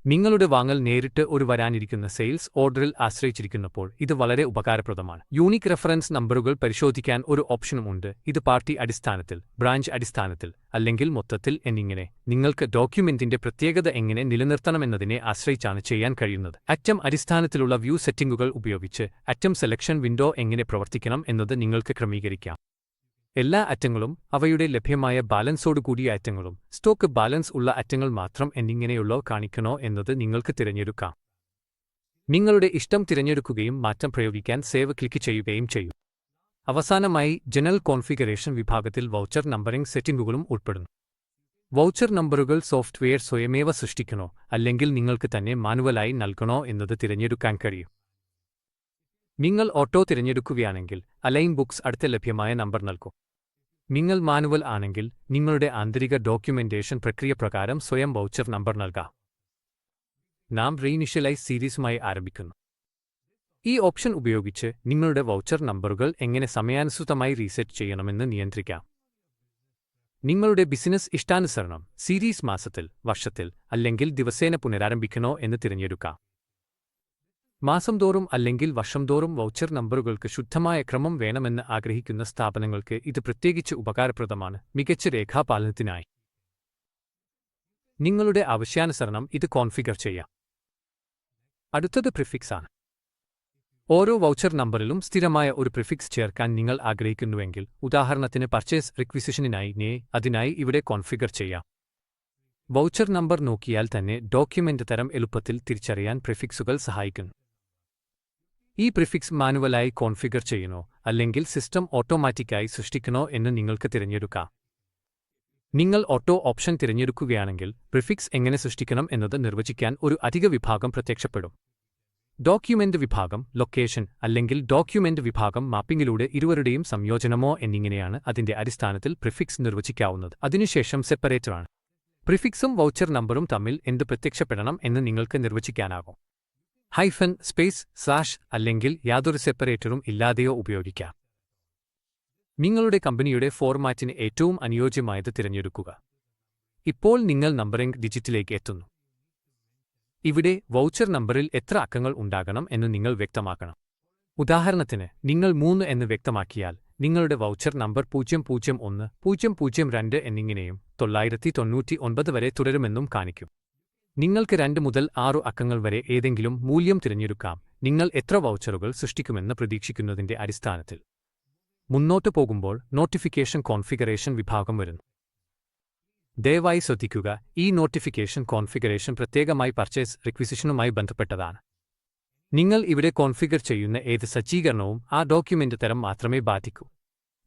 നിങ്ങളുടെ വാങ്ങൽ നേരിട്ട് ഒരു വരാനിരിക്കുന്ന സെയിൽസ് ഓർഡറിൽ ആശ്രയിച്ചിരിക്കുന്നപ്പോൾ ഇത് വളരെ ഉപകാരപ്രദമാണ്. യൂണിക് റെഫറൻസ് നമ്പറുകൾ പരിശോധിക്കാൻ ഒരു ഓപ്ഷനും ഉണ്ട്. ഇത് പാർട്ടി അടിസ്ഥാനത്തിൽ, ബ്രാഞ്ച് അടിസ്ഥാനത്തിൽ, അല്ലെങ്കിൽ മൊത്തത്തിൽ എന്നിങ്ങനെ നിങ്ങൾക്ക് ഡോക്യുമെന്റിന്റെ പ്രത്യേകത എങ്ങനെ നിലനിർത്തണമെന്നതിനെ ആശ്രയിച്ചാണ് ചെയ്യാൻ കഴിയുന്നത്. അറ്റം അടിസ്ഥാനത്തിലുള്ള വ്യൂ സെറ്റിംഗുകൾ ഉപയോഗിച്ച് അറ്റം സെലക്ഷൻ വിൻഡോ എങ്ങനെ പ്രവർത്തിക്കണം എന്നത് നിങ്ങൾക്ക് ക്രമീകരിക്കാം. എല്ലാ അറ്റങ്ങളും, അവയുടെ ലഭ്യമായ ബാലൻസോടുകൂടിയ അറ്റങ്ങളും, സ്റ്റോക്ക് ബാലൻസ് ഉള്ള അറ്റങ്ങൾ മാത്രം എന്നിങ്ങനെയുള്ളവ കാണിക്കണോ എന്നത് നിങ്ങൾക്ക് തിരഞ്ഞെടുക്കാം. നിങ്ങളുടെ ഇഷ്ടം തിരഞ്ഞെടുക്കുകയും മാറ്റം പ്രയോഗിക്കാൻ സേവ് ക്ലിക്ക് ചെയ്യുകയും ചെയ്യും. അവസാനമായി, ജനറൽ കോൺഫിഗറേഷൻ വിഭാഗത്തിൽ വൗച്ചർ നമ്പറിംഗ് സെറ്റിംഗുകളും ഉൾപ്പെടുന്നു. വൗച്ചർ നമ്പറുകൾ സോഫ്റ്റ്വെയർ സ്വയമേവ സൃഷ്ടിക്കണോ അല്ലെങ്കിൽ നിങ്ങൾക്ക് തന്നെ മാനുവലായി നൽകണോ എന്നത് തിരഞ്ഞെടുക്കാൻ കഴിയും. നിങ്ങൾ ഓട്ടോ തിരഞ്ഞെടുക്കുകയാണെങ്കിൽ അലൈൻ ബുക്സ് അടുത്ത ലഭ്യമായ നമ്പർ നൽകും. നിങ്ങൾ മാനുവൽ ആണെങ്കിൽ നിങ്ങളുടെ ആന്തരിക ഡോക്യുമെന്റേഷൻ പ്രക്രിയ പ്രകാരം സ്വയം വൗച്ചർ നമ്പർ നൽകാം. നാം റീഇനിഷ്യലൈസ് സീരീസുമായി ആരംഭിക്കുന്നു. ഈ ഓപ്ഷൻ ഉപയോഗിച്ച് നിങ്ങളുടെ വൗച്ചർ നമ്പറുകൾ എങ്ങനെ സമയാനുസൃതമായി റീസെറ്റ് ചെയ്യണമെന്ന് നിയന്ത്രിക്കാം. നിങ്ങളുടെ ബിസിനസ് ഇഷ്ടാനുസരണം സീരീസ് മാസത്തിൽ, വർഷത്തിൽ അല്ലെങ്കിൽ ദിവസേന പുനരാരംഭിക്കണോ എന്ന് തിരഞ്ഞെടുക്കാം. മാസം തോറും അല്ലെങ്കിൽ വർഷം തോറും വൗച്ചർ നമ്പറുകൾക്ക് ശുദ്ധമായ ക്രമം വേണമെന്ന് ആഗ്രഹിക്കുന്ന സ്ഥാപനങ്ങൾക്ക് ഇത് പ്രത്യേകിച്ച് ഉപകാരപ്രദമാണ്, മികച്ച രേഖാപാലനത്തിനായി. നിങ്ങളുടെ ആവശ്യാനുസരണം ഇത് കോൺഫിഗർ ചെയ്യാം. അടുത്തത് പ്രിഫിക്സ് ആണ്. ഓരോ വൗച്ചർ നമ്പറിലും സ്ഥിരമായ ഒരു പ്രിഫിക്സ് ചേർക്കാൻ നിങ്ങൾ ആഗ്രഹിക്കുന്നുവെങ്കിൽ, ഉദാഹരണത്തിന് പർച്ചേസ് റിക്വിസിഷനിനായി അതിനായി ഇവിടെ കോൺഫിഗർ ചെയ്യാം. വൗച്ചർ നമ്പർ നോക്കിയാൽ തന്നെ ഡോക്യുമെന്റ് തരം എളുപ്പത്തിൽ തിരിച്ചറിയാൻ പ്രിഫിക്സുകൾ സഹായിക്കുന്നു. ഈ പ്രിഫിക്സ് മാനുവലായി കോൺഫിഗർ ചെയ്യണോ അല്ലെങ്കിൽ സിസ്റ്റം ഓട്ടോമാറ്റിക്കായി സൃഷ്ടിക്കണോ എന്ന് നിങ്ങൾക്ക് തിരഞ്ഞെടുക്കാം. നിങ്ങൾ ഓട്ടോ ഓപ്ഷൻ തിരഞ്ഞെടുക്കുകയാണെങ്കിൽ പ്രിഫിക്സ് എങ്ങനെ സൃഷ്ടിക്കണം എന്നത് നിർവചിക്കാൻ ഒരു അധിക വിഭാഗം പ്രത്യക്ഷപ്പെടും. ഡോക്യുമെന്റ് വിഭാഗം, ലൊക്കേഷൻ അല്ലെങ്കിൽ ഡോക്യുമെന്റ് വിഭാഗം മാപ്പിംഗിലൂടെ ഇരുവരുടെയും സംയോജനമോ എന്നിങ്ങനെയാണ് അതിന്റെ അടിസ്ഥാനത്തിൽ പ്രിഫിക്സ് നിർവചിക്കാവുന്നത്. അതിനുശേഷം സെപ്പറേറ്ററാണ്. പ്രിഫിക്സും വൗച്ചർ നമ്പറും തമ്മിൽ എന്ത് പ്രത്യക്ഷപ്പെടണം എന്ന് നിങ്ങൾക്ക് നിർവചിക്കാനാകും. ഹൈഫൻ, സ്പേസ്, സ്ലാഷ് അല്ലെങ്കിൽ യാതൊരു സെപ്പറേറ്ററും ഇല്ലാതെയോ ഉപയോഗിക്കാം. നിങ്ങളുടെ കമ്പനിയുടെ ഫോർമാറ്റിന് ഏറ്റവും അനുയോജ്യമായത് തിരഞ്ഞെടുക്കുക. ഇപ്പോൾ നിങ്ങൾ നമ്പറിംഗ് ഡിജിറ്റിലേക്ക് എത്തുന്നു. ഇവിടെ വൗച്ചർ നമ്പറിൽ എത്ര അക്കങ്ങൾ ഉണ്ടാകണം എന്ന് നിങ്ങൾ വ്യക്തമാക്കണം. ഉദാഹരണത്തിന്, നിങ്ങൾ 3 എന്ന് വ്യക്തമാക്കിയാൽ നിങ്ങളുടെ വൗച്ചർ നമ്പർ 001, 002 എന്നിങ്ങനെയും 999 വരെ തുടരുമെന്നും കാണിക്കും. നിങ്ങൾക്ക് 2 മുതൽ 6 അക്കങ്ങൾ വരെ ഏതെങ്കിലും മൂല്യം തിരഞ്ഞെടുക്കാം, നിങ്ങൾ എത്ര വൗച്ചറുകൾ സൃഷ്ടിക്കുമെന്ന് പ്രതീക്ഷിക്കുന്നതിന്റെ അടിസ്ഥാനത്തിൽ. മുന്നോട്ട് പോകുമ്പോൾ നോട്ടിഫിക്കേഷൻ കോൺഫിഗറേഷൻ വിഭാഗം വരുന്നു. ദയവായി ശ്രദ്ധിക്കുക, ഈ നോട്ടിഫിക്കേഷൻ കോൺഫിഗറേഷൻ പ്രത്യേകമായി പർച്ചേസ് റിക്വിസിഷനുമായി ബന്ധപ്പെട്ടതാണ്. നിങ്ങൾ ഇവിടെ കോൺഫിഗർ ചെയ്യുന്ന ഏത് സജ്ജീകരണവും ആ ഡോക്യുമെന്റ് തരം മാത്രമേ ബാധിക്കൂ.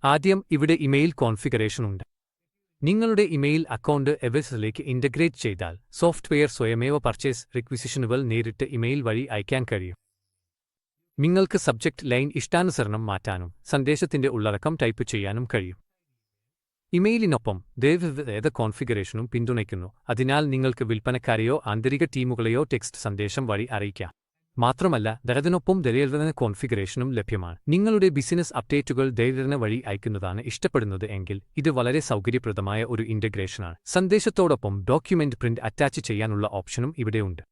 ആദ്യം ഇവിടെ ഇമെയിൽ കോൺഫിഗറേഷൻ ഉണ്ട്. നിങ്ങളുടെ ഇമെയിൽ അക്കൗണ്ട് എവസിലേക്ക് ഇൻ്റഗ്രേറ്റ് ചെയ്താൽ സോഫ്റ്റ്വെയർ സ്വയമേവ പർച്ചേസ് റിക്വിസിഷനുകൾ നേരിട്ട് ഇമെയിൽ വഴി അയക്കാൻ കഴിയും. നിങ്ങൾക്ക് സബ്ജക്റ്റ് ലൈൻ ഇഷ്ടാനുസരണം മാറ്റാനും സന്ദേശത്തിന്റെ ഉള്ളടക്കം ടൈപ്പ് ചെയ്യാനും കഴിയും. ഇമെയിലിനൊപ്പം ഏത് കോൺഫിഗറേഷനും പിന്തുണയ്ക്കുന്നു, അതിനാൽ നിങ്ങൾക്ക് വിൽപ്പനക്കാരെയോ ആന്തരിക ടീമുകളെയോ ടെക്സ്റ്റ് സന്ദേശം വഴി അറിയിക്കാം. മാത്രമല്ല, ദരതിനൊപ്പം ദൈവന കോൺഫിഗറേഷനും ലഭ്യമാണ്. നിങ്ങളുടെ ബിസിനസ് അപ്ഡേറ്റുകൾ ദൈവന വഴി അയക്കുന്നതാണ് ഇഷ്ടപ്പെടുന്നത് എങ്കിൽ ഇത് വളരെ സൗകര്യപ്രദമായ ഒരു ഇൻ്റഗ്രേഷനാണ്. സന്ദേശത്തോടൊപ്പം ഡോക്യുമെന്റ് പ്രിന്റ് അറ്റാച്ച് ചെയ്യാനുള്ള ഓപ്ഷനും ഇവിടെയുണ്ട്.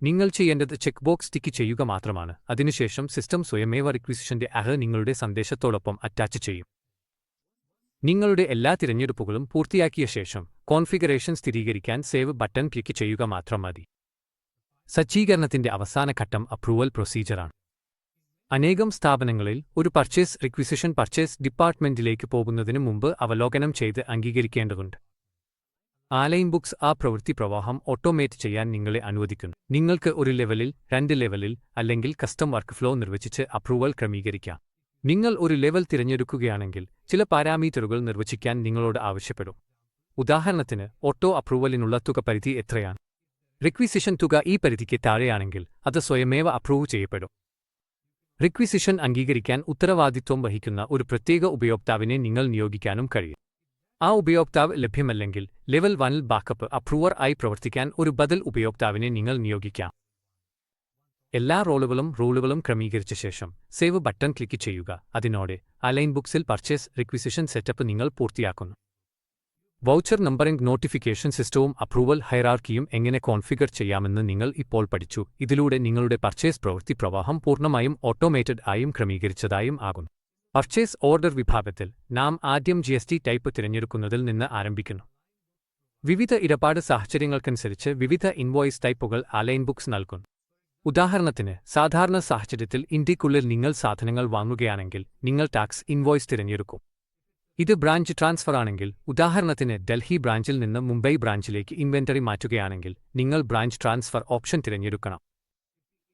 നിങ്ങൾ ചെയ്യേണ്ടത് ചെക്ക് ബോക്സ് ടിക്ക് ചെയ്യുക മാത്രമാണ്. അതിനുശേഷം സിസ്റ്റം സ്വയമേവ റിക്വിസിഷന്റെ നിങ്ങളുടെ സന്ദേശത്തോടൊപ്പം അറ്റാച്ച് ചെയ്യും. നിങ്ങളുടെ എല്ലാ തിരഞ്ഞെടുപ്പുകളും പൂർത്തിയാക്കിയ ശേഷം കോൺഫിഗറേഷൻ സ്ഥിരീകരിക്കാൻ സേവ് ബട്ടൺ ക്ലിക്ക് ചെയ്യുക മാത്രം മതി. സജ്ജീകരണത്തിന്റെ അവസാന ഘട്ടം അപ്രൂവൽ പ്രൊസീജറാണ്. അനേകം സ്ഥാപനങ്ങളിൽ ഒരു പർച്ചേസ് റിക്വിസിഷൻ പർച്ചേസ് ഡിപ്പാർട്ട്മെന്റിലേക്ക് പോകുന്നതിന് മുമ്പ് അവലോകനം ചെയ്ത് അംഗീകരിക്കേണ്ടതുണ്ട്. ആലൈൻ ബുക്സ് ആ പ്രവൃത്തി പ്രവാഹം ഓട്ടോമേറ്റ് ചെയ്യാൻ നിങ്ങളെ അനുവദിക്കുന്നു. നിങ്ങൾക്ക് ഒരു ലെവലിൽ, 2 ലെവലിൽ അല്ലെങ്കിൽ കസ്റ്റം വർക്ക് ഫ്ലോ നിർവചിച്ച് അപ്രൂവൽ ക്രമീകരിക്കാം. നിങ്ങൾ ഒരു ലെവൽ തിരഞ്ഞെടുക്കുകയാണെങ്കിൽ ചില പാരാമീറ്ററുകൾ നിർവചിക്കാൻ നിങ്ങളോട് ആവശ്യപ്പെടും. ഉദാഹരണത്തിന്, ഓട്ടോ അപ്രൂവലിനുള്ള തുക പരിധി എത്രയാണ്? റിക്വിസിഷൻ തുക ഈ പരിധിക്ക് താഴെയാണെങ്കിൽ അത് സ്വയമേവ അപ്രൂവ് ചെയ്യപ്പെടും. റിക്വിസിഷൻ അംഗീകരിക്കാൻ ഉത്തരവാദിത്വം വഹിക്കുന്ന ഒരു പ്രത്യേക ഉപയോക്താവിനെ നിങ്ങൾ നിയോഗിക്കാനും കഴിയും. ആ ഉപയോക്താവ് ലഭ്യമല്ലെങ്കിൽ ലെവൽ 1ൽ ബാക്കപ്പ് അപ്രൂവർ ആയി പ്രവർത്തിക്കാൻ ഒരു ബദൽ ഉപയോക്താവിനെ നിങ്ങൾ നിയോഗിക്കാം. എല്ലാ റൂളുകളും ക്രമീകരിച്ച ശേഷം സേവ് ബട്ടൺ ക്ലിക്ക് ചെയ്യുക. അതിനോടെ അലൈൻ ബുക്സിൽ പർച്ചേസ് റിക്വിസിഷൻ സെറ്റപ്പ് നിങ്ങൾ പൂർത്തിയാക്കുന്നു. വൗച്ചർ നമ്പറിംഗ് നോട്ടിഫിക്കേഷൻ സിസ്റ്റവും അപ്രൂവൽ ഹൈറാർക്കിയും എങ്ങനെ കോൺഫിഗർ ചെയ്യാമെന്ന് നിങ്ങൾ ഇപ്പോൾ പഠിച്ചു. ഇതിലൂടെ നിങ്ങളുടെ പർച്ചേസ് പ്രവൃത്തി പ്രവാഹം പൂർണ്ണമായും ഓട്ടോമേറ്റഡ് ആയും ക്രമീകരിച്ചതായും ആകുന്നു. പർച്ചേസ് ഓർഡർ വിഭാഗത്തിൽ നാം ആദ്യം GST ടൈപ്പ് തിരഞ്ഞെടുക്കുന്നതിൽ നിന്ന് ആരംഭിക്കുന്നു. വിവിധ ഇടപാട് സാഹചര്യങ്ങൾക്കനുസരിച്ച് വിവിധ ഇൻവോയ്സ് ടൈപ്പുകൾ അലൈൻ ബുക്സ് നൽകുന്നു. ഉദാഹരണത്തിന്, സാധാരണ സാഹചര്യത്തിൽ ഇന്ത്യക്കുള്ളിൽ നിങ്ങൾ സാധനങ്ങൾ വാങ്ങുകയാണെങ്കിൽ നിങ്ങൾ ടാക്സ് ഇൻവോയ്സ് തിരഞ്ഞെടുക്കും. ഇത് ബ്രാഞ്ച് ട്രാൻസ്ഫർ ആണെങ്കിൽ, ഉദാഹരണത്തിന് ഡൽഹി ബ്രാഞ്ചിൽ നിന്ന് മുംബൈ ബ്രാഞ്ചിലേക്ക് ഇൻവെന്ററി മാറ്റുകയാണെങ്കിൽ നിങ്ങൾ ബ്രാഞ്ച് ട്രാൻസ്ഫർ ഓപ്ഷൻ തിരഞ്ഞെടുക്കണം.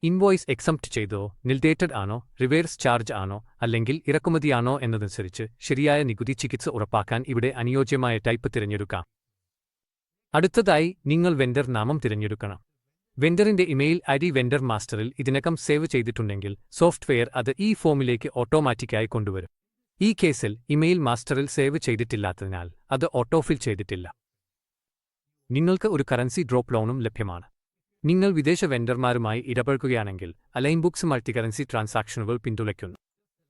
ഇൻവോയ്സ് എക്സംപ്റ്റ് ചെയ്തോ, നിൽഡേറ്റഡ് ആണോ, റിവേഴ്സ് ചാർജ് ആണോ, അല്ലെങ്കിൽ ഇറക്കുമതിയാണോ എന്നതനുസരിച്ച് ശരിയായ നികുതി ചികിത്സ ഉറപ്പാക്കാൻ ഇവിടെ അനുയോജ്യമായ ടൈപ്പ് തിരഞ്ഞെടുക്കാം. അടുത്തതായി നിങ്ങൾ വെണ്ടർ നാമം തിരഞ്ഞെടുക്കണം. വെണ്ടറിന്റെ ഇമെയിൽ ID വെണ്ടർ മാസ്റ്ററിൽ ഇതിനകം സേവ് ചെയ്തിട്ടുണ്ടെങ്കിൽ സോഫ്റ്റ്വെയർ അത് ഈ ഫോമിലേക്ക് ഓട്ടോമാറ്റിക്കായി കൊണ്ടുവരും. ഈ കേസിൽ ഇമെയിൽ മാസ്റ്ററിൽ സേവ് ചെയ്തിട്ടില്ലാത്തതിനാൽ അത് ഓട്ടോഫിൽ ചെയ്തിട്ടില്ല. നിങ്ങൾക്ക് ഒരു കറൻസി ഡ്രോപ്പ് ഡൗണും ലഭ്യമാണ്. നിങ്ങൾ വിദേശ വെണ്ടർമാരുമായി ഇടപഴകുകയാണെങ്കിൽ അലൈൻ ബുക്സ് മൾട്ടി കറൻസി ട്രാൻസാക്ഷനുകൾ പിന്തുണയ്ക്കുന്നു.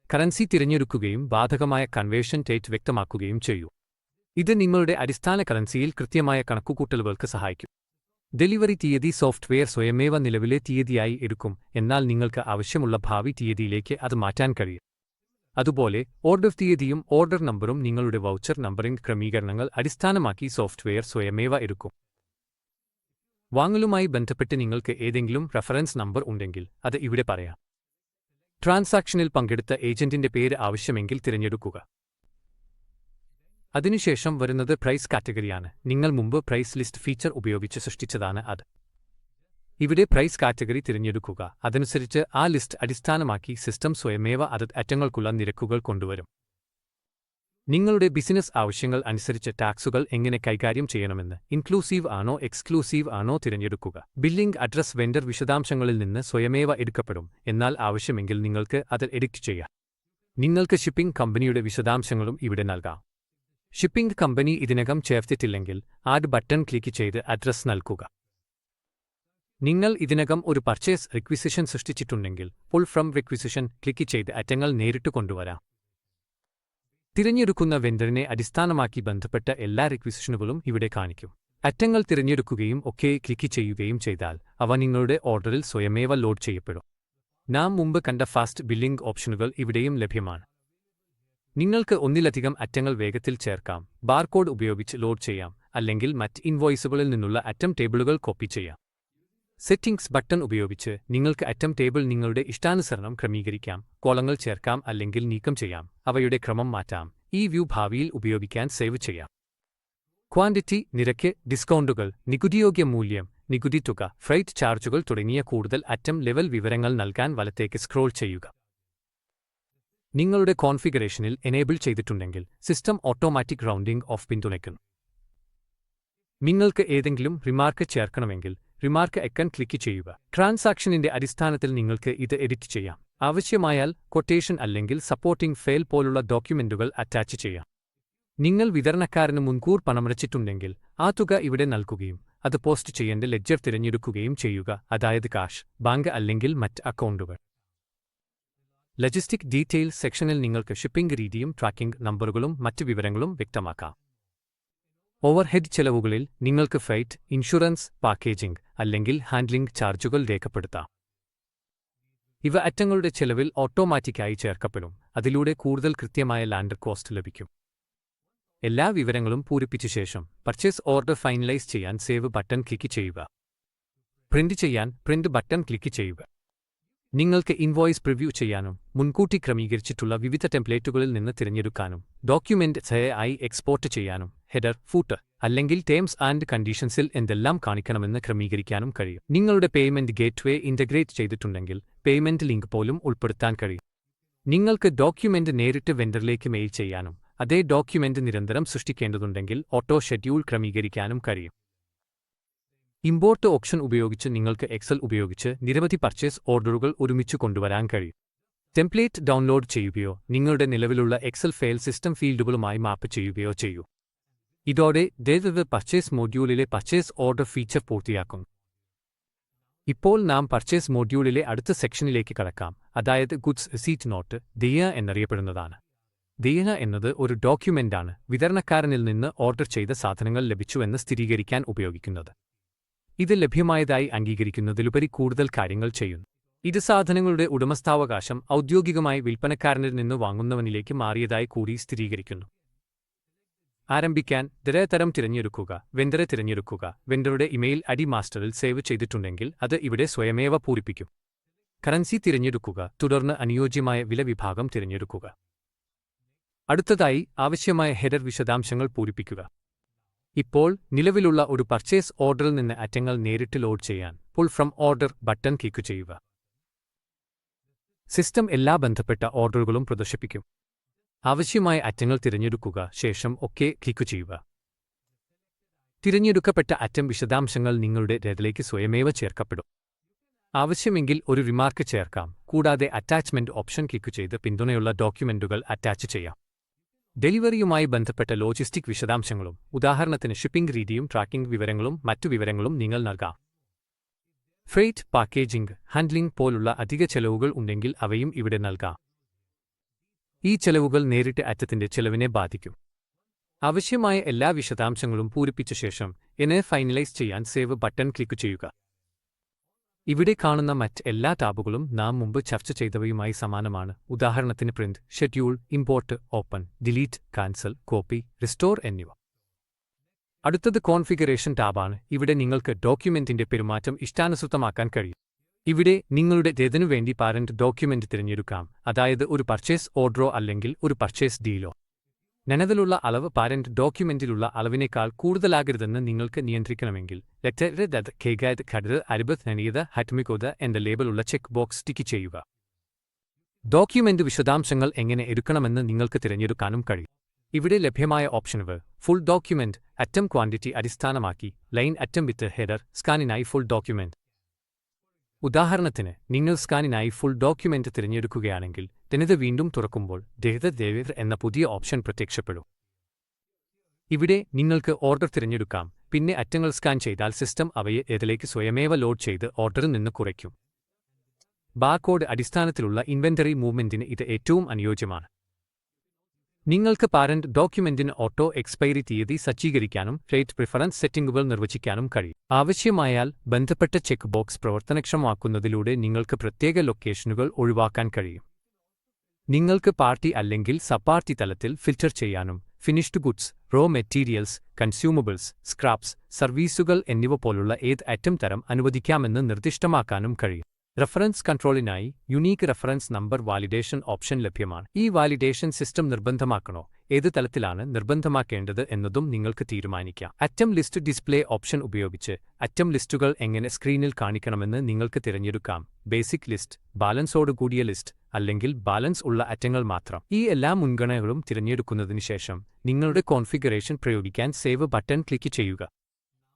കറൻസി തിരഞ്ഞെടുക്കുകയും ബാധകമായ കൺവേർഷൻ റേറ്റ് വ്യക്തമാക്കുകയും ചെയ്യൂ. ഇത് നിങ്ങളുടെ അടിസ്ഥാന കറൻസിയിൽ കൃത്യമായ കണക്കുകൂട്ടലുകൾക്ക് സഹായിക്കും. ഡെലിവറി തീയതി സോഫ്റ്റ്വെയർ സ്വയമേവ നിലവിലെ തീയതിയായി എടുക്കും, എന്നാൽ നിങ്ങൾക്ക് ആവശ്യമുള്ള ഭാവി തീയതിയിലേക്ക് അത് മാറ്റാൻ കഴിയും. അതുപോലെ ഓർഡർ തീയതിയും ഓർഡർ നമ്പറും നിങ്ങളുടെ വൗച്ചർ നമ്പറിംഗ് ക്രമീകരണങ്ങൾ അടിസ്ഥാനമാക്കി സോഫ്റ്റ്വെയർ സ്വയമേവ എടുക്കും. വാങ്ങലുമായി ബന്ധപ്പെട്ട് നിങ്ങൾക്ക് ഏതെങ്കിലും റഫറൻസ് നമ്പർ ഉണ്ടെങ്കിൽ അത് ഇവിടെ പറയാം. ട്രാൻസാക്ഷനിൽ പങ്കെടുത്ത ഏജന്റിന്റെ പേര് ആവശ്യമെങ്കിൽ തിരഞ്ഞെടുക്കുക. അതിനുശേഷം വരുന്നത് പ്രൈസ് കാറ്റഗറിയാണ്. നിങ്ങൾ മുമ്പ് പ്രൈസ് ലിസ്റ്റ് ഫീച്ചർ ഉപയോഗിച്ച് സൃഷ്ടിച്ചതാണ് അത്. ഇവിടെ പ്രൈസ് കാറ്റഗറി തിരഞ്ഞെടുക്കുക. അതനുസരിച്ച് ആ ലിസ്റ്റ് അടിസ്ഥാനമാക്കി സിസ്റ്റം സ്വയമേവ അറ്റങ്ങൾക്കുള്ള നിരക്കുകൾ കൊണ്ടുവരും. നിങ്ങളുടെ ബിസിനസ് ആവശ്യങ്ങൾ അനുസരിച്ച് ടാക്സുകൾ എങ്ങനെ കൈകാര്യം ചെയ്യണമെന്ന്, ഇൻക്ലൂസീവ് ആണോ എക്സ്ക്ലൂസീവ് ആണോ തിരഞ്ഞെടുക്കുക. ബില്ലിംഗ് അഡ്രസ് വെണ്ടർ വിശദാംശങ്ങളിൽ നിന്ന് സ്വയമേവ എടുക്കപ്പെടും, എന്നാൽ ആവശ്യമെങ്കിൽ നിങ്ങൾക്ക് അത് എഡിറ്റ് ചെയ്യാം. നിങ്ങൾക്ക് ഷിപ്പിംഗ് കമ്പനിയുടെ വിശദാംശങ്ങളും ഇവിടെ നൽകാം. ഷിപ്പിംഗ് കമ്പനി ഇതിനകം ചേർത്തിട്ടില്ലെങ്കിൽ ആഡ് ബട്ടൺ ക്ലിക്ക് ചെയ്ത് അഡ്രസ് നൽകുക. നിങ്ങൾ ഇതിനകം ഒരു പർച്ചേസ് റിക്വിസിഷൻ സൃഷ്ടിച്ചിട്ടുണ്ടെങ്കിൽ പുൾ ഫ്രം റിക്വിസിഷൻ ക്ലിക്ക് ചെയ്ത് അറ്റങ്ങൾ നേരിട്ട് കൊണ്ടുവരാം. തിരഞ്ഞെടുക്കുന്ന വെണ്ടറിനെ അടിസ്ഥാനമാക്കി ബന്ധപ്പെട്ട എല്ലാ റിക്വിസിഷനുകളും ഇവിടെ കാണിക്കും. അറ്റങ്ങൾ തിരഞ്ഞെടുക്കുകയും OK ക്ലിക്ക് ചെയ്യുകയും ചെയ്താൽ അവ നിങ്ങളുടെ ഓർഡറിൽ സ്വയമേവ ലോഡ് ചെയ്യപ്പെടും. നാം മുമ്പ് കണ്ട ഫാസ്റ്റ് ബില്ലിംഗ് ഓപ്ഷനുകൾ ഇവിടെയും ലഭ്യമാണ്. നിങ്ങൾക്ക് ഒന്നിലധികം അറ്റങ്ങൾ വേഗത്തിൽ ചേർക്കാം, ബാർകോഡ് ഉപയോഗിച്ച് ലോഡ് ചെയ്യാം, അല്ലെങ്കിൽ മറ്റ് ഇൻവോയ്സുകളിൽ നിന്നുള്ള അറ്റം ടേബിളുകൾ കോപ്പി ചെയ്യാം. സെറ്റിംഗ്സ് ബട്ടൺ ഉപയോഗിച്ച് നിങ്ങൾക്ക് അറ്റം ടേബിൾ നിങ്ങളുടെ ഇഷ്ടാനുസരണം ക്രമീകരിക്കാം, കോളങ്ങൾ ചേർക്കാം അല്ലെങ്കിൽ നീക്കം ചെയ്യാം, അവയുടെ ക്രമം മാറ്റാം. ഈ വ്യൂ ഭാവിയിൽ ഉപയോഗിക്കാൻ സേവ് ചെയ്യാം. ക്വാണ്ടിറ്റി, നിരക്ക്, ഡിസ്കൗണ്ടുകൾ, നികുതിയോഗ്യ മൂല്യം, നികുതി തുക, ഫ്രൈറ്റ് ചാർജുകൾ തുടങ്ങിയ കൂടുതൽ അറ്റം ലെവൽ വിവരങ്ങൾ നൽകാൻ വലത്തേക്ക് സ്ക്രോൾ ചെയ്യുക. നിങ്ങളുടെ കോൺഫിഗറേഷനിൽ എനേബിൾ ചെയ്തിട്ടുണ്ടെങ്കിൽ സിസ്റ്റം ഓട്ടോമാറ്റിക് റൗണ്ടിംഗ് ഓഫ് പിന്തുണയ്ക്കുന്നു. നിങ്ങൾക്ക് ഏതെങ്കിലും റിമാർക്ക് ചേർക്കണമെങ്കിൽ റിമാർക്ക് ഐക്കൺ ക്ലിക്ക് ചെയ്യുക. ട്രാൻസാക്ഷനിന്റെ അടിസ്ഥാനത്തിൽ നിങ്ങൾക്ക് ഇത് എഡിറ്റ് ചെയ്യാം. ആവശ്യമായാൽ ക്വൊട്ടേഷൻ അല്ലെങ്കിൽ സപ്പോർട്ടിംഗ് ഫയൽ പോലുള്ള ഡോക്യുമെന്റുകൾ അറ്റാച്ച് ചെയ്യാം. നിങ്ങൾ വിതരണക്കാരന് മുൻകൂർ പണമടച്ചിട്ടുണ്ടെങ്കിൽ ആ തുക ഇവിടെ നൽകുകയും അത് പോസ്റ്റ് ചെയ്യേണ്ട ലെഡ്ജർ തിരഞ്ഞെടുക്കുകയും ചെയ്യുക, അതായത് കാഷ്, ബാങ്ക് അല്ലെങ്കിൽ മറ്റ് അക്കൗണ്ടുകൾ. ലോജിസ്റ്റിക് ഡീറ്റെയിൽസ് സെക്ഷനിൽ നിങ്ങൾക്ക് ഷിപ്പിംഗ് രീതിയും ട്രാക്കിംഗ് നമ്പറുകളും മറ്റ് വിവരങ്ങളും വ്യക്തമാക്കാം. ഓവർഹെഡ് ചെലവുകളിൽ നിങ്ങൾക്ക് ഫ്രൈറ്റ്, ഇൻഷുറൻസ്, പാക്കേജിംഗ് അല്ലെങ്കിൽ ഹാൻഡ്ലിംഗ് ചാർജുകൾ രേഖപ്പെടുത്താം. ഇവ അറ്റങ്ങളുടെ ചെലവിൽ ഓട്ടോമാറ്റിക്കായി ചേർക്കപ്പെടും. അതിലൂടെ കൂടുതൽ കൃത്യമായ ലാൻഡർ കോസ്റ്റ് ലഭിക്കും. എല്ലാ വിവരങ്ങളും പൂരിപ്പിച്ച ശേഷം പർച്ചേസ് ഓർഡർ ഫൈനലൈസ് ചെയ്യാൻ സേവ് ബട്ടൺ ക്ലിക്ക് ചെയ്യുക. പ്രിന്റ് ചെയ്യാൻ പ്രിന്റ് ബട്ടൺ ക്ലിക്ക് ചെയ്യുക. നിങ്ങൾക്ക് ഇൻവോയ്സ് പ്രിവ്യൂ ചെയ്യാനും മുൻകൂട്ടി ക്രമീകരിച്ചിട്ടുള്ള വിവിധ ടെംപ്ലേറ്റുകളിൽ നിന്ന് തിരഞ്ഞെടുക്കാനും ഡോക്യുമെന്റ് ആയി എക്സ്പോർട്ട് ചെയ്യാനും ഹെഡർ, ഫൂട്ടർ അല്ലെങ്കിൽ ടേംസ് ആൻഡ് കണ്ടീഷൻസിൽ എന്തെല്ലാം കാണിക്കണമെന്ന് ക്രമീകരിക്കാനും കഴിയും. നിങ്ങളുടെ പേയ്മെന്റ് ഗേറ്റ്വേ ഇന്റഗ്രേറ്റ് ചെയ്തിട്ടുണ്ടെങ്കിൽ പേയ്മെന്റ് ലിങ്ക് പോലും ഉൾപ്പെടുത്താൻ കഴിയും. നിങ്ങൾക്ക് ഡോക്യുമെന്റ് നേരിട്ട് വെണ്ടറിലേക്ക് മെയിൽ ചെയ്യാനും അതേ ഡോക്യുമെന്റ് നിരന്തരം സൃഷ്ടിക്കേണ്ടതുണ്ടെങ്കിൽ ഓട്ടോ ഷെഡ്യൂൾ ക്രമീകരിക്കാനും കഴിയും. ഇമ്പോർട്ട് ഓപ്ഷൻ ഉപയോഗിച്ച് നിങ്ങൾക്ക് എക്സൽ ഉപയോഗിച്ച് നിരവധി പർച്ചേസ് ഓർഡറുകൾ ഒരുമിച്ച് കൊണ്ടുവരാൻ കഴിയും. ടെംപ്ലേറ്റ് ഡൗൺലോഡ് ചെയ്യുകയോ നിങ്ങളുടെ നിലവിലുള്ള എക്സൽ ഫയൽ സിസ്റ്റം ഫീൽഡുകളുമായി മാപ്പ് ചെയ്യുകയോ ചെയ്യൂ. ഇതോടെ ദയവ് പർച്ചേസ് മോഡ്യൂളിലെ പർച്ചേസ് ഓർഡർ ഫീച്ചർ പൂർത്തിയാക്കുന്നു. ഇപ്പോൾ നാം പർച്ചേസ് മോഡ്യൂളിലെ അടുത്ത സെക്ഷനിലേക്ക് കടക്കാം, അതായത് ഗുഡ്സ് റിസീറ്റ് നോട്ട്, ഡിയ എന്നറിയപ്പെടുന്നതാണ്. ഡിയ എന്നത് ഒരു ഡോക്യുമെന്റാണ് വിതരണക്കാരനിൽ നിന്ന് ഓർഡർ ചെയ്ത സാധനങ്ങൾ ലഭിച്ചുവെന്ന് സ്ഥിരീകരിക്കാൻ ഉപയോഗിക്കുന്നത്. ഇത് ലഭ്യമായതായി അംഗീകരിക്കുന്നതിലുപരി കൂടുതൽ കാര്യങ്ങൾ ചെയ്യുന്നു. ഇത് സാധനങ്ങളുടെ ഉടമസ്ഥാവകാശം ഔദ്യോഗികമായി വിൽപ്പനക്കാരനിൽ നിന്ന് വാങ്ങുന്നവനിലേക്ക് മാറിയതായി കൂടി സ്ഥിരീകരിക്കുന്നു. ആരംഭിക്കാൻ തരം തിരഞ്ഞെടുക്കുക. വെണ്ടറെ തിരഞ്ഞെടുക്കുക. വെണ്ടറുടെ ഇമെയിൽ ഐഡി മാസ്റ്ററിൽ സേവ് ചെയ്തിട്ടുണ്ടെങ്കിൽ അത് ഇവിടെ സ്വയമേവ പൂരിപ്പിക്കും. കറൻസി തിരഞ്ഞെടുക്കുക. തുടർന്ന് അനുയോജ്യമായ വില വിഭാഗം തിരഞ്ഞെടുക്കുക. അടുത്തതായി ആവശ്യമായ ഹെഡർ വിശദാംശങ്ങൾ പൂരിപ്പിക്കുക. ഇപ്പോൾ നിലവിലുള്ള ഒരു പർച്ചേസ് ഓർഡറിൽ നിന്ന് അറ്റങ്ങൾ നേരിട്ട് ലോഡ് ചെയ്യാൻ pull from order button click ചെയ്യുക. സിസ്റ്റം എല്ലാ ബന്ധപ്പെട്ട ഓർഡറുകളും പ്രദർശിപ്പിക്കും. ആവശ്യമായ അറ്റങ്ങൾ തിരഞ്ഞെടുക്കുക. ശേഷം ഒകെ ക്ലിക്ക് ചെയ്യുക. തിരഞ്ഞെടുക്കപ്പെട്ട അറ്റം വിശദാംശങ്ങൾ നിങ്ങളുടെ രേഖയിലേക്ക് സ്വയമേവ ചേർക്കപ്പെടും. ആവശ്യമെങ്കിൽ ഒരു റിമാർക്ക് ചേർക്കാം. കൂടാതെ അറ്റാച്ച്മെന്റ് ഓപ്ഷൻ ക്ലിക്ക് ചെയ്ത് പിന്തുണയുള്ള ഡോക്യുമെന്റുകൾ അറ്റാച്ച് ചെയ്യാം. ഡെലിവറിയുമായി ബന്ധപ്പെട്ട ലോജിസ്റ്റിക് വിശദാംശങ്ങളും, ഉദാഹരണത്തിന് ഷിപ്പിംഗ് രീതിയും ട്രാക്കിംഗ് വിവരങ്ങളും മറ്റു വിവരങ്ങളും നിങ്ങൾ നൽകാം. ഫ്രൈറ്റ്, പാക്കേജിംഗ്, ഹാൻഡ്ലിംഗ് പോലുള്ള അധിക ചെലവുകൾ ഉണ്ടെങ്കിൽ അവയും ഇവിടെ നൽകാം. ഈ ചെലവുകൾ നേരിട്ട് അറ്റത്തിന്റെ ചെലവിനെ ബാധിക്കും. ആവശ്യമായ എല്ലാ വിശദാംശങ്ങളും പൂരിപ്പിച്ച ശേഷം ഫൈനലൈസ് ചെയ്യാൻ സേവ് ബട്ടൺ ക്ലിക്ക് ചെയ്യുക. ഇവിടെ കാണുന്ന മറ്റ് എല്ലാ ടാബുകളും നാം മുമ്പ് ചർച്ച ചെയ്തവയുമായി സമാനമാണ്. ഉദാഹരണത്തിന് print, schedule, import, open, delete, cancel, copy, restore എന്നിവ. അടുത്തത് കോൺഫിഗറേഷൻ ടാബാണ്. ഇവിടെ നിങ്ങൾക്ക് ഡോക്യുമെന്റിന്റെ പെരുമാറ്റം ഇഷ്ടാനുസൃതമാക്കാൻ കഴിയും. ഇവിടെ നിങ്ങളുടെ വേണ്ടി പാരന്റ് ഡോക്യുമെന്റ് തിരഞ്ഞെടുക്കാം, അതായത് ഒരു പർച്ചേസ് ഓർഡറോ അല്ലെങ്കിൽ ഒരു പർച്ചേസ് ഡീലോ. നിലവിലുള്ള അളവ് പാരന്റ് ഡോക്യുമെന്റിലുള്ള അളവിനേക്കാൾ കൂടുതലാകരുതെന്ന് നിങ്ങൾക്ക് നിയന്ത്രിക്കണമെങ്കിൽ എന്ന ലേബലുള്ള ചെക്ക് ബോക്സ് ടിക്ക് ചെയ്യുക. ഡോക്യുമെന്റ് വിശദാംശങ്ങൾ എങ്ങനെ എടുക്കണമെന്ന് നിങ്ങൾക്ക് തിരഞ്ഞെടുക്കാനും കഴിയും. ഇവിടെ ലഭ്യമായ ഓപ്ഷനുകൾ ഫുൾ ഡോക്യുമെന്റ്, അറ്റം ക്വാണ്ടിറ്റി അടിസ്ഥാനമാക്കി, ലൈൻ അറ്റം വിത്ത് ഹെഡർ, സ്കാനിനായി ഫുൾ ഡോക്യുമെന്റ്. ഉദാഹരണത്തിന് നിങ്ങൾ സ്കാനിനായി ഫുൾ ഡോക്യുമെന്റ് തിരഞ്ഞെടുക്കുകയാണെങ്കിൽ വീണ്ടും തുറക്കുമ്പോൾ ദേവർ എന്ന പുതിയ ഓപ്ഷൻ പ്രത്യക്ഷപ്പെടും. ഇവിടെ നിങ്ങൾക്ക് ഓർഡർ തിരഞ്ഞെടുക്കാം. പിന്നെ അറ്റങ്ങൾ സ്കാൻ ചെയ്താൽ സിസ്റ്റം അവയെ ഇതിലേക്ക് സ്വയമേവ ലോഡ് ചെയ്ത് ഓർഡറിൽ നിന്ന് കുറയ്ക്കും. ബാർകോഡ് അടിസ്ഥാനത്തിലുള്ള ഇൻവെന്ററി മൂവ്മെന്റിന് ഇത് ഏറ്റവും അനുയോജ്യമാണ്. നിങ്ങൾക്ക് പാരന്റ് ഡോക്യുമെന്റിന് ഓട്ടോ എക്സ്പയറി തീയതി സജ്ജീകരിക്കാനും റേറ്റ് പ്രിഫറൻസ് സെറ്റിംഗുകൾ നിർവചിക്കാനും കഴിയും. ആവശ്യമായാൽ ബന്ധപ്പെട്ട ചെക്ക് ബോക്സ് പ്രവർത്തനക്ഷമമാക്കുന്നതിലൂടെ നിങ്ങൾക്ക് പ്രത്യേക ലൊക്കേഷനുകൾ ഒഴിവാക്കാൻ കഴിയും. നിങ്ങൾക്ക് പാർട്ടി അല്ലെങ്കിൽ സബ്-പാർട്ടി തലത്തിൽ ഫിൽറ്റർ ചെയ്യാനും finished goods, raw materials, consumables, scraps, സർവീസുകൾ എന്നിവ പോലുള്ള ഏത് ഐറ്റം തരം അനുവദിക്കാമെന്ന് നിർദ്ദിഷ്ടമാക്കാനും കഴിയും. റഫറൻസ് കൺട്രോളിനായി unique reference number validation option ലഭ്യമാണ്. ഈ വാലിഡേഷൻ സിസ്റ്റം നിർബന്ധമാക്കണോ ഏത് തലത്തിലാണ് നിർബന്ധമാക്കേണ്ടത് എന്നതും നിങ്ങൾക്ക് തീരുമാനിക്കാം. അറ്റം ലിസ്റ്റ് ഡിസ്പ്ലേ ഓപ്ഷൻ ഉപയോഗിച്ച് അറ്റം ലിസ്റ്റുകൾ എങ്ങനെ സ്ക്രീനിൽ കാണിക്കണമെന്ന് നിങ്ങൾക്ക് തിരഞ്ഞെടുക്കാം. ബേസിക് ലിസ്റ്റ്, ബാലൻസോടുകൂടിയ ലിസ്റ്റ്, അല്ലെങ്കിൽ ബാലൻസ് ഉള്ള അറ്റങ്ങൾ മാത്രം. ഈ എല്ലാ മുൻഗണനകളും തിരഞ്ഞെടുക്കുന്നതിന് ശേഷം നിങ്ങളുടെ കോൺഫിഗറേഷൻ പ്രയോഗിക്കാൻ സേവ് ബട്ടൺ ക്ലിക്ക് ചെയ്യുക.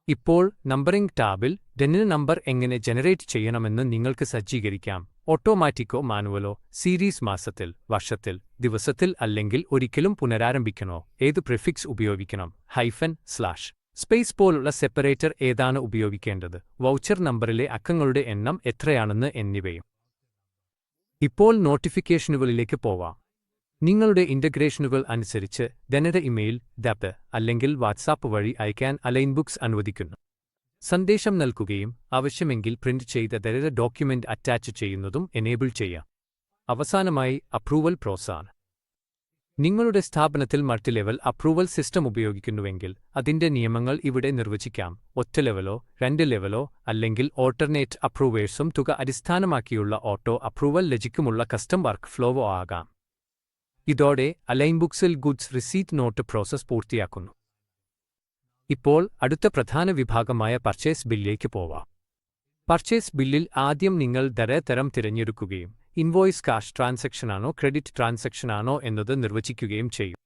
ഇപ്പോൾ നമ്പറിംഗ് ടാബിൽ ഡെന്നിന് നമ്പർ എങ്ങനെ ജനറേറ്റ് ചെയ്യണമെന്ന് നിങ്ങൾക്ക് സജ്ജീകരിക്കാം. ഓട്ടോമാറ്റിക്കോ മാനുവലോ, സീരീസ്, മാസത്തിൽ, വർഷത്തിൽ, ദിവസത്തിൽ, അല്ലെങ്കിൽ ഒരിക്കലും പുനരാരംഭിക്കണോ, ഏത് പ്രിഫിക്സ് ഉപയോഗിക്കണം, ഹൈഫൻ, സ്ലാഷ്, സ്പേസ് പോലുള്ള സെപ്പറേറ്റർ ഏതാണ് ഉപയോഗിക്കേണ്ടത്, വൗച്ചർ നമ്പറിലെ അക്കങ്ങളുടെ എണ്ണം എത്രയാണെന്ന് എന്നിവയും. ഇപ്പോൾ നോട്ടിഫിക്കേഷനുകളിലേക്ക് പോവാം. നിങ്ങളുടെ ഇന്റഗ്രേഷനുകൾ അനുസരിച്ച് ഡെന്നയുടെ ഇമെയിൽ, ദാപ്പ് അല്ലെങ്കിൽ വാട്സാപ്പ് വഴി അയക്കാൻ അലൈൻബുക്സ് അനുവദിക്കുന്നു. സന്ദേശം നൽകുകയും ആവശ്യമെങ്കിൽ പ്രിന്റ് ചെയ്ത ഡെന്നയുടെ ഡോക്യുമെന്റ് അറ്റാച്ച് ചെയ്യുന്നതും എനേബിൾ ചെയ്യാം. അവസാനമായി അപ്രൂവൽ പ്രോസസ്സാണ്. നിങ്ങളുടെ സ്ഥാപനത്തിൽ മൾട്ടിലെവൽ അപ്രൂവൽ സിസ്റ്റം ഉപയോഗിക്കുന്നുവെങ്കിൽ അതിന്റെ നിയമങ്ങൾ ഇവിടെ നിർവചിക്കാം. ഒറ്റ ലെവലോ 2 ലെവലോ അല്ലെങ്കിൽ ഓൾട്ടർനേറ്റ് അപ്രൂവേഴ്സും തുക അടിസ്ഥാനമാക്കിയുള്ള ഓട്ടോ അപ്രൂവൽ ലജിക്കുമുള്ള കസ്റ്റം വർക്ക് ഫ്ലോവോ ആകാം. ഇതോടെ അലൈൻബുക്സിൽ ഗുഡ്സ് റിസീറ്റ് നോട്ട് പ്രോസസ് പൂർത്തിയാക്കുന്നു. ഇപ്പോൾ അടുത്ത പ്രധാന വിഭാഗമായ പർച്ചേസ് ബില്ലിലേക്ക് പോവാം. പർച്ചേസ് ബില്ലിൽ ആദ്യം നിങ്ങൾ തരം തിരഞ്ഞെടുക്കുകയും ഇൻവോയ്സ് കാഷ് ട്രാൻസാക്ഷനാണോ ക്രെഡിറ്റ് ട്രാൻസാക്ഷനാണോ എന്നത് നിർവചിക്കുകയും ചെയ്യും.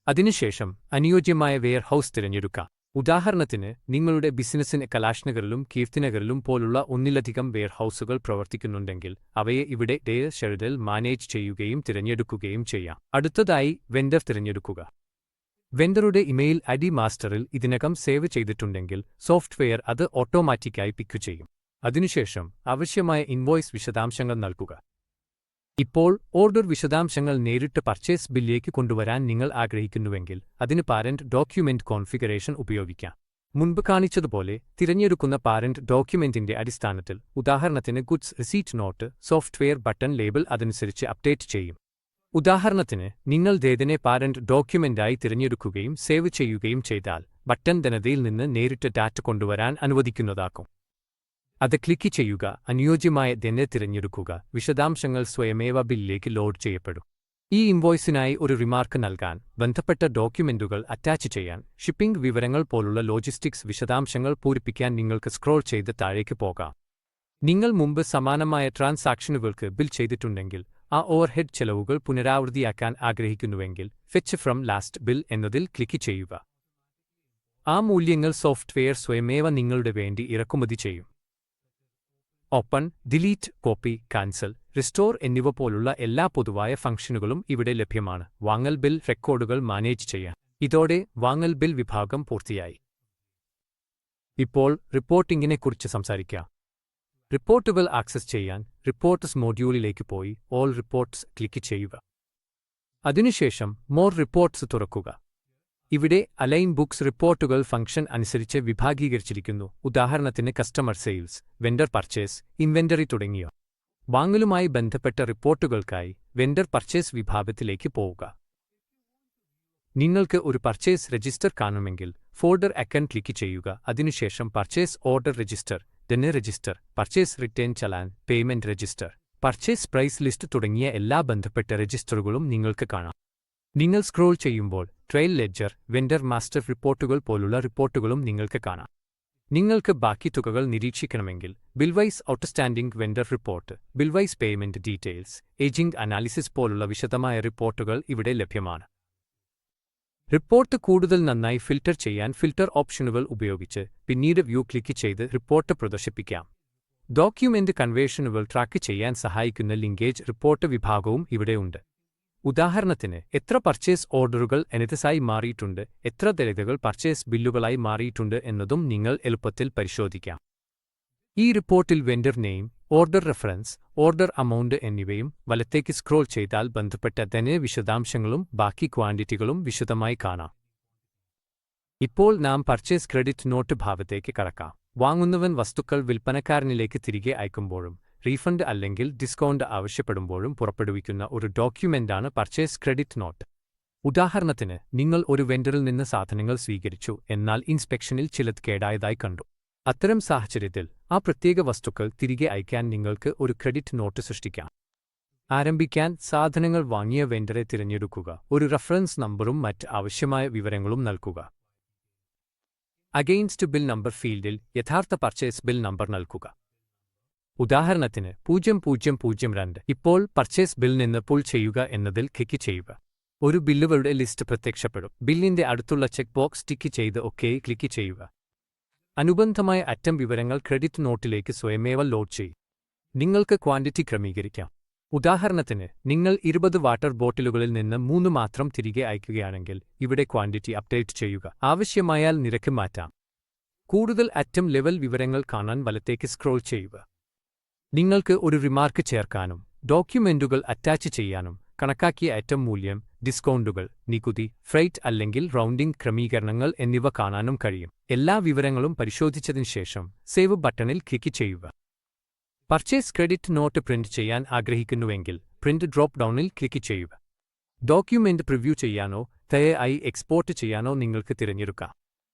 അതിനുശേഷം അനുയോജ്യമായ വെയർഹൌസ് തിരഞ്ഞെടുക്കാം. ഉദാഹരണത്തിന്, നിങ്ങളുടെ ബിസിനസ്സിന് കലാഷ്നഗറിലും കീർത്തിനഗറിലും പോലുള്ള ഒന്നിലധികം വെയർഹൌസുകൾ പ്രവർത്തിക്കുന്നുണ്ടെങ്കിൽ അവയെ ഇവിടെ ഷെഡ്യൂളിൽ മാനേജ് ചെയ്യുകയും തിരഞ്ഞെടുക്കുകയും ചെയ്യാം. അടുത്തതായി വെണ്ടർ തിരഞ്ഞെടുക്കുക. വെണ്ടറുടെ ഇമെയിൽ ഐഡി മാസ്റ്ററിൽ ഇതിനകം സേവ് ചെയ്തിട്ടുണ്ടെങ്കിൽ സോഫ്റ്റ്വെയർ അത് ഓട്ടോമാറ്റിക്കായി പിക്ക് ചെയ്യും. അതിനുശേഷം ആവശ്യമായ ഇൻവോയ്സ് വിശദാംശങ്ങൾ നൽകുക. ഇപ്പോൾ ഓർഡർ വിശദാംശങ്ങൾ നേരിട്ട് പർച്ചേസ് ബില്ലിലേക്ക് കൊണ്ടുവരാൻ നിങ്ങൾ ആഗ്രഹിക്കുന്നുവെങ്കിൽ അതിന് പാരന്റ് ഡോക്യുമെന്റ് കോൺഫിഗറേഷൻ ഉപയോഗിക്കാം. മുൻപ് കാണിച്ചതുപോലെ തിരഞ്ഞെടുക്കുന്ന പാരന്റ് ഡോക്യുമെന്റിന്റെ അടിസ്ഥാനത്തിൽ, ഉദാഹരണത്തിന് goods receipt note, software button label അതനുസരിച്ച് അപ്ഡേറ്റ് ചെയ്യും. ഉദാഹരണത്തിന്, നിങ്ങൾ ദേതിനെ പാരന്റ് ഡോക്യുമെന്റായി തിരഞ്ഞെടുക്കുകയും സേവ് ചെയ്യുകയും ചെയ്താൽ ബട്ടൺ ധനതയിൽ നിന്ന് നേരിട്ട് ഡാറ്റ കൊണ്ടുവരാൻ അനുവദിക്കുന്നതാക്കും. അത് ക്ലിക്ക് ചെയ്യുക, അനുയോജ്യമായ ധനെ തിരഞ്ഞെടുക്കുക, വിശദാംശങ്ങൾ സ്വയമേവ ബില്ലിലേക്ക് ലോഡ് ചെയ്യപ്പെടും. ഈ ഇൻവോയ്സിനായി ഒരു റിമാർക്ക് നൽകാൻ, ബന്ധപ്പെട്ട ഡോക്യുമെന്റുകൾ അറ്റാച്ച് ചെയ്യാൻ, ഷിപ്പിംഗ് വിവരങ്ങൾ പോലുള്ള ലോജിസ്റ്റിക്സ് വിശദാംശങ്ങൾ പൂരിപ്പിക്കാൻ നിങ്ങൾക്ക് സ്ക്രോൾ ചെയ്ത് താഴേക്ക് പോകാം. നിങ്ങൾ മുമ്പ് സമാനമായ ട്രാൻസാക്ഷനുകൾക്ക് ബിൽ ചെയ്തിട്ടുണ്ടെങ്കിൽ ആ ഓവർഹെഡ് ചെലവുകൾ പുനരാവൃത്തിയാക്കാൻ ആഗ്രഹിക്കുന്നുവെങ്കിൽ ഫെച്ച് ഫ്രം ലാസ്റ്റ് ബിൽ എന്നതിൽ ക്ലിക്ക് ചെയ്യുക. ആ മൂല്യങ്ങൾ സോഫ്റ്റ്വെയർ സ്വയമേവ നിങ്ങളുടെ വേണ്ടി ഇറക്കുമതി ചെയ്യും. Open, delete, copy, cancel, restore എന്നിവ പോലുള്ള എല്ലാ പൊതുവായ ഫംഗ്ഷനുകളും ഇവിടെ ലഭ്യമാണ്. വാങ്ങൽ ബിൽ റെക്കോർഡുകൾ മാനേജ് ചെയ്യാൻ. ഇതോടെ വാങ്ങൽ ബിൽ വിഭാഗം പൂർത്തിയായി. ഇപ്പോൾ റിപ്പോർട്ടിംഗിനെക്കുറിച്ച് സംസാരിക്കാം. റിപ്പോർട്ടുകൾ ആക്സസ് ചെയ്യാൻ റിപ്പോർട്ട്സ് മോഡ്യൂളിലേക്ക് പോയി ഓൾ റിപ്പോർട്ട്സ് ക്ലിക്ക് ചെയ്യുക. അതിനുശേഷം മോർ റിപ്പോർട്ട്സ് തുറക്കുക. ഇവിടെ അലൈൻ ബുക്സ് റിപ്പോർട്ടുകൾ ഫംഗ്ഷൻ അനുസരിച്ച് വിഭാഗീകരിച്ചിരിക്കുന്നു. ഉദാഹരണത്തിന് customer sales, vendor purchase, inventory തുടങ്ങിയ. വാങ്ങലുമായി ബന്ധപ്പെട്ട റിപ്പോർട്ടുകൾക്കായി വെണ്ടർ പർച്ചേസ് വിഭാഗത്തിലേക്ക് പോവുക. നിങ്ങൾക്ക് ഒരു പർച്ചേസ് രജിസ്റ്റർ കാണുമെങ്കിൽ ഫോൾഡർ ഐക്കൺ ക്ലിക്ക് ചെയ്യുക. അതിനുശേഷം പർച്ചേസ് ഓർഡർ രജിസ്റ്റർ, ഡെന്നെ register, purchase return challan, payment register, purchase price list തുടങ്ങിയ എല്ലാ ബന്ധപ്പെട്ട രജിസ്റ്ററുകളും നിങ്ങൾക്ക് കാണാം. നിങ്ങൾ സ്ക്രോൾ ചെയ്യുമ്പോൾ ട്രയൽ ലെഡ്ജർ, വെണ്ടർ മാസ്റ്റർ റിപ്പോർട്ടുകൾ പോലുള്ള റിപ്പോർട്ടുകളും നിങ്ങൾക്ക് കാണാം. നിങ്ങൾക്ക് ബാക്കി തുകകൾ നിരീക്ഷിക്കണമെങ്കിൽ bill wise outstanding vendor report, bill wise payment details, ageing analysis പോലുള്ള വിശദമായ റിപ്പോർട്ടുകൾ ഇവിടെ ലഭ്യമാണ്. റിപ്പോർട്ട് കൂടുതൽ നന്നായി ഫിൽട്ടർ ചെയ്യാൻ ഫിൽട്ടർ ഓപ്ഷനുകൾ ഉപയോഗിച്ച് പിന്നീട് വ്യൂ ക്ലിക്ക് ചെയ്ത് റിപ്പോർട്ട് പ്രദർശിപ്പിക്കാം. ഡോക്യുമെന്റ് കൺവേർഷനുകൾ ട്രാക്ക് ചെയ്യാൻ സഹായിക്കുന്ന ലിങ്കേജ് റിപ്പോർട്ട് വിഭാഗവും ഇവിടെയുണ്ട്. ഉദാഹരണത്തിന്, എത്ര പർച്ചേസ് ഓർഡറുകൾ എനതസായി മാറിയിട്ടുണ്ട്, എത്ര ദളിതകൾ പർച്ചേസ് ബില്ലുകളായി മാറിയിട്ടുണ്ട് എന്നതും നിങ്ങൾ എളുപ്പത്തിൽ പരിശോധിക്കാം. ഈ റിപ്പോർട്ടിൽ vendor name, order reference, order amount എന്നിവയും വലത്തേക്ക് സ്ക്രോൾ ചെയ്താൽ ബന്ധപ്പെട്ട ധന വിശദാംശങ്ങളും ബാക്കി ക്വാണ്ടിറ്റികളും വിശദമായി കാണാം. ഇപ്പോൾ നാം പർച്ചേസ് ക്രെഡിറ്റ് നോട്ട് ഭാഗത്തേക്ക് കടക്കാം. വാങ്ങുന്നവൻ വസ്തുക്കൾ വിൽപ്പനക്കാരനിലേക്ക് തിരികെ അയക്കുമ്പോഴും റീഫണ്ട് അല്ലെങ്കിൽ ഡിസ്കൗണ്ട് ആവശ്യപ്പെടുമ്പോഴും പുറപ്പെടുവിക്കുന്ന ഒരു ഡോക്യുമെന്റാണ് പർച്ചേസ് ക്രെഡിറ്റ് നോട്ട്. ഉദാഹരണത്തിന്, നിങ്ങൾ ഒരു വെണ്ടറിൽ നിന്ന് സാധനങ്ങൾ സ്വീകരിച്ചു, എന്നാൽ ഇൻസ്പെക്ഷനിൽ ചിലത് കേടായതായി കണ്ടു. അത്തരം സാഹചര്യത്തിൽ ആ പ്രത്യേക വസ്തുക്കൾ തിരികെ അയക്കാൻ നിങ്ങൾക്ക് ഒരു ക്രെഡിറ്റ് നോട്ട് സൃഷ്ടിക്കാം. ആരംഭിക്കാൻ സാധനങ്ങൾ വാങ്ങിയ വെണ്ടറെ തിരഞ്ഞെടുക്കുക. ഒരു റഫറൻസ് നമ്പറും മറ്റ് ആവശ്യമായ വിവരങ്ങളും നൽകുക. അഗെയിൻസ്റ്റ് ബിൽ നമ്പർ ഫീൽഡിൽ യഥാർത്ഥ പർച്ചേസ് ബിൽ നമ്പർ നൽകുക. ഉദാഹരണത്തിന് 0002. ഇപ്പോൾ പർച്ചേസ് ബിൽ നിന്ന് പുൾ ചെയ്യുക എന്നതിൽ ക്ലിക്ക് ചെയ്യുക. ഒരു ബില്ലുകളുടെ ലിസ്റ്റ് പ്രത്യക്ഷപ്പെടും. ബില്ലിന്റെ അടുത്തുള്ള ചെക്ക് ബോക്സ് ടിക്ക് ചെയ്ത് ഒകെ ക്ലിക്ക് ചെയ്യുക. അനുബന്ധമായ അറ്റം വിവരങ്ങൾ ക്രെഡിറ്റ് നോട്ടിലേക്ക് സ്വയമേവ ലോഡ് ചെയ്യും. നിങ്ങൾക്ക് ക്വാണ്ടിറ്റി ക്രമീകരിക്കാം. ഉദാഹരണത്തിന് നിങ്ങൾ 20 വാട്ടർ ബോട്ടിലുകളിൽ നിന്ന് 3 മാത്രം തിരികെ അയക്കുകയാണെങ്കിൽ ഇവിടെ ക്വാണ്ടിറ്റി അപ്ഡേറ്റ് ചെയ്യുക. ആവശ്യമായാൽ നിരക്ക് മാറ്റാം. കൂടുതൽ അറ്റം ലെവൽ വിവരങ്ങൾ കാണാൻ വലത്തേക്ക് സ്ക്രോൾ ചെയ്യുക. നിങ്ങൾക്ക് ഒരു റിമാർക്ക് ചേർക്കാനും ഡോക്യുമെന്റുകൾ അറ്റാച്ച് ചെയ്യാനും കണക്കാക്കിയ അറ്റം മൂല്യം, ഡിസ്കൗണ്ടുകൾ, നികുതി, ഫ്രൈറ്റ് അല്ലെങ്കിൽ റൗണ്ടിംഗ് ക്രമീകരണങ്ങൾ എന്നിവ കാണാനും കഴിയും. എല്ലാ വിവരങ്ങളും പരിശോധിച്ചതിന് ശേഷം സേവ് ബട്ടണിൽ ക്ലിക്ക് ചെയ്യുക. പർച്ചേസ് ക്രെഡിറ്റ് നോട്ട് പ്രിന്റ് ചെയ്യാൻ ആഗ്രഹിക്കുന്നുവെങ്കിൽ പ്രിന്റ് ഡ്രോപ്പ് ഡൗണിൽ ക്ലിക്ക് ചെയ്യുക. ഡോക്യുമെന്റ് പ്രിവ്യൂ ചെയ്യാനോ തയ്യായി എക്സ്പോർട്ട് ചെയ്യാനോ നിങ്ങൾക്ക് തിരഞ്ഞെടുക്കാം.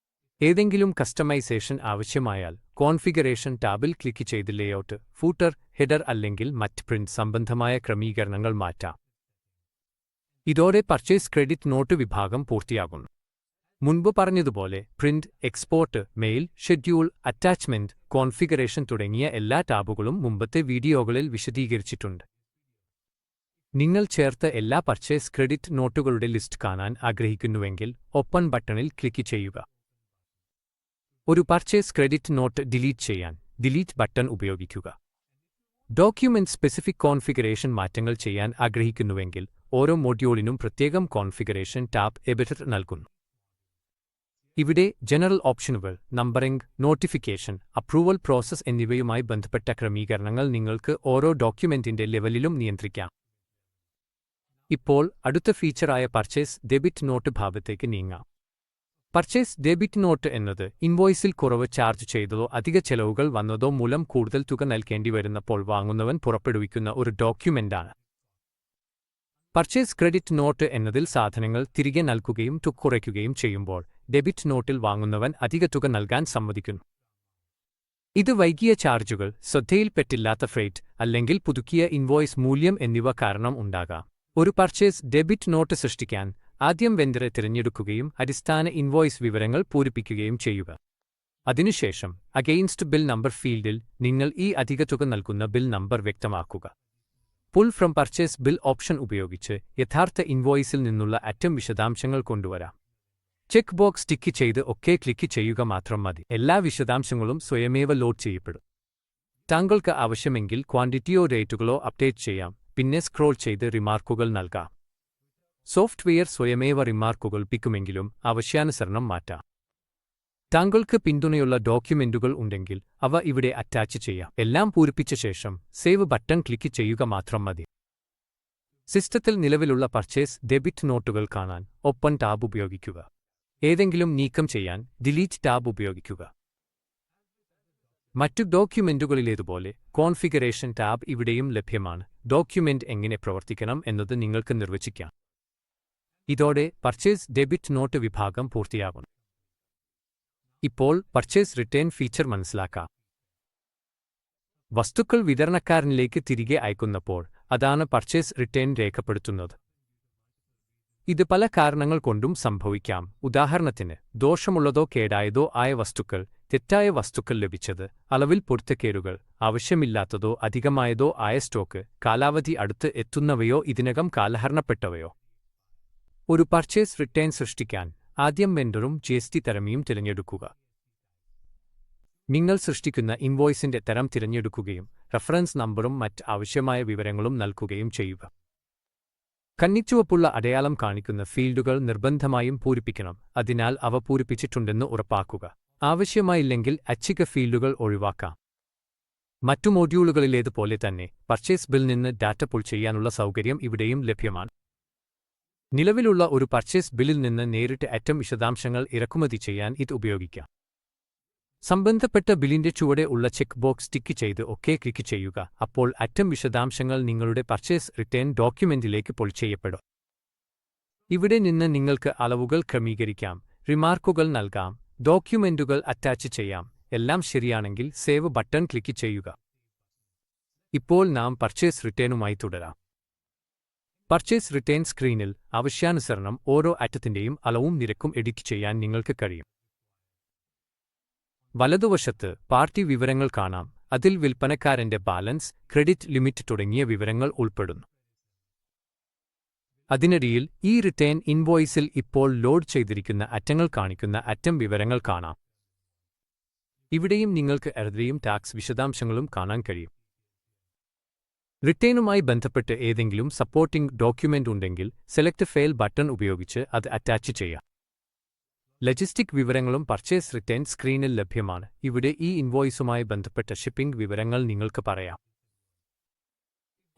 ഏതെങ്കിലും കസ്റ്റമൈസേഷൻ ആവശ്യമായാൽ കോൺഫിഗറേഷൻ ടാബിൽ ക്ലിക്ക് ചെയ്ത് ലേഔട്ട്, ഫൂട്ടർ, ഹെഡർ അല്ലെങ്കിൽ മറ്റ് പ്രിന്റ് സംബന്ധമായ ക്രമീകരണങ്ങൾ മാറ്റാം. ഇതോടെ പർച്ചേസ് ക്രെഡിറ്റ് നോട്ട് വിഭാഗം പൂർത്തിയാകുന്നു. മുൻപ് പറഞ്ഞതുപോലെ print, export, mail, schedule, attachment, configuration തുടങ്ങിയ എല്ലാ ടാബുകളും മുമ്പത്തെ വീഡിയോകളിൽ വിശദീകരിച്ചിട്ടുണ്ട്. നിങ്ങൾ ചേർത്ത എല്ലാ പർച്ചേസ് ക്രെഡിറ്റ് നോട്ടുകളുടെ ലിസ്റ്റ് കാണാൻ ആഗ്രഹിക്കുന്നുവെങ്കിൽ ഓപ്പൺ ബട്ടണിൽ ക്ലിക്ക് ചെയ്യുക. ഒരു പർച്ചേസ് ക്രെഡിറ്റ് നോട്ട് ഡിലീറ്റ് ചെയ്യാൻ ഡിലീറ്റ് ബട്ടൺ ഉപയോഗിക്കുക. ഡോക്യുമെന്റ് സ്പെസിഫിക് കോൺഫിഗറേഷൻ മാറ്റങ്ങൾ ചെയ്യാൻ ആഗ്രഹിക്കുന്നുവെങ്കിൽ ഓരോ മൊഡ്യൂളിനും പ്രത്യേകം കോൺഫിഗറേഷൻ ടാബ് എബിറ്റർ നൽകുന്നു. ഇവിടെ ജനറൽ ഓപ്ഷനുകൾ, നമ്പറിംഗ്, നോട്ടിഫിക്കേഷൻ, അപ്രൂവൽ പ്രോസസ് എന്നിവയുമായി ബന്ധപ്പെട്ട ക്രമീകരണങ്ങൾ നിങ്ങൾക്ക് ഓരോ ഡോക്യുമെന്റിന്റെ ലെവലിലും നിയന്ത്രിക്കാം. ഇപ്പോൾ അടുത്ത ഫീച്ചറായ പർച്ചേസ് ഡെബിറ്റ് നോട്ട് ഭാഗത്തേക്ക് നീങ്ങാം. പർച്ചേസ് ഡെബിറ്റ് നോട്ട് എന്നത് ഇൻവോയ്സിൽ കുറവ് ചാർജ് ചെയ്തതോ അധിക ചെലവുകൾ വന്നതോ മൂലം കൂടുതൽ തുക നൽകേണ്ടി വരുന്നപ്പോൾ വാങ്ങുന്നവൻ പുറപ്പെടുവിക്കുന്ന ഒരു ഡോക്യുമെന്റാണ്. പർച്ചേസ് ക്രെഡിറ്റ് നോട്ട് എന്നതിൽ സാധനങ്ങൾ തിരികെ നൽകുകയും തുക കുറയ്ക്കുകയും ചെയ്യുമ്പോൾ ഡെബിറ്റ് നോട്ടിൽ വാങ്ങുന്നവൻ അധിക തുക നൽകാൻ സമ്മതിക്കുന്നു. ഇത് വൈകിയ ചാർജുകൾ, ശ്രദ്ധയിൽപ്പെട്ടില്ലാത്ത ഫ്രൈറ്റ് അല്ലെങ്കിൽ പുതുക്കിയ ഇൻവോയ്സ് മൂല്യം എന്നിവ കാരണം ഉണ്ടാകാം. ഒരു പർച്ചേസ് ഡെബിറ്റ് നോട്ട് സൃഷ്ടിക്കാൻ ആദ്യം വെണ്ടറെ തിരഞ്ഞെടുക്കുകയും അടിസ്ഥാന ഇൻവോയ്സ് വിവരങ്ങൾ പൂരിപ്പിക്കുകയും ചെയ്യുക. അതിനുശേഷം അഗെയിൻസ്റ്റ് ബിൽ നമ്പർ ഫീൽഡിൽ നിങ്ങൾ ഈ അധിക തുക നൽകുന്ന ബിൽ നമ്പർ വ്യക്തമാക്കുക. Pull from purchase bill option ഉപയോഗിച്ച് യഥാർത്ഥ ഇൻവോയ്സിൽ നിന്നുള്ള അറ്റം വിശദാംശങ്ങൾ കൊണ്ടുവരാം. ചെക്ക് ബോക്സ് ടിക്ക് ചെയ്ത് ഒകെ ക്ലിക്ക് ചെയ്യുക മാത്രം മതി. എല്ലാ വിശദാംശങ്ങളും സ്വയമേവ ലോഡ് ചെയ്യപ്പെടും. താങ്കൾക്ക് ആവശ്യമെങ്കിൽ ക്വാണ്ടിറ്റിയോ റേറ്റുകളോ അപ്ഡേറ്റ് ചെയ്യാം. പിന്നെ സ്ക്രോൾ ചെയ്ത് റിമാർക്കുകൾ നൽകാം. സോഫ്റ്റ്വെയർ സ്വയമേവ റിമാർക്കുകൾ പിക്കുമെങ്കിലും ആവശ്യാനുസരണം മാറ്റാം. താങ്കൾക്ക് പിന്തുണയുള്ള ഡോക്യുമെന്റുകൾ ഉണ്ടെങ്കിൽ അവ ഇവിടെ അറ്റാച്ച് ചെയ്യാം. എല്ലാം പൂരിപ്പിച്ച ശേഷം സേവ് ബട്ടൺ ക്ലിക്ക് ചെയ്യുക മാത്രം മതി. സിസ്റ്റത്തിൽ നിലവിലുള്ള പർച്ചേസ് ഡെബിറ്റ് നോട്ടുകൾ കാണാൻ ഓപ്പൺ ടാബ് ഉപയോഗിക്കുക. ഏതെങ്കിലും നീക്കം ചെയ്യാൻ ഡിലീറ്റ് ടാബ് ഉപയോഗിക്കുക. മറ്റു ഡോക്യുമെന്റുകളിലേതുപോലെ കോൺഫിഗറേഷൻ ടാബ് ഇവിടെയും ലഭ്യമാണ്. ഡോക്യുമെന്റ് എങ്ങനെ പ്രവർത്തിക്കണം എന്നത് നിങ്ങൾക്ക് നിർവചിക്കാം. ഇതോടെ പർച്ചേസ് ഡെബിറ്റ് നോട്ട് വിഭാഗം പൂർത്തിയാകുന്നു. ഇപ്പോൾ പർച്ചേസ് റിട്ടേൺ ഫീച്ചർ മനസ്സിലാക്കാം. വസ്തുക്കൾ വിതരണക്കാരനിലേക്ക് തിരികെ അയക്കുന്നപ്പോൾ അതാണ് പർച്ചേസ് റിട്ടേൺ രേഖപ്പെടുത്തുന്നത്. ഇത് പല കാരണങ്ങൾ കൊണ്ടും സംഭവിക്കാം. ഉദാഹരണത്തിന് ദോഷമുള്ളതോ കേടായതോ ആയ വസ്തുക്കൾ, തെറ്റായ വസ്തുക്കൾ ലഭിച്ചത്, അളവിൽ പൊരുത്തക്കേടുകൾ, ആവശ്യമില്ലാത്തതോ അധികമായതോ ആയ സ്റ്റോക്ക്, കാലാവധി അടുത്ത് എത്തുന്നവയോ ഇതിനകം കാലഹരണപ്പെട്ടവയോ. ഒരു പർച്ചേസ് റിട്ടേൺ സൃഷ്ടിക്കാൻ ആദ്യം വെണ്ടറും ജിഎസ്ടി തരമിയും തിരഞ്ഞെടുക്കുക. നിങ്ങൾ സൃഷ്ടിക്കുന്ന ഇൻവോയ്സിന്റെ തരം തിരഞ്ഞെടുക്കുകയും റഫറൻസ് നമ്പറും മറ്റ് ആവശ്യമായ വിവരങ്ങളും നൽകുകയും ചെയ്യുക. കന്നിച്ചുവപ്പുള്ള അടയാളം കാണിക്കുന്ന ഫീൽഡുകൾ നിർബന്ധമായും പൂരിപ്പിക്കണം. അതിനാൽ അവ പൂരിപ്പിച്ചിട്ടുണ്ടെന്ന് ഉറപ്പാക്കുക. ആവശ്യമായില്ലെങ്കിൽ ഐച്ഛിക ഫീൽഡുകൾ ഒഴിവാക്കാം. മറ്റു മൊഡ്യൂളുകളിലേതുപോലെ തന്നെ പർച്ചേസ് ബിൽ നിന്ന് ഡാറ്റ പുൾ ചെയ്യാനുള്ള സൗകര്യം ഇവിടെയും ലഭ്യമാണ്. നിലവിലുള്ള ഒരു പർച്ചേസ് ബില്ലിൽ നിന്ന് നേരിട്ട് അറ്റം വിശദാംശങ്ങൾ ഇറക്കുമതി ചെയ്യാൻ ഇത് ഉപയോഗിക്കാം. സംബന്ധപ്പെട്ട ബില്ലിന്റെ ചുവടെ ഉള്ള ചെക്ക് ബോക്സ് ടിക്ക് ചെയ്ത് ഒകെ ക്ലിക്ക് ചെയ്യുക. അപ്പോൾ അറ്റം വിശദാംശങ്ങൾ നിങ്ങളുടെ പർച്ചേസ് റിട്ടേൺ ഡോക്യുമെന്റിലേക്ക് പുൾ ചെയ്യപ്പെടും. ഇവിടെ നിന്ന് നിങ്ങൾക്ക് അളവുകൾ ക്രമീകരിക്കാം, റിമാർക്കുകൾ നൽകാം, ഡോക്യുമെന്റുകൾ അറ്റാച്ച് ചെയ്യാം. എല്ലാം ശരിയാണെങ്കിൽ സേവ് ബട്ടൺ ക്ലിക്ക് ചെയ്യുക. ഇപ്പോൾ നാം പർച്ചേസ് റിട്ടേണുമായി തുടരാം. പർച്ചേസ് റിട്ടേൺ സ്ക്രീനിൽ ആവശ്യാനുസരണം ഓരോ ഐറ്റത്തിന്റെയും അളവും നിരക്കും എഡിറ്റ് ചെയ്യാൻ നിങ്ങൾക്ക് കഴിയും. വലതുവശത്ത് പാർട്ടി വിവരങ്ങൾ കാണാം. അതിൽ വിൽപ്പനക്കാരന്റെ ബാലൻസ്, ക്രെഡിറ്റ് ലിമിറ്റ് തുടങ്ങിയ വിവരങ്ങൾ ഉൾപ്പെടുന്നു. അതിനിടയിൽ ഈ റിട്ടേൺ ഇൻവോയ്സിൽ ഇപ്പോൾ ലോഡ് ചെയ്തിരിക്കുന്ന ഐറ്റങ്ങൾ കാണിക്കുന്ന ഐറ്റം വിവരങ്ങൾ കാണാം. ഇവിടെയും നിങ്ങൾക്ക് എററിയും ടാക്സ് വിശദാംശങ്ങളും കാണാൻ കഴിയും. റിട്ടേണുമായി ബന്ധപ്പെട്ട് ഏതെങ്കിലും സപ്പോർട്ടിംഗ് ഡോക്യുമെന്റ് ഉണ്ടെങ്കിൽ സെലക്ട് ഫയൽ ബട്ടൺ ഉപയോഗിച്ച് അത് അറ്റാച്ച് ചെയ്യാം. ലോജിസ്റ്റിക് വിവരങ്ങളും പർച്ചേസ് റിട്ടേൺ സ്ക്രീനിൽ ലഭ്യമാണ്. ഇവിടെ ഈ ഇൻവോയ്സുമായി ബന്ധപ്പെട്ട ഷിപ്പിംഗ് വിവരങ്ങൾ നിങ്ങൾക്ക് പറയാം.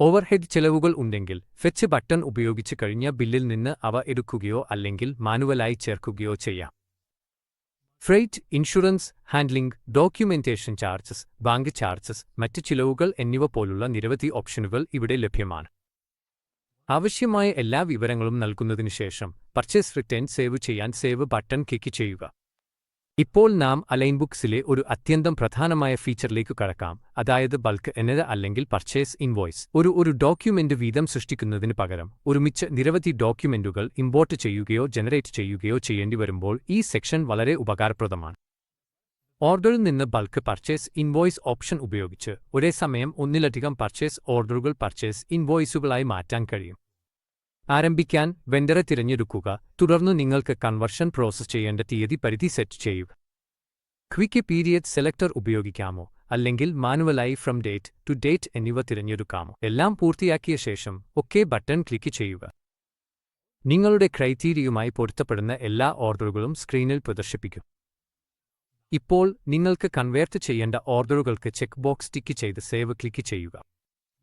ഓവർഹെഡ് ചെലവുകൾ ഉണ്ടെങ്കിൽ ഫെച്ച് ബട്ടൺ ഉപയോഗിച്ച് കഴിഞ്ഞ ബില്ലിൽ നിന്ന് അവ എടുക്കുകയോ അല്ലെങ്കിൽ മാനുവലായി ചേർക്കുകയോ ചെയ്യാം. Freight, insurance, handling, documentation charges, bank charges, മറ്റ് ചിലവുകൾ എന്നിവ പോലുള്ള നിരവധി ഓപ്ഷനുകൾ ഇവിടെ ലഭ്യമാണ്. ആവശ്യമായ എല്ലാ വിവരങ്ങളും നൽകുന്നതിനുശേഷം പർച്ചേസ് റിട്ടേൺ സേവ് ചെയ്യാൻ സേവ് ബട്ടൺ ക്ലിക്ക് ചെയ്യുക. ഇപ്പോൾ നാം അലൈൻ ബുക്സിലെ ഒരു അത്യന്തം പ്രധാനമായ ഫീച്ചറിലേക്ക് കടക്കാം, അതായത് ബൾക്ക് എന്നത് അല്ലെങ്കിൽ പർച്ചേസ് ഇൻവോയ്സ്. ഒരു ഡോക്യുമെന്റ് വീതം സൃഷ്ടിക്കുന്നതിന് പകരം ഒരുമിച്ച് നിരവധി ഡോക്യുമെന്റുകൾ ഇമ്പോർട്ട് ചെയ്യുകയോ ജനറേറ്റ് ചെയ്യുകയോ ചെയ്യേണ്ടി വരുമ്പോൾ ഈ സെക്ഷൻ വളരെ ഉപകാരപ്രദമാണ്. ഓർഡറിൽ നിന്ന് ബൾക്ക് പർച്ചേസ് ഇൻവോയ്സ് ഓപ്ഷൻ ഉപയോഗിച്ച് ഒരേ സമയം ഒന്നിലധികം പർച്ചേസ് ഓർഡറുകൾ പർച്ചേസ് ഇൻവോയ്സുകളായി മാറ്റാൻ കഴിയും. ആരംഭിക്കാൻ വെണ്ടറെ തിരഞ്ഞെടുക്കുക. തുടർന്ന് നിങ്ങൾക്ക് കൺവർഷൻ പ്രോസസ് ചെയ്യേണ്ട തീയതി പരിധി സെറ്റ് ചെയ്യുക. ക്വിക്ക് പീരിയഡ് സെലക്ടർ ഉപയോഗിക്കാമോ അല്ലെങ്കിൽ മാനുവലായി ഫ്രം ഡേറ്റ് ടു ഡേറ്റ് എന്നിവ തിരഞ്ഞെടുക്കാമോ? എല്ലാം പൂർത്തിയാക്കിയ ശേഷം ഒകെ ബട്ടൺ ക്ലിക്ക് ചെയ്യുക. നിങ്ങളുടെ ക്രൈറ്റീരിയയുമായി പൊരുത്തപ്പെടുന്ന എല്ലാ ഓർഡറുകളും സ്ക്രീനിൽ പ്രദർശിപ്പിക്കും. ഇപ്പോൾ നിങ്ങൾക്ക് കൺവേർട്ട് ചെയ്യേണ്ട ഓർഡറുകൾക്ക് ചെക്ക് ബോക്സ് ടിക്ക് ചെയ്ത് സേവ് ക്ലിക്ക് ചെയ്യുക.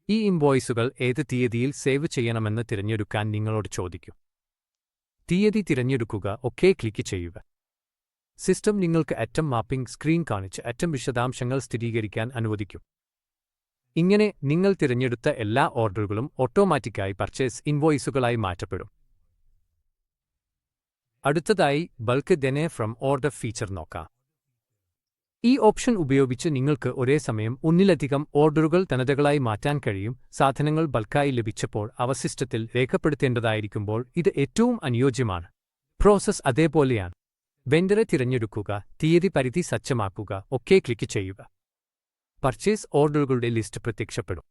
ഈ ഇൻവോയ്സുകൾ ഏത് തീയതിയിൽ സേവ് ചെയ്യണമെന്ന് തിരഞ്ഞെടുക്കാൻ നിങ്ങളോട് ചോദിക്കും. തീയതി തിരഞ്ഞെടുക്കുക, ഒകെ ക്ലിക്ക് ചെയ്യുക. സിസ്റ്റം നിങ്ങൾക്ക് ഐറ്റം മാപ്പിംഗ് സ്ക്രീൻ കാണിച്ച് ഐറ്റം വിശദാംശങ്ങൾ സ്ഥിരീകരിക്കാൻ അനുവദിക്കും. ഇങ്ങനെ നിങ്ങൾ തിരഞ്ഞെടുത്ത എല്ലാ ഓർഡറുകളും ഓട്ടോമാറ്റിക്കായി പർച്ചേസ് ഇൻവോയ്സുകളായി മാറ്റപ്പെടും. അടുത്തതായി ബൾക്ക് ദെനെ ഫ്രം ഓർഡർ ഫീച്ചർ നോക്കാം. ഈ ഓപ്ഷൻ ഉപയോഗിച്ച് നിങ്ങൾക്ക് ഒരേ സമയം ഒന്നിലധികം ഓർഡറുകൾ തനതുകളായി മാറ്റാൻ കഴിയും. സാധനങ്ങൾ ബൾക്കായി ലഭിച്ചപ്പോൾ അവ സിസ്റ്റത്തിൽ രേഖപ്പെടുത്തേണ്ടതായിരിക്കുമ്പോൾ ഇത് ഏറ്റവും അനുയോജ്യമാണ്. പ്രോസസ് അതേപോലെയാണ്. വെണ്ടറെ തിരഞ്ഞെടുക്കുക, തീയതി പരിധി സജ്ജമാക്കുക, ഒകെ ക്ലിക്ക് ചെയ്യുക. പർച്ചേസ് ഓർഡറുകളുടെ ലിസ്റ്റ് പ്രത്യക്ഷപ്പെടും.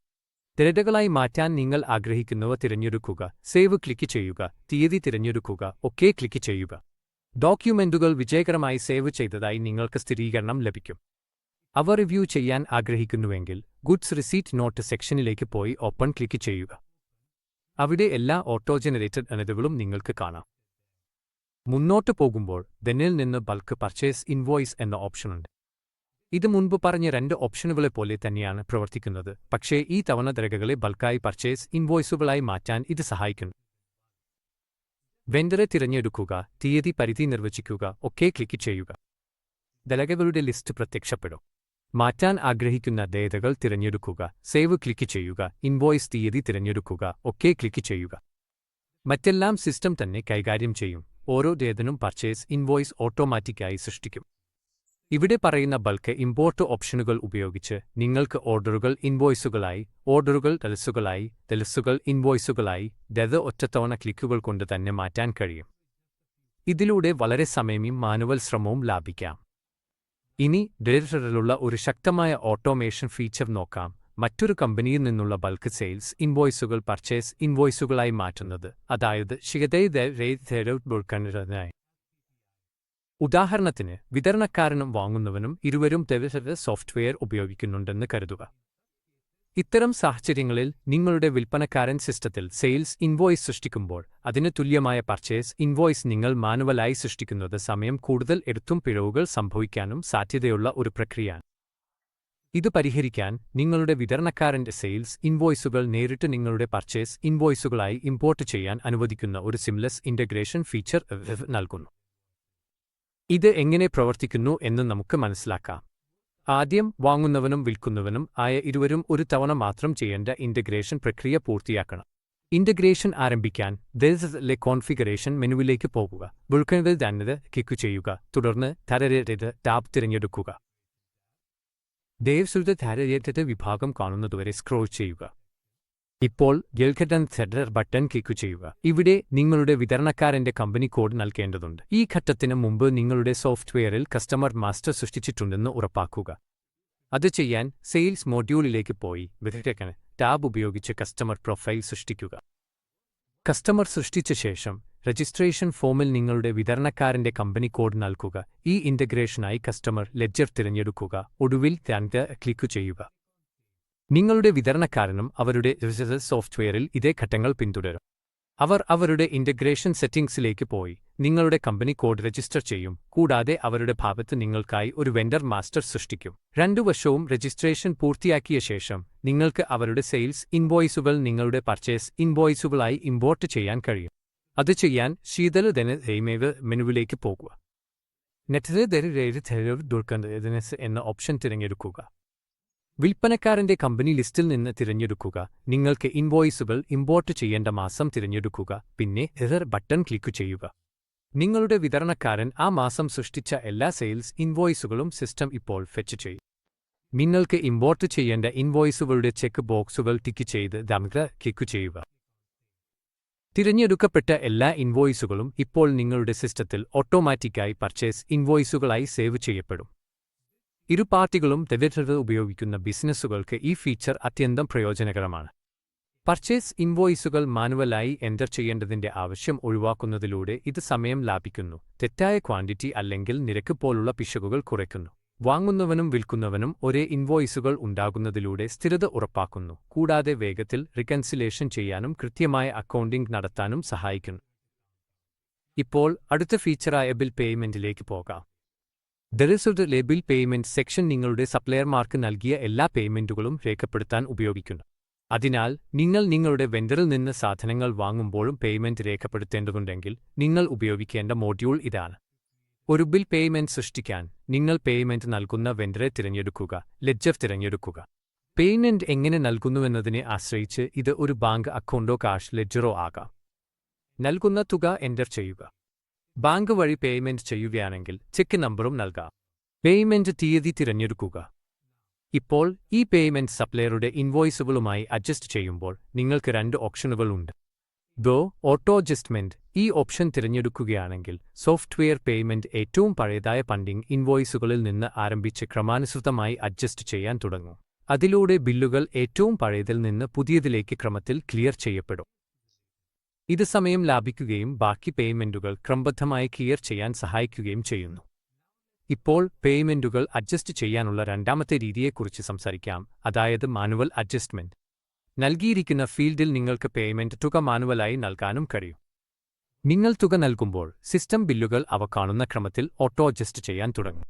തിരഞ്ഞെടുകളായി മാറ്റാൻ നിങ്ങൾ ആഗ്രഹിക്കുന്നവ തിരഞ്ഞെടുക്കുക, സേവ് ക്ലിക്ക് ചെയ്യുക, തീയതി തിരഞ്ഞെടുക്കുക, ഒകെ ക്ലിക്ക് ചെയ്യുക. ഡോക്യുമെന്റുകൾ വിജയകരമായി സേവ് ചെയ്തതായി നിങ്ങൾക്ക് സ്ഥിരീകരണം ലഭിക്കും. അവ റിവ്യൂ ചെയ്യാൻ ആഗ്രഹിക്കുന്നുവെങ്കിൽ ഗുഡ്സ് റിസീറ്റ് നോട്ട് സെക്ഷനിലേക്ക് പോയി ഓപ്പൺ ക്ലിക്ക് ചെയ്യുക. അവിടെ എല്ലാ ഓട്ടോ ജനറേറ്റഡ് എനതുകളും നിങ്ങൾക്ക് കാണാം. മുന്നോട്ട് പോകുമ്പോൾ ദെനിൽ നിന്ന് ബൾക്ക് പർച്ചേസ് ഇൻവോയ്സ് എന്ന ഓപ്ഷനുണ്ട്. ഇത് മുൻപ് പറഞ്ഞ രണ്ട് ഓപ്ഷനുകളെപ്പോലെ തന്നെയാണ് പ്രവർത്തിക്കുന്നത്, പക്ഷേ ഈ തവണ രേഖകളെ ബൾക്കായി പർച്ചേസ് ഇൻവോയ്സുകളായി മാറ്റാൻ ഇത് സഹായിക്കുന്നു. വെണ്ടറെ തിരഞ്ഞെടുക്കുക, തീയതി പരിധി നിർവചിക്കുക, ഒകെ ക്ലിക്ക് ചെയ്യുക. രേഖകളുടെ ലിസ്റ്റ് പ്രത്യക്ഷപ്പെടും. മാറ്റാൻ ആഗ്രഹിക്കുന്ന രേഖകൾ തിരഞ്ഞെടുക്കുക, സേവ് ക്ലിക്ക് ചെയ്യുക, ഇൻവോയ്സ് തീയതി തിരഞ്ഞെടുക്കുക, ഒകെ ക്ലിക്ക് ചെയ്യുക. മറ്റെല്ലാം സിസ്റ്റം തന്നെ കൈകാര്യം ചെയ്യും. ഓരോ രേഖനും പർച്ചേസ് ഇൻവോയ്സ് ഓട്ടോമാറ്റിക്കായി സൃഷ്ടിക്കും. ഇവിടെ പറയുന്ന ബൾക്ക് ഇമ്പോർട്ട് ഓപ്ഷനുകൾ ഉപയോഗിച്ച് നിങ്ങൾക്ക് ഓർഡറുകൾ ഇൻവോയ്സുകളായി, ഓർഡറുകൾ ഡെലസുകൾ ഇൻവോയ്സുകളായി ഒറ്റത്തവണ ക്ലിക്കുകൾ കൊണ്ട് തന്നെ മാറ്റാൻ കഴിയും. ഇതിലൂടെ വളരെ സമയവും മാനുവൽ ശ്രമവും ലാഭിക്കാം. ഇനി ഡെലിവറിയിലുള്ള ഒരു ശക്തമായ ഓട്ടോമേഷൻ ഫീച്ചർ നോക്കാം. മറ്റൊരു കമ്പനിയിൽ നിന്നുള്ള ബൾക്ക് സെയിൽസ് ഇൻവോയ്സുകൾ പർച്ചേസ് ഇൻവോയ്സുകളായി മാറ്റുന്നത്, അതായത് ഷിഗതൈ ഉദാഹരണത്തിന് വിതരണക്കാരനും വാങ്ങുന്നവനും ഇരുവരും ഡെലിവറി സോഫ്റ്റ്വെയർ ഉപയോഗിക്കുന്നുണ്ടെന്ന് കരുതുക. ഇത്തരം സാഹചര്യങ്ങളിൽ നിങ്ങളുടെ വിൽപ്പനക്കാരൻ സിസ്റ്റത്തിൽ സെയിൽസ് ഇൻവോയ്സ് സൃഷ്ടിക്കുമ്പോൾ അതിന് തുല്യമായ പർച്ചേസ് ഇൻവോയ്സ് നിങ്ങൾ മാനുവലായി സൃഷ്ടിക്കുന്നത് സമയം കൂടുതൽ എടുത്തും പിഴവുകൾ സംഭവിക്കാനും സാധ്യതയുള്ള ഒരു പ്രക്രിയയാണ്. ഇത് പരിഹരിക്കാൻ നിങ്ങളുടെ വിതരണക്കാരന്റെ സെയിൽസ് ഇൻവോയ്സുകൾ നേരിട്ട് നിങ്ങളുടെ പർച്ചേസ് ഇൻവോയ്സുകളായി ഇമ്പോർട്ട് ചെയ്യാൻ അനുവദിക്കുന്ന ഒരു സിംലെസ് ഇന്റഗ്രേഷൻ ഫീച്ചർ നൽകുന്നു. ഇത് എങ്ങനെ പ്രവർത്തിക്കുന്നു എന്ന് നമുക്ക് മനസ്സിലാക്കാം. ആദ്യം വാങ്ങുന്നവനും വിൽക്കുന്നവനും ആയ ഇരുവരും ഒരു തവണ മാത്രം ചെയ്യേണ്ട ഇന്റഗ്രേഷൻ പ്രക്രിയ പൂർത്തിയാക്കണം. ഇന്റഗ്രേഷൻ ആരംഭിക്കാൻ ദെലിലെ കോൺഫിഗറേഷൻ മെനുവിലേക്ക് പോകുക. വിൽക്കുന്നത് തന്നെ ക്ലിക്ക് ചെയ്യുക. തുടർന്ന് തരരേറ്റ ടാബ് തിരഞ്ഞെടുക്കുക. ദയവ്സുത തരരേറ്റ വിഭാഗം കാണുന്നതുവരെ സ്ക്രോൾ ചെയ്യുക. ഇപ്പോൾ ഗെൽഖറ്റൻ സെഡർ ബട്ടൺ ക്ലിക്ക് ചെയ്യുക. ഇവിടെ നിങ്ങളുടെ വിതരണക്കാരന്റെ കമ്പനി കോഡ് നൽകേണ്ടതുണ്ട്. ഈ ഘട്ടത്തിന് മുമ്പ് നിങ്ങളുടെ സോഫ്റ്റ്വെയറിൽ കസ്റ്റമർ മാസ്റ്റർ സൃഷ്ടിച്ചിട്ടുണ്ടെന്ന് ഉറപ്പാക്കുക. അത് ചെയ്യാൻ സെയിൽസ് മൊഡ്യൂളിലേക്ക് പോയി വിതരണ ടാബ് ഉപയോഗിച്ച് കസ്റ്റമർ പ്രൊഫൈൽ സൃഷ്ടിക്കുക. കസ്റ്റമർ സൃഷ്ടിച്ച ശേഷം രജിസ്ട്രേഷൻ ഫോമിൽ നിങ്ങളുടെ വിതരണക്കാരന്റെ കമ്പനി കോഡ് നൽകുക. ഈ ഇന്റഗ്രേഷനായി കസ്റ്റമർ ലെഡ്ജർ തിരഞ്ഞെടുക്കുക. ഒടുവിൽ ക്ലിക്ക് ചെയ്യുക. നിങ്ങളുടെ വിതരണക്കാരനും അവരുടെ സോഫ്റ്റ്വെയറിൽ ഇതേ ഘട്ടങ്ങൾ പിന്തുടരും. അവർ അവരുടെ ഇന്റഗ്രേഷൻ സെറ്റിംഗ്സിലേക്ക് പോയി നിങ്ങളുടെ കമ്പനി കോഡ് രജിസ്റ്റർ ചെയ്യും. കൂടാതെ അവരുടെ ഭാഗത്ത് നിങ്ങൾക്കായി ഒരു വെണ്ടർ മാസ്റ്റർ സൃഷ്ടിക്കും. രണ്ടു വശവും രജിസ്ട്രേഷൻ പൂർത്തിയാക്കിയ ശേഷം നിങ്ങൾക്ക് അവരുടെ സെയിൽസ് ഇൻവോയ്സുകൾ നിങ്ങളുടെ പർച്ചേസ് ഇൻവോയ്സുകളായി ഇമ്പോർട്ട് ചെയ്യാൻ കഴിയും. അത് ചെയ്യാൻ മെനുവിലേക്ക് പോകുക. എന്ന ഓപ്ഷൻ തിരഞ്ഞെടുക്കുക. വിൽപ്പനക്കാരന്റെ കമ്പനി ലിസ്റ്റിൽ നിന്ന് തിരഞ്ഞെടുക്കുക. നിങ്ങൾക്ക് ഇൻവോയ്സുകൾ ഇമ്പോർട്ട് ചെയ്യേണ്ട മാസം തിരഞ്ഞെടുക്കുക. പിന്നെ ബട്ടൺ ക്ലിക്ക് ചെയ്യുക. നിങ്ങളുടെ വിതരണക്കാരൻ ആ മാസം സൃഷ്ടിച്ച എല്ലാ സെയിൽസ് ഇൻവോയ്സുകളും സിസ്റ്റം ഇപ്പോൾ ഫെച്ച് ചെയ്യും. നിങ്ങൾക്ക് ഇമ്പോർട്ട് ചെയ്യേണ്ട ഇൻവോയ്സുകളുടെ ചെക്ക് ബോക്സുകൾ ടിക്ക് ചെയ്ത് ക്ലിക്ക് ചെയ്യുക. തിരഞ്ഞെടുക്കപ്പെട്ട എല്ലാ ഇൻവോയ്സുകളും ഇപ്പോൾ നിങ്ങളുടെ സിസ്റ്റത്തിൽ ഓട്ടോമാറ്റിക്കായി പർച്ചേസ് ഇൻവോയ്സുകളായി സേവ് ചെയ്യപ്പെടും. ഇരു പാർട്ടികളും ഉപയോഗിക്കുന്ന ബിസിനസ്സുകൾക്ക് ഈ ഫീച്ചർ അത്യന്തം പ്രയോജനകരമാണ്. പർച്ചേസ് ഇൻവോയ്സുകൾ മാനുവലായി എൻ്റർ ചെയ്യേണ്ടതിന്റെ ആവശ്യം ഒഴിവാക്കുന്നതിലൂടെ ഇത് സമയം ലാഭിക്കുന്നു, തെറ്റായ ക്വാണ്ടിറ്റി അല്ലെങ്കിൽ നിരക്ക് പോലുള്ള പിശകുകൾ കുറയ്ക്കുന്നു. വാങ്ങുന്നവനും വിൽക്കുന്നവനും ഒരേ ഇൻവോയ്സുകൾ ഉണ്ടാകുന്നതിലൂടെ സ്ഥിരത ഉറപ്പാക്കുന്നു, കൂടാതെ വേഗത്തിൽ റിക്കൺസിലേഷൻ ചെയ്യാനും കൃത്യമായ അക്കൗണ്ടിംഗ് നടത്താനും സഹായിക്കുന്നു. ഇപ്പോൾ അടുത്ത ഫീച്ചറായ ബിൽ പേയ്മെന്റിലേക്ക് പോകാം. ബിൽ പേയ്മെന്റ് സെക്ഷൻ നിങ്ങളുടെ സപ്ലയർമാർക്ക് നൽകിയ എല്ലാ പേയ്മെന്റുകളും രേഖപ്പെടുത്താൻ ഉപയോഗിക്കുന്നു. അതിനാൽ നിങ്ങൾ നിങ്ങളുടെ വെണ്ടറിൽ നിന്ന് സാധനങ്ങൾ വാങ്ങുമ്പോഴും പേയ്മെന്റ് രേഖപ്പെടുത്തേണ്ടതുണ്ടെങ്കിൽ നിങ്ങൾ ഉപയോഗിക്കേണ്ട മോഡ്യൂൾ ഇതാണ്. ഒരു ബിൽ പേയ്മെന്റ് സൃഷ്ടിക്കാൻ നിങ്ങൾ പേയ്മെന്റ് നൽകുന്ന വെണ്ടറെ തിരഞ്ഞെടുക്കുക. ലെഡ്ജർ തിരഞ്ഞെടുക്കുക. പേയ്മെന്റ് എങ്ങനെ നൽകുന്നുവെന്നതിനെ ആശ്രയിച്ച് ഇത് ഒരു ബാങ്ക് അക്കൗണ്ടോ കാഷ് ലെഡ്ജറോ ആകാം. നൽകുന്ന തുക എൻ്റർ ചെയ്യുക. ബാങ്ക് വഴി പേയ്മെന്റ് ചെയ്യുകയാണെങ്കിൽ ചെക്ക് നമ്പറും നൽകാം. പേയ്മെന്റ് തീയതി തിരഞ്ഞെടുക്കുക. ഇപ്പോൾ ഈ പേയ്മെന്റ് സപ്ലയറുടെ ഇൻവോയ്സുകളുമായി അഡ്ജസ്റ്റ് ചെയ്യുമ്പോൾ നിങ്ങൾക്ക് രണ്ട് ഓപ്ഷനുകളുണ്ട്. Auto adjustment. ഈ ഓപ്ഷൻ തിരഞ്ഞെടുക്കുകയാണെങ്കിൽ സോഫ്റ്റ്വെയർ പേയ്മെന്റ് ഏറ്റവും പഴയതായ പണ്ടിംഗ് ഇൻവോയ്സുകളിൽ നിന്ന് ആരംഭിച്ച് ക്രമാനുസൃതമായി അഡ്ജസ്റ്റ് ചെയ്യാൻ തുടങ്ങും. അതിലൂടെ ബില്ലുകൾ ഏറ്റവും പഴയതിൽ നിന്ന് പുതിയതിലേക്ക് ക്രമത്തിൽ ക്ലിയർ ചെയ്യപ്പെടും. ഇത് സമയം ലാഭിക്കുകയും ബാക്കി പേയ്മെന്റുകൾ ക്രമബദ്ധമായി ക്ലിയർ ചെയ്യാൻ സഹായിക്കുകയും ചെയ്യുന്നു. ഇപ്പോൾ പേയ്മെന്റുകൾ അഡ്ജസ്റ്റ് ചെയ്യാനുള്ള രണ്ടാമത്തെ രീതിയെക്കുറിച്ച് സംസാരിക്കാം, അതായത് മാനുവൽ അഡ്ജസ്റ്റ്മെന്റ്. നൽകിയിരിക്കുന്ന ഫീൽഡിൽ നിങ്ങൾക്ക് പേയ്മെന്റ് തുക മാനുവലായി നൽകാനും കഴിയും. നിങ്ങൾ തുക നൽകുമ്പോൾ സിസ്റ്റം ബില്ലുകൾ അവ കാണുന്ന ക്രമത്തിൽ ഓട്ടോ അഡ്ജസ്റ്റ് ചെയ്യാൻ തുടങ്ങും.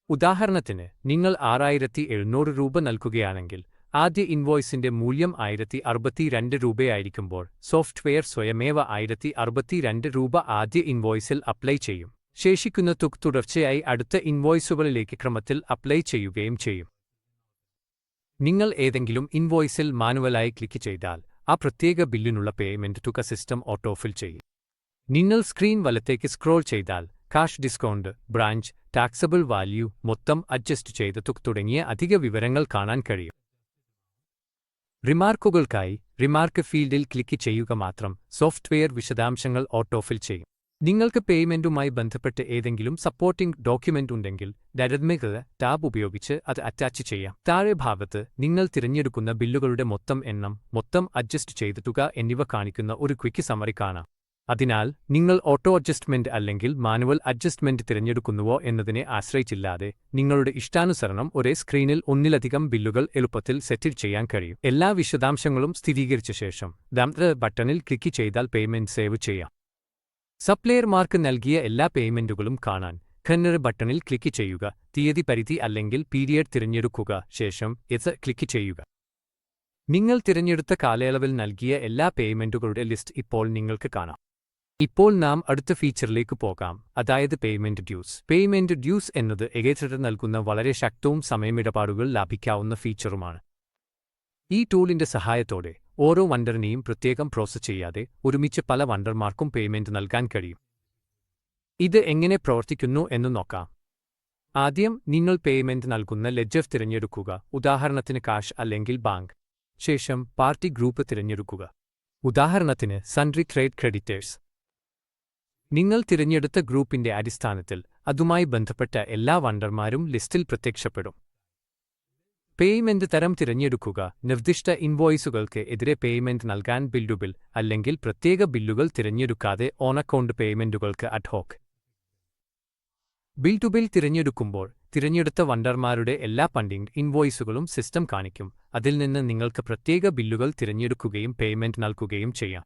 ഉദാഹരണത്തിന് നിങ്ങൾ 6700 രൂപ നൽകുകയാണെങ്കിൽ ആദ്യ ഇൻവോയ്സിന്റെ മൂല്യം 1062 രൂപയായിരിക്കുമ്പോൾ സോഫ്റ്റ്വെയർ സ്വയമേവ 1062 രൂപ ആദ്യ ഇൻവോയ്സിൽ അപ്ലൈ ചെയ്യും. ശേഷിക്കുന്ന തുക തുടർച്ചയായി അടുത്ത ഇൻവോയ്സുകളിലേക്ക് ക്രമത്തിൽ അപ്ലൈ ചെയ്യുകയും ചെയ്യും. നിങ്ങൾ ഏതെങ്കിലും ഇൻവോയ്സിൽ മാനുവലായി ക്ലിക്ക് ചെയ്താൽ ആ പ്രത്യേക ബില്ലിനുള്ള പേയ്മെന്റ് തുക സിസ്റ്റം ഓട്ടോഫിൽ ചെയ്യും. നിങ്ങൾ സ്ക്രീൻ വലത്തേക്ക് സ്ക്രോൾ ചെയ്താൽ cash discount, branch, taxable value, മൊത്തം അഡ്ജസ്റ്റ് ചെയ്ത തുക തുടങ്ങിയ അധിക വിവരങ്ങൾ കാണാൻ കഴിയും. റിമാർക്കുകൾക്കായി റിമാർക്ക് ഫീൽഡിൽ ക്ലിക്ക് ചെയ്യുക മാത്രം സോഫ്റ്റ്വെയർ വിശദാംശങ്ങൾ ഓട്ടോഫിൽ ചെയ്യും. നിങ്ങൾക്ക് പേയ്മെന്റുമായി ബന്ധപ്പെട്ട് ഏതെങ്കിലും സപ്പോർട്ടിംഗ് ഡോക്യുമെന്റ് ഉണ്ടെങ്കിൽ ടാബ് ഉപയോഗിച്ച് അത് അറ്റാച്ച് ചെയ്യാം. താഴെ ഭാഗത്ത് നിങ്ങൾ തിരഞ്ഞെടുക്കുന്ന ബില്ലുകളുടെ മൊത്തം എണ്ണം, മൊത്തം അഡ്ജസ്റ്റ് ചെയ്ത തുക എന്നിവ കാണിക്കുന്ന ഒരു ക്വിക്ക് സമ്മറി കാണാം. അതിനാൽ നിങ്ങൾ ഓട്ടോ അഡ്ജസ്റ്റ്മെന്റ് അല്ലെങ്കിൽ മാനുവൽ അഡ്ജസ്റ്റ്മെന്റ് തിരഞ്ഞെടുക്കുന്നുവോ എന്നതിനെ ആശ്രയിച്ചില്ലാതെ നിങ്ങളുടെ ഇഷ്ടാനുസരണം ഒരേ സ്ക്രീനിൽ ഒന്നിലധികം ബില്ലുകൾ എളുപ്പത്തിൽ സെറ്റിൽ ചെയ്യാൻ കഴിയും. എല്ലാ വിശദാംശങ്ങളും സ്ഥിരീകരിച്ച ശേഷം ബട്ടണിൽ ക്ലിക്ക് ചെയ്താൽ പേയ്മെന്റ് സേവ് ചെയ്യാം. സപ്ലയർമാർക്ക് നൽകിയ എല്ലാ പേയ്മെന്റുകളും കാണാൻ ബട്ടണിൽ ക്ലിക്ക് ചെയ്യുക. തീയതി പരിധി അല്ലെങ്കിൽ പീരിയഡ് തിരഞ്ഞെടുക്കുക. ശേഷം ക്ലിക്ക് ചെയ്യുക. നിങ്ങൾ തിരഞ്ഞെടുത്ത കാലയളവിൽ നൽകിയ എല്ലാ പേയ്മെന്റുകളുടെ ലിസ്റ്റ് ഇപ്പോൾ നിങ്ങൾക്ക് കാണാം. ഇപ്പോൾ നാം അടുത്ത ഫീച്ചറിലേക്ക് പോകാം, അതായത് പേയ്മെന്റ് ഡ്യൂസ്. പേയ്മെന്റ് ഡ്യൂസ് എന്നത് എഗേറ്റർ നൽകുന്ന വളരെ ശക്തവും സമയമിടപാടുകൾ ലാഭിക്കാവുന്ന ഫീച്ചറുമാണ്. ഈ ടൂളിന്റെ സഹായത്തോടെ ഓരോ വണ്ടറിനെയും പ്രത്യേകം പ്രോസസ് ചെയ്യാതെ ഒരുമിച്ച് പല വണ്ടർമാർക്കും പേയ്മെന്റ് നൽകാൻ കഴിയും. ഇത് എങ്ങനെ പ്രവർത്തിക്കുന്നു എന്ന് നോക്കാം. ആദ്യം നിങ്ങൾ പേയ്മെന്റ് നൽകുന്ന ലെഡ്ജർ തിരഞ്ഞെടുക്കുക, ഉദാഹരണത്തിന് കാഷ് അല്ലെങ്കിൽ ബാങ്ക്. ശേഷം പാർട്ടി ഗ്രൂപ്പ് തിരഞ്ഞെടുക്കുക. ഉദാഹരണത്തിന് സൺട്രി ട്രേഡ് ക്രെഡിറ്റേഴ്സ്. നിങ്ങൾ തിരഞ്ഞെടുത്ത ഗ്രൂപ്പിന്റെ അടിസ്ഥാനത്തിൽ അതുമായി ബന്ധപ്പെട്ട എല്ലാ വണ്ടർമാരും ലിസ്റ്റിൽ പ്രത്യക്ഷപ്പെടും. പേയ്മെന്റ് തരം തിരഞ്ഞെടുക്കുക. നിർദ്ദിഷ്ട ഇൻവോയ്സുകൾക്ക് എതിരെ പേയ്മെന്റ് നൽകാൻ ബിൽ അല്ലെങ്കിൽ പ്രത്യേക ബില്ലുകൾ തിരഞ്ഞെടുക്കാതെ ഓൺ അക്കൗണ്ട് പേയ്മെന്റുകൾക്ക് അഡ്ഹോക്ക്. ബിൽ തിരഞ്ഞെടുക്കുമ്പോൾ തിരഞ്ഞെടുത്ത വണ്ടർമാരുടെ എല്ലാ ഫണ്ടിംഗ് ഇൻവോയ്സുകളും സിസ്റ്റം കാണിക്കും. അതിൽ നിന്ന് നിങ്ങൾക്ക് പ്രത്യേക ബില്ലുകൾ തിരഞ്ഞെടുക്കുകയും പേയ്മെന്റ് നൽകുകയും ചെയ്യാം.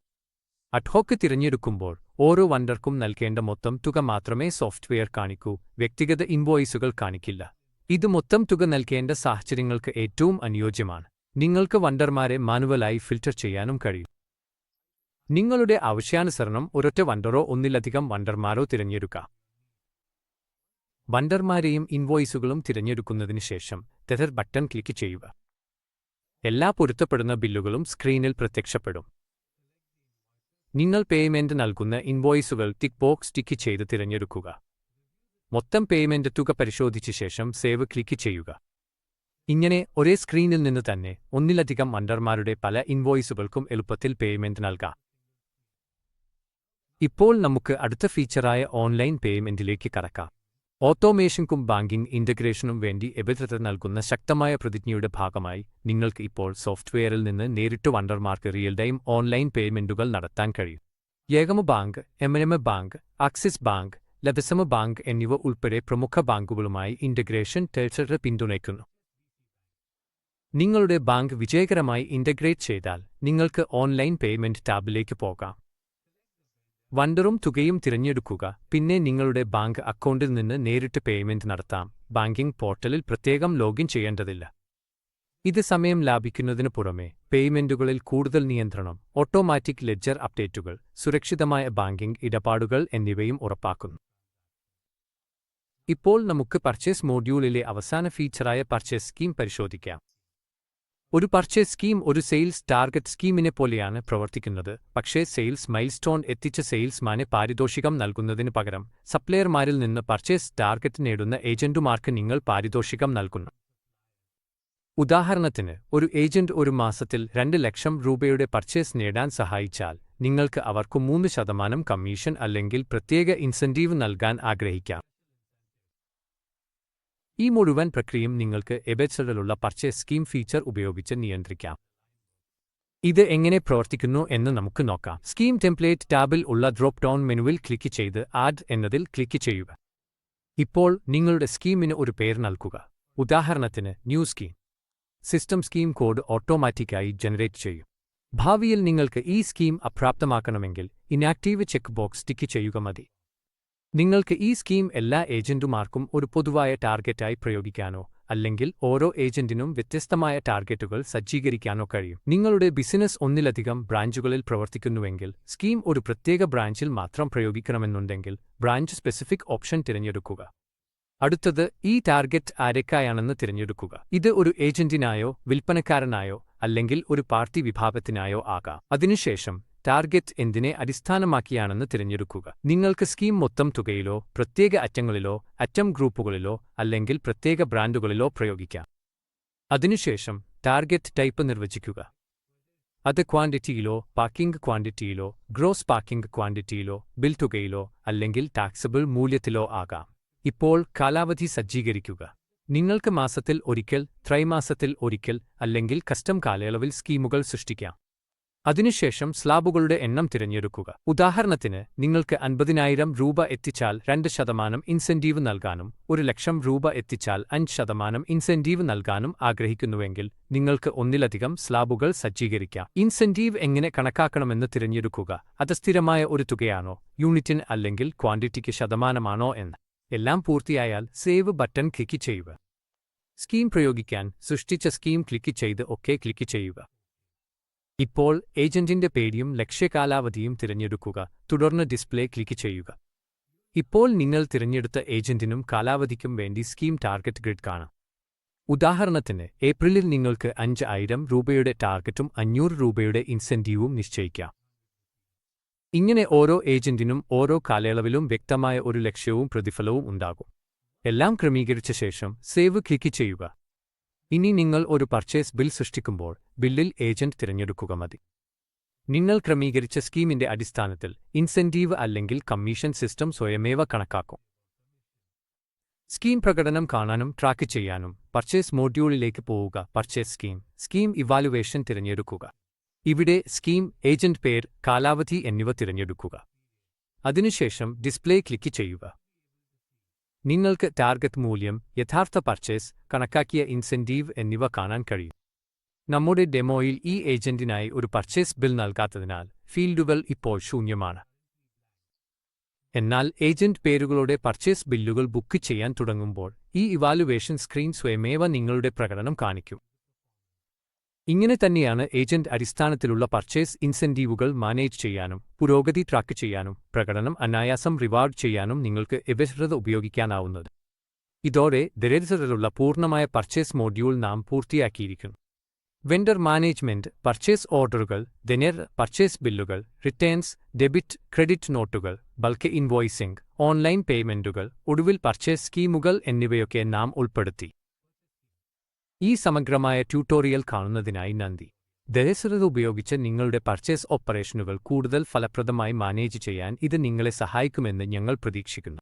അഡ്ഹോക്ക് തിരഞ്ഞെടുക്കുമ്പോൾ ഓരോ വണ്ടർക്കും നൽകേണ്ട മൊത്തം തുക മാത്രമേ സോഫ്റ്റ്വെയർ കാണിക്കൂ, വ്യക്തിഗത ഇൻവോയ്സുകൾ കാണിക്കില്ല. ഇത് മൊത്തം തുക നൽകേണ്ട സാഹചര്യങ്ങൾക്ക് ഏറ്റവും അനുയോജ്യമാണ്. നിങ്ങൾക്ക് വണ്ടർമാരെ മാനുവലായി ഫിൽട്ടർ ചെയ്യാനും കഴിയും. നിങ്ങളുടെ ആവശ്യാനുസരണം ഒരൊറ്റ വണ്ടറോ ഒന്നിലധികം വണ്ടർമാരോ തിരഞ്ഞെടുക്കാം. വണ്ടർമാരെയും ഇൻവോയ്സുകളും തിരഞ്ഞെടുക്കുന്നതിന് ശേഷം ടെതർ ബട്ടൺ ക്ലിക്ക് ചെയ്യുക. എല്ലാ പൊരുത്തപ്പെടുന്ന ബില്ലുകളും സ്ക്രീനിൽ പ്രത്യക്ഷപ്പെടും. നിങ്ങൾ പേയ്മെന്റ് നൽകുന്ന ഇൻവോയ്സുകൾ ടിക്ക് ബോക്സ് ടിക്ക് ചെയ്ത് തിരഞ്ഞെടുക്കുക. മൊത്തം പേയ്മെന്റ് തുക പരിശോധിച്ച ശേഷം സേവ് ക്ലിക്ക് ചെയ്യുക. ഇങ്ങനെ ഒരേ സ്ക്രീനിൽ നിന്ന് തന്നെ ഒന്നിലധികം വണ്ടർമാരുടെ പല ഇൻവോയ്സുകൾക്കും എളുപ്പത്തിൽ പേയ്മെന്റ് നൽകാം. ഇപ്പോൾ നമുക്ക് അടുത്ത ഫീച്ചറായ ഓൺലൈൻ പേയ്മെന്റിലേക്ക് കടക്കാം. ഓട്ടോമേഷനും ബാങ്കിംഗ് ഇന്റഗ്രേഷനും വേണ്ടി എബിറ്റർ നൽകുന്ന ശക്തമായ പ്രതിജ്ഞയുടെ ഭാഗമായി നിങ്ങൾക്ക് ഇപ്പോൾ സോഫ്റ്റ്വെയറിൽ നിന്ന് നേരിട്ട് വണ്ടർമാർക്ക് റിയൽ ടൈം ഓൺലൈൻ പേയ്മെന്റുകൾ നടത്താൻ കഴിയും. ഏകമ bank, MNM bank, Axis bank, ലബസമ ബാങ്ക് എന്നിവ ഉൾപ്പെടെ പ്രമുഖ ബാങ്കുകളുമായി ഇന്റഗ്രേഷൻ ടെറ്റർ പിന്തുണയ്ക്കുന്നു. നിങ്ങളുടെ ബാങ്ക് വിജയകരമായി ഇന്റഗ്രേറ്റ് ചെയ്താൽ നിങ്ങൾക്ക് ഓൺലൈൻ പേയ്മെന്റ് ടാബിലേക്ക് പോകാം. വണ്ടറും തുകയും തിരഞ്ഞെടുക്കുക. പിന്നെ നിങ്ങളുടെ ബാങ്ക് അക്കൗണ്ടിൽ നിന്ന് നേരിട്ട് പേയ്മെന്റ് നടത്താം. ബാങ്കിംഗ് പോർട്ടലിൽ പ്രത്യേകം ലോഗിൻ ചെയ്യേണ്ടതില്ല. ഇത് സമയം ലാഭിക്കുന്നതിനു പുറമെ പേയ്മെന്റുകളിൽ കൂടുതൽ നിയന്ത്രണം, ഓട്ടോമാറ്റിക് ലെഡ്ജർ അപ്ഡേറ്റുകൾ, സുരക്ഷിതമായ ബാങ്കിംഗ് ഇടപാടുകൾ എന്നിവയും ഉറപ്പാക്കുന്നു. ഇപ്പോൾ നമുക്ക് പർച്ചേസ് മോഡ്യൂളിലെ അവസാന ഫീച്ചറായ പർച്ചേസ് സ്കീം പരിശോധിക്കാം. ഒരു പർച്ചേസ് സ്കീം ഒരു സെയിൽസ് ടാർഗറ്റ് സ്കീമിനെ പോലെയാണ് പ്രവർത്തിക്കുന്നത്. പക്ഷേ സെയിൽസ് മൈൽസ്റ്റോൺ എത്തിച്ച സെയിൽസ്മാന് പാരിതോഷികം നൽകുന്നതിന് പകരം സപ്ലയർമാരിൽ നിന്ന് പർച്ചേസ് ടാർഗറ്റ് നേടുന്ന ഏജന്റുമാർക്ക് നിങ്ങൾ പാരിതോഷികം നൽകുന്നു. ഉദാഹരണത്തിന്, ഒരു ഏജന്റ് ഒരു മാസത്തിൽ 2 ലക്ഷം രൂപയുടെ പർച്ചേസ് നേടാൻ സഹായിച്ചാൽ നിങ്ങൾക്ക് അവർക്ക് 3% കമ്മീഷൻ അല്ലെങ്കിൽ പ്രത്യേക ഇൻസെന്റീവ് നൽകാൻ ആഗ്രഹിക്കാം. ഈ മുഴുവൻ പ്രക്രിയയും നിങ്ങൾക്ക് എബിറ്ററിലുള്ള പർച്ചേസ് സ്കീം ഫീച്ചർ ഉപയോഗിച്ച് നിയന്ത്രിക്കാം. ഇത് എങ്ങനെ പ്രവർത്തിക്കുന്നു എന്ന് നമുക്ക് നോക്കാം. സ്കീം ടെംപ്ലേറ്റ് ടാബിൽ ഉള്ള ഡ്രോപ്പ് ഡൗൺ മെനുവിൽ ക്ലിക്ക് ചെയ്ത് ആഡ് എന്നതിൽ ക്ലിക്ക് ചെയ്യുക. ഇപ്പോൾ നിങ്ങളുടെ സ്കീമിന് ഒരു പേര് നൽകുക. ഉദാഹരണത്തിന് new scheme. System scheme code ഓട്ടോമാറ്റിക്കായി ജനറേറ്റ് ചെയ്യും. ഭാവിയിൽ നിങ്ങൾക്ക് ഈ സ്കീം അപ്രാപ്തമാക്കണമെങ്കിൽ ഇനാക്റ്റീവ് ചെക്ക് ബോക്സ് ടിക്ക് ചെയ്യുക മതി. നിങ്ങൾക്ക് ഈ സ്കീം എല്ലാ ഏജന്റുമാർക്കും ഒരു പൊതുവായ ടാർഗറ്റായി പ്രയോഗിക്കാനോ അല്ലെങ്കിൽ ഓരോ ഏജന്റിനും വ്യത്യസ്തമായ ടാർഗറ്റുകൾ സജ്ജീകരിക്കാനോ കഴിയും. നിങ്ങളുടെ ബിസിനസ് ഒന്നിലധികം ബ്രാഞ്ചുകളിൽ പ്രവർത്തിക്കുന്നുവെങ്കിൽ സ്കീം ഒരു പ്രത്യേക ബ്രാഞ്ചിൽ മാത്രം പ്രയോഗിക്കണമെന്നുണ്ടെങ്കിൽ ബ്രാഞ്ച് സ്പെസിഫിക് ഓപ്ഷൻ തിരഞ്ഞെടുക്കുക. അടുത്തത് ഈ ടാർഗറ്റ് ആരൊക്കെയാണെന്ന് തിരഞ്ഞെടുക്കുക. ഇത് ഒരു ഏജന്റിനായോ വിൽപ്പനക്കാരനായോ അല്ലെങ്കിൽ ഒരു പാർട്ടി വിഭാഗത്തിനായോ ആകാം. അതിനുശേഷം ടാർഗറ്റ് എന്തിനെ അടിസ്ഥാനമാക്കിയാണെന്ന് തിരഞ്ഞെടുക്കുക. നിങ്ങൾക്ക് സ്കീം മൊത്തം തുകയിലോ പ്രത്യേക അറ്റങ്ങളിലോ അറ്റം ഗ്രൂപ്പുകളിലോ അല്ലെങ്കിൽ പ്രത്യേക ബ്രാൻഡുകളിലോ പ്രയോഗിക്കാം. അതിനുശേഷം ടാർഗറ്റ് ടൈപ്പ് നിർവചിക്കുക. അത് ക്വാണ്ടിറ്റിയിലോ പാക്കിംഗ് ക്വാണ്ടിറ്റിയിലോ ഗ്രോസ് പാക്കിംഗ് ക്വാണ്ടിറ്റിയിലോ ബിൽ തുകയിലോ അല്ലെങ്കിൽ ടാക്സബിൾ മൂല്യത്തിലോ ആകാം. ഇപ്പോൾ കാലാവധി സജ്ജീകരിക്കുക. നിങ്ങൾക്ക് മാസത്തിൽ ഒരിക്കൽ, ത്രൈമാസത്തിൽ ഒരിക്കൽ അല്ലെങ്കിൽ കസ്റ്റം കാലയളവിൽ സ്കീമുകൾ സൃഷ്ടിക്കാം. അതിനുശേഷം സ്ലാബുകളുടെ എണ്ണം തിരഞ്ഞെടുക്കുക. ഉദാഹരണത്തിന്, നിങ്ങൾക്ക് 50,000 രൂപ എത്തിച്ചാൽ 2% ഇൻസെന്റീവ് നൽകാനും 1,00,000 രൂപ എത്തിച്ചാൽ 5% ഇൻസെന്റീവ് നൽകാനും ആഗ്രഹിക്കുന്നുവെങ്കിൽ നിങ്ങൾക്ക് ഒന്നിലധികം സ്ലാബുകൾ സജ്ജീകരിക്കാം. ഇൻസെന്റീവ് എങ്ങനെ കണക്കാക്കണമെന്ന് തിരഞ്ഞെടുക്കുക. അത് സ്ഥിരമായ ഒരു തുകയാണോ, യൂണിറ്റിന് അല്ലെങ്കിൽ ക്വാണ്ടിറ്റിക്ക് ശതമാനമാണോ എന്ന്. എല്ലാം പൂർത്തിയായാൽ സേവ് ബട്ടൺ ക്ലിക്ക് ചെയ്യുക. സ്കീം പ്രയോഗിക്കാൻ സൃഷ്ടിച്ച സ്കീം ക്ലിക്ക് ചെയ്ത് ഓക്കെ ക്ലിക്ക് ചെയ്യുക. ഇപ്പോൾ ഏജന്റിന്റെ പേരും ലക്ഷ്യകാലാവധിയും തിരഞ്ഞെടുക്കുക. തുടർന്ന് ഡിസ്പ്ലേ ക്ലിക്ക് ചെയ്യുക. ഇപ്പോൾ നിങ്ങൾ തിരഞ്ഞെടുത്ത ഏജന്റിനും കാലാവധിക്കും വേണ്ടി സ്കീം ടാർഗറ്റ് ഗ്രിഡ് കാണാം. ഉദാഹരണത്തിന്, ഏപ്രിലിൽ നിങ്ങൾക്ക് 5,000 രൂപയുടെ ടാർഗറ്റും 500 രൂപയുടെ ഇൻസെന്റീവും നിശ്ചയിക്കാം. ഇങ്ങനെ ഓരോ ഏജന്റിനും ഓരോ കാലയളവിലും വ്യക്തമായ ഒരു ലക്ഷ്യവും പ്രതിഫലവും ഉണ്ടാകും. എല്ലാം ക്രമീകരിച്ച ശേഷം സേവ് ക്ലിക്ക് ചെയ്യുക. ഇനി നിങ്ങൾ ഒരു പർച്ചേസ് ബിൽ സൃഷ്ടിക്കുമ്പോൾ ബില്ലിൽ ഏജന്റ് തിരഞ്ഞെടുക്കുക മതി. നിങ്ങൾ ക്രമീകരിച്ച സ്കീമിന്റെ അടിസ്ഥാനത്തിൽ ഇൻസെന്റീവ് അല്ലെങ്കിൽ കമ്മീഷൻ സിസ്റ്റം സ്വയമേവ കണക്കാക്കും. സ്കീം പ്രകടനം കാണാനും ട്രാക്ക് ചെയ്യാനും പർച്ചേസ് മോഡ്യൂളിലേക്ക് പോവുക. പർച്ചേസ് സ്കീം ഇവാലുവേഷൻ തിരഞ്ഞെടുക്കുക. ഇവിടെ സ്കീം, ഏജന്റ് പേർ, കാലാവധി എന്നിവ തിരഞ്ഞെടുക്കുക. അതിനുശേഷം ഡിസ്പ്ലേ ക്ലിക്ക് ചെയ്യുക. നിങ്ങൾക്ക് ടാർഗറ്റ് മൂല്യം, യഥാർത്ഥ പർച്ചേസ്, കണക്കാക്കിയ ഇൻസെന്റീവ് എന്നിവ കാണാൻ കഴിയും. നമ്മുടെ ഡെമോയിൽ ഈ ഏജന്റിനായി ഒരു പർച്ചേസ് ബിൽ നൽകാത്തതിനാൽ ഫീൽഡുകൾ ഇപ്പോൾ ശൂന്യമാണ്. എന്നാൽ ഏജന്റ് പേരുകളോടെ പർച്ചേസ് ബില്ലുകൾ ബുക്ക് ചെയ്യാൻ തുടങ്ങുമ്പോൾ ഈ ഇവാലുവേഷൻ സ്ക്രീൻ സ്വയമേവ നിങ്ങളുടെ പ്രകടനം കാണിക്കും. ഇങ്ങനെ തന്നെയാണ് ഏജന്റ് അടിസ്ഥാനത്തിലുള്ള പർച്ചേസ് ഇൻസെന്റീവുകൾ മാനേജ് ചെയ്യാനും പുരോഗതി ട്രാക്ക് ചെയ്യാനും പ്രകടനം അനായാസം റിവാർഡ് ചെയ്യാനും നിങ്ങൾക്ക് എവെസ്റത് ഉപയോഗിക്കാനാവുന്നത്. ഇതോടെ ദരിദ്രതയിലുള്ള പൂർണ്ണമായ പർച്ചേസ് മോഡ്യൂൾ നാം പൂർത്തിയാക്കിയിരിക്കുന്നു. വെണ്ടർ മാനേജ്മെന്റ്, പർച്ചേസ് ഓർഡറുകൾ, പർച്ചേസ് ബില്ലുകൾ, റിട്ടേൺസ്, ഡെബിറ്റ് ക്രെഡിറ്റ് നോട്ടുകൾ, ബൾക്ക് ഇൻവോയ്സിംഗ്, ഓൺലൈൻ പേയ്മെന്റുകൾ, ഒടുവിൽ പർച്ചേസ് സ്കീമുകൾ എന്നിവയൊക്കെ നാം ഉൾപ്പെടുത്തി. ഈ സമഗ്രമായ ട്യൂട്ടോറിയൽ കാണുന്നതിനായി നന്ദി. ദരിദ്രത ഉപയോഗിച്ച് നിങ്ങളുടെ പർച്ചേസ് ഓപ്പറേഷനുകൾ കൂടുതൽ ഫലപ്രദമായി മാനേജ് ചെയ്യാൻ ഇത് നിങ്ങളെ സഹായിക്കുമെന്ന് ഞങ്ങൾ പ്രതീക്ഷിക്കുന്നു.